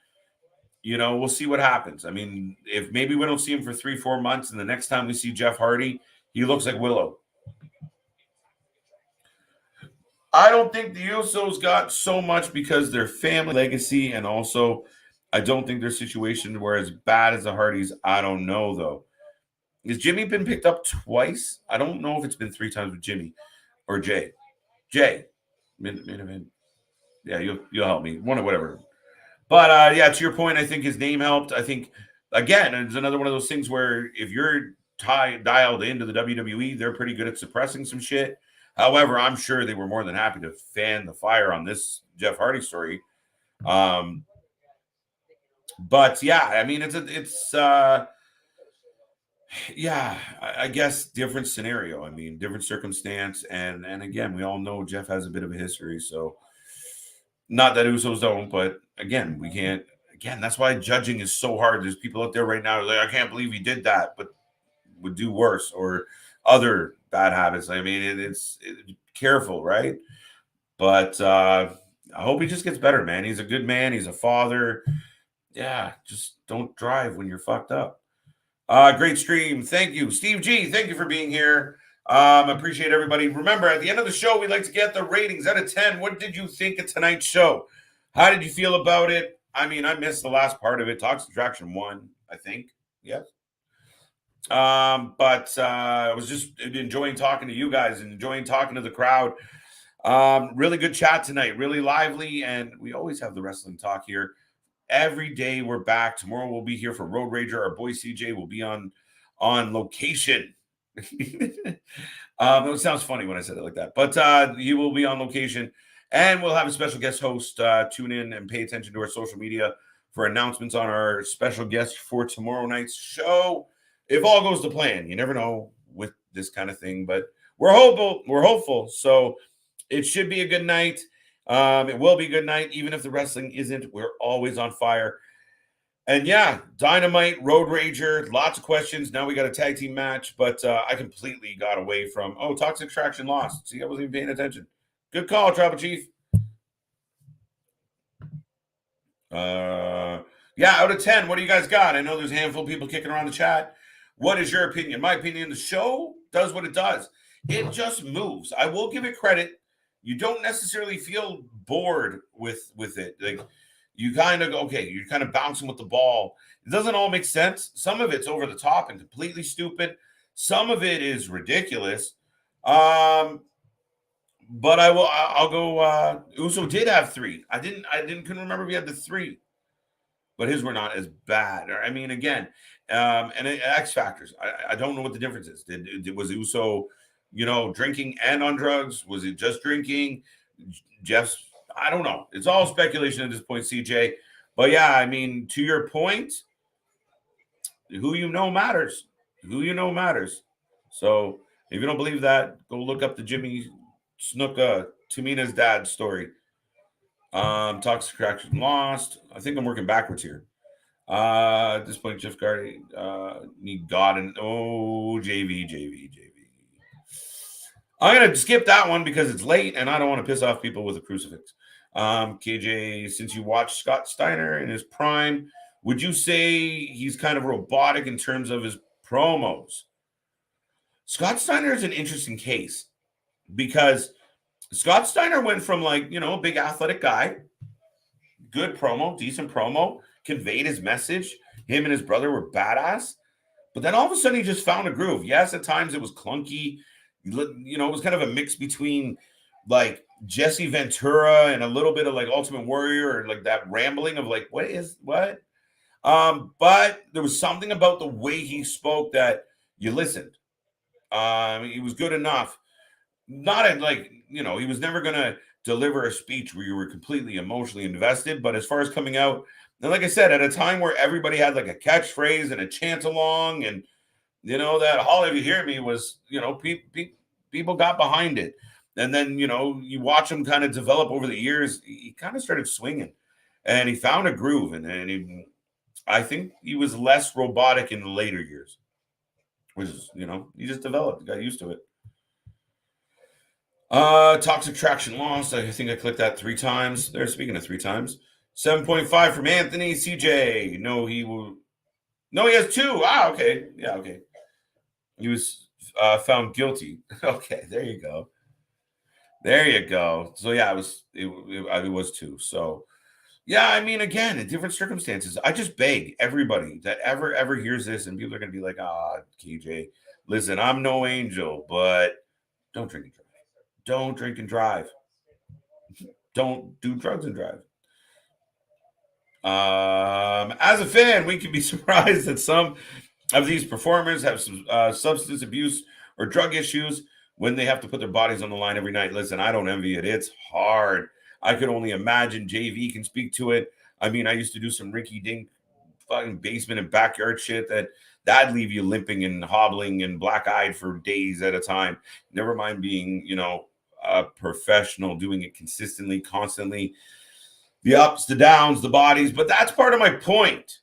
we'll see what happens. I mean, if maybe we don't see him for 3-4 months, and the next time we see Jeff Hardy, he looks like Willow. I don't think the Usos got so much because their family legacy, and also I don't think their situation were as bad as the Hardys. I don't know, though. Has Jimmy been picked up twice? I don't know if it's been 3 times with Jimmy or Jay. Jay. Main event. Yeah, you'll help me. Whatever. But yeah, to your point, I think his name helped. I think, again, it's another one of those things where if you're dialed into the WWE, they're pretty good at suppressing some shit. However, I'm sure they were more than happy to fan the fire on this Jeff Hardy story. But yeah, I mean, yeah, I guess different scenario. I mean, different circumstance. And again, we all know Jeff has a bit of a history. So not that Usos don't, but again, we can't. Again, that's why judging is so hard. There's people out there right now like, I can't believe he did that, but would do worse, or other bad habits. I mean, it's careful, right? But I hope he just gets better, man. He's a good man. He's a father. Yeah, just don't drive when you're fucked up. Great stream. Thank you. Steve G, thank you for being here. Appreciate everybody. Remember, at the end of the show, we'd like to get the ratings out of 10. What did you think of tonight's show? How did you feel about it? I mean, I missed the last part of it. Toxic Attraction won, I think. Yes. But I was just enjoying talking to you guys and enjoying talking to the crowd. Really good chat tonight, really lively, and we always have the wrestling talk here. Every day we're back. Tomorrow we'll be here for Road Rager. Our boy CJ will be on location. It sounds funny when I said it like that, but he will be on location, and we'll have a special guest host. Tune in and pay attention to our social media for announcements on our special guest for tomorrow night's show. If all goes to plan, you never know with this kind of thing, but we're hopeful. So it should be a good night. It will be a good night, even if the wrestling isn't. We're always on fire. And yeah, Dynamite, Road Rager, lots of questions. Now we got a tag team match, but I completely got away from, Toxic Attraction lost. See, I wasn't even paying attention. Good call, Tribal Chief. Yeah, out of 10, what do you guys got? I know there's a handful of people kicking around the chat. What is your opinion? My opinion, the show does what it does. It just moves. I will give it credit. You don't necessarily feel bored with it. Like, you kind of go, okay, you're kind of bouncing with the ball. It doesn't all make sense. Some of it's over the top and completely stupid. Some of it is ridiculous. But I'll go. Uso did have 3. I couldn't remember if he had the 3, but his were not as bad. I mean, again, and X factors. I don't know what the difference is. Was Uso, drinking and on drugs? Was it just drinking? Jeff's, I don't know. It's all speculation at this point, CJ. But yeah, I mean, to your point, who you know matters. Who you know matters. So if you don't believe that, go look up the Jimmy Snuka, Tamina's dad story. Toxic Attraction lost. I think I'm working backwards here. At this point, Jeff Hardy need God and JV. I'm gonna skip that one because it's late and I don't want to piss off people with a crucifix. KJ, since you watched Scott Steiner in his prime, would you say he's kind of robotic in terms of his promos? Scott Steiner is an interesting case because Scott Steiner went from a big athletic guy, good promo, decent promo, conveyed his message. Him and his brother were badass. But then all of a sudden he just found a groove. Yes, at times it was clunky. It was kind of a mix between like Jesse Ventura and a little bit of like Ultimate Warrior, or like that rambling of like, what? But there was something about the way he spoke that you listened. He was good enough. Not he was never going to deliver a speech where you were completely emotionally invested. But as far as coming out, and like I said, at a time where everybody had like a catchphrase and a chant along, and that "Holly, if you hear me" was, people got behind it. And then, you watch him kind of develop over the years. He kind of started swinging and he found a groove. And I think he was less robotic in the later years, which is, he just developed, got used to it. Toxic traction lost. I think I clicked that 3 times. There, speaking of 3 times. 7.5 from Anthony CJ. No, he has 2. Okay. Yeah, okay. He was found guilty. Okay, there you go. There you go. So yeah, it was 2. So yeah, I mean, again, in different circumstances, I just beg everybody that ever hears this, and people are gonna be like, KJ, listen, I'm no angel, but don't drink and drive. Don't drink and drive. Don't do drugs and drive. As a fan, we can be surprised that some of these performers have some substance abuse or drug issues when they have to put their bodies on the line every night. Listen, I don't envy it. It's hard. I could only imagine. JV can speak to it. I mean, I used to do some rinky dink fucking basement and backyard shit that'd leave you limping and hobbling and black eyed for days at a time. Never mind being, a professional, doing it consistently, constantly. The ups, the downs, the bodies. But that's part of my point.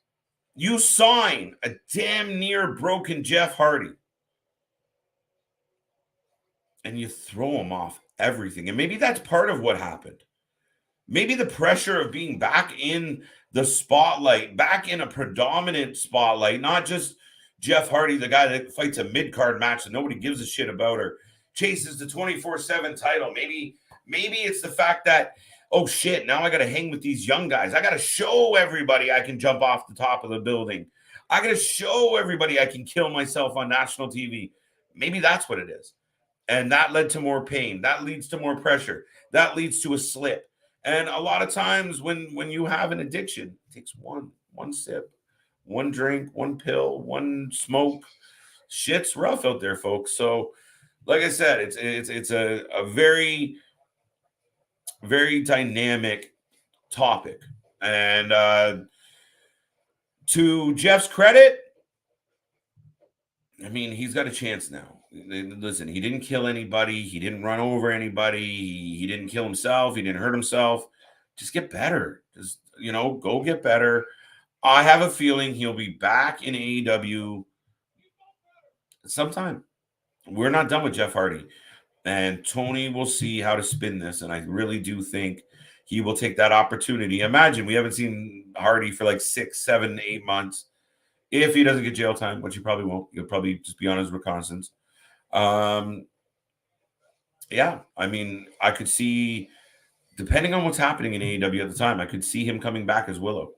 You sign a damn near broken Jeff Hardy and you throw him off everything. And maybe that's part of what happened. Maybe the pressure of being back in the spotlight, back in a predominant spotlight, not just Jeff Hardy, the guy that fights a mid-card match that nobody gives a shit about or chases the 24/7 title. Maybe it's the fact that, oh shit, now I got to hang with these young guys. I got to show everybody I can jump off the top of the building. I got to show everybody I can kill myself on national TV. Maybe that's what it is. And that led to more pain. That leads to more pressure. That leads to a slip. And a lot of times when you have an addiction, it takes one sip, one drink, one pill, one smoke. Shit's rough out there, folks. So, like I said, it's a very, very dynamic topic. And to Jeff's credit, I mean, he's got a chance now. Listen, he didn't kill anybody. He didn't run over anybody. He didn't kill himself. He didn't hurt himself. Just get better. Just, go get better. I have a feeling he'll be back in AEW sometime. We're not done with Jeff Hardy. And Tony will see how to spin this. And I really do think he will take that opportunity. Imagine we haven't seen Hardy for like 6, 7, 8 months. If he doesn't get jail time, which he probably won't, he'll probably just be on his reconnaissance. Yeah, I mean, I could see, depending on what's happening in AEW at the time, I could see him coming back as Willow.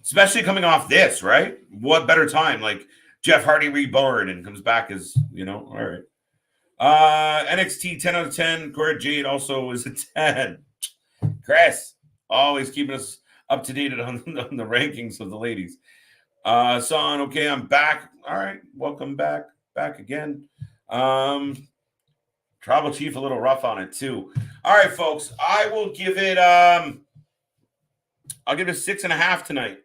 Especially coming off this, right? What better time? Like Jeff Hardy reborn and comes back as, all right. NXT 10 out of 10. Corey Jade also is a 10. Chris, always keeping us up to date on the rankings of the ladies. Son, okay, I'm back. All right, welcome back again. Tribal Chief a little rough on it too. All right, folks, I will give it. I'll give it a 6.5 tonight.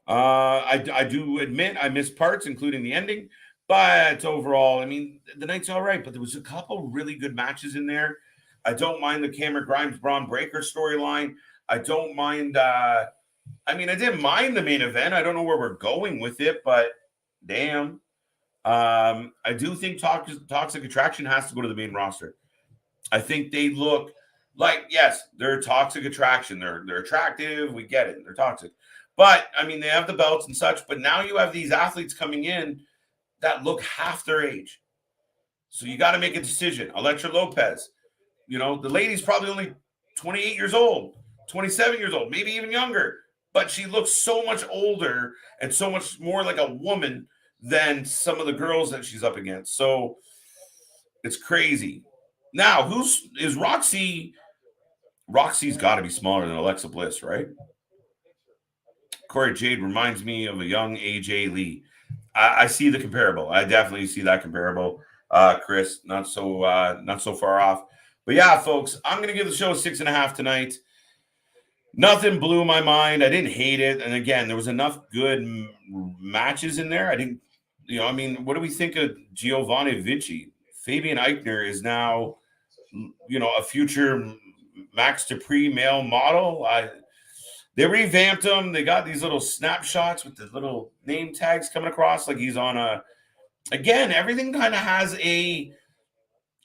I do admit I missed parts, including the ending, but overall, I mean, the night's all right. But there was a couple really good matches in there. I don't mind the Cameron Grimes Bron Breakker storyline. I don't mind. I didn't mind the main event. I don't know where we're going with it, but damn. I do think Toxic Attraction has to go to the main roster. I think they look like, yes, they're Toxic Attraction. They're attractive. We get it. They're toxic. But, I mean, they have the belts and such. But now you have these athletes coming in that look half their age. So you got to make a decision. Elektra Lopez. The lady's probably only 28 years old. 27 years old, maybe even younger, but she looks so much older and so much more like a woman than some of the girls that she's up against. So it's crazy. Now, is Roxy? Roxy's got to be smaller than Alexa Bliss, right? Corey Jade reminds me of a young AJ Lee. I see the comparable. I definitely see that comparable. Chris, not so far off. But yeah, folks, I'm going to give the show a 6.5 tonight. Nothing blew my mind. I didn't hate it. And again, there was enough good matches in there. I didn't, what do we think of Giovanni Vinci? Fabian Eichner is now, a future Max Dupree male model. They revamped him. They got these little snapshots with the little name tags coming across like he's on again, everything kind of has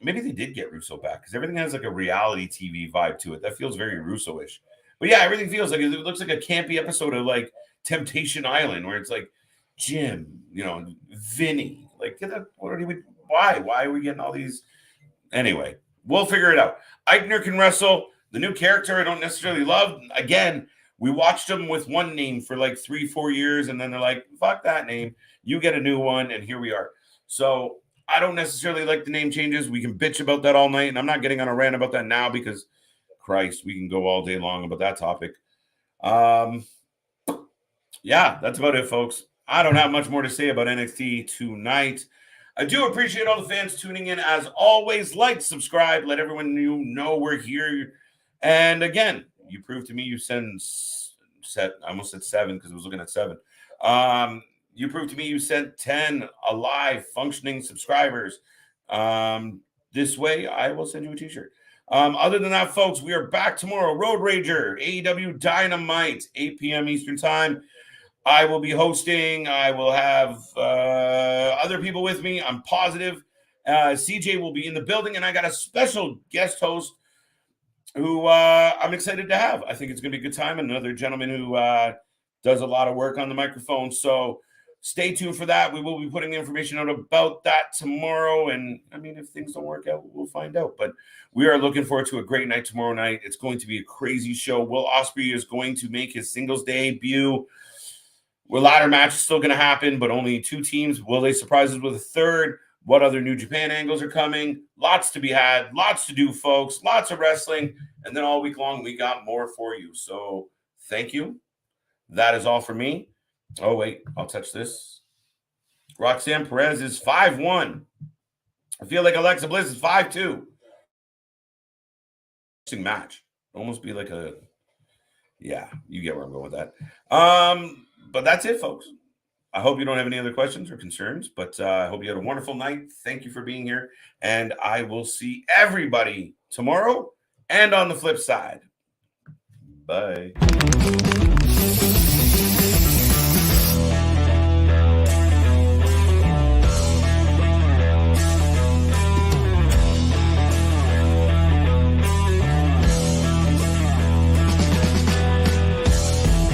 maybe they did get Russo back because everything has like a reality TV vibe to it. That feels very Russo-ish. But yeah, everything feels like it looks like a campy episode of like Temptation Island where it's like Jim, Vinny. Like, why are we getting all these? Anyway, we'll figure it out. Eichner can wrestle. The new character I don't necessarily love. Again, we watched him with one name for like 3-4 years, and then they're like, fuck that name. You get a new one, and here we are. So I don't necessarily like the name changes. We can bitch about that all night, and I'm not getting on a rant about that now because, Christ, we can go all day long about that topic. Yeah, that's about it, folks. I don't have much more to say about NXT tonight. I do appreciate all the fans tuning in. As always, like, subscribe, let everyone know we're here. And again, you proved to me you I almost said 7 because I was looking at 7. You proved to me you sent 10 alive, functioning subscribers. This way, I will send you a t-shirt. Other than that, folks, we are back tomorrow. Road Rager, AEW Dynamite, 8 p.m. Eastern Time. I will be hosting. I will have other people with me. I'm positive. CJ will be in the building, and I got a special guest host who I'm excited to have. I think it's going to be a good time. Another gentleman who does a lot of work on the microphone. So stay tuned for that. We will be putting information out about that tomorrow. And I mean, if things don't work out, we'll find out. But we are looking forward to a great night tomorrow night. It's going to be a crazy show. Will Ospreay is going to make his singles debut. Well, ladder match is still going to happen, but only 2 teams. Will they surprise us with a third? What other New Japan angles are coming? Lots to be had. Lots to do, folks. Lots of wrestling. And then all week long, we got more for you. So thank you. That is all for me. Oh, wait. I'll touch this. Roxanne Perez is 5-1. I feel like Alexa Bliss is 5-2. Match. Almost be like yeah, you get where I'm going with that. But that's it, folks. I hope you don't have any other questions or concerns, but I hope you had a wonderful night. Thank you for being here, and I will see everybody tomorrow and on the flip side. Bye.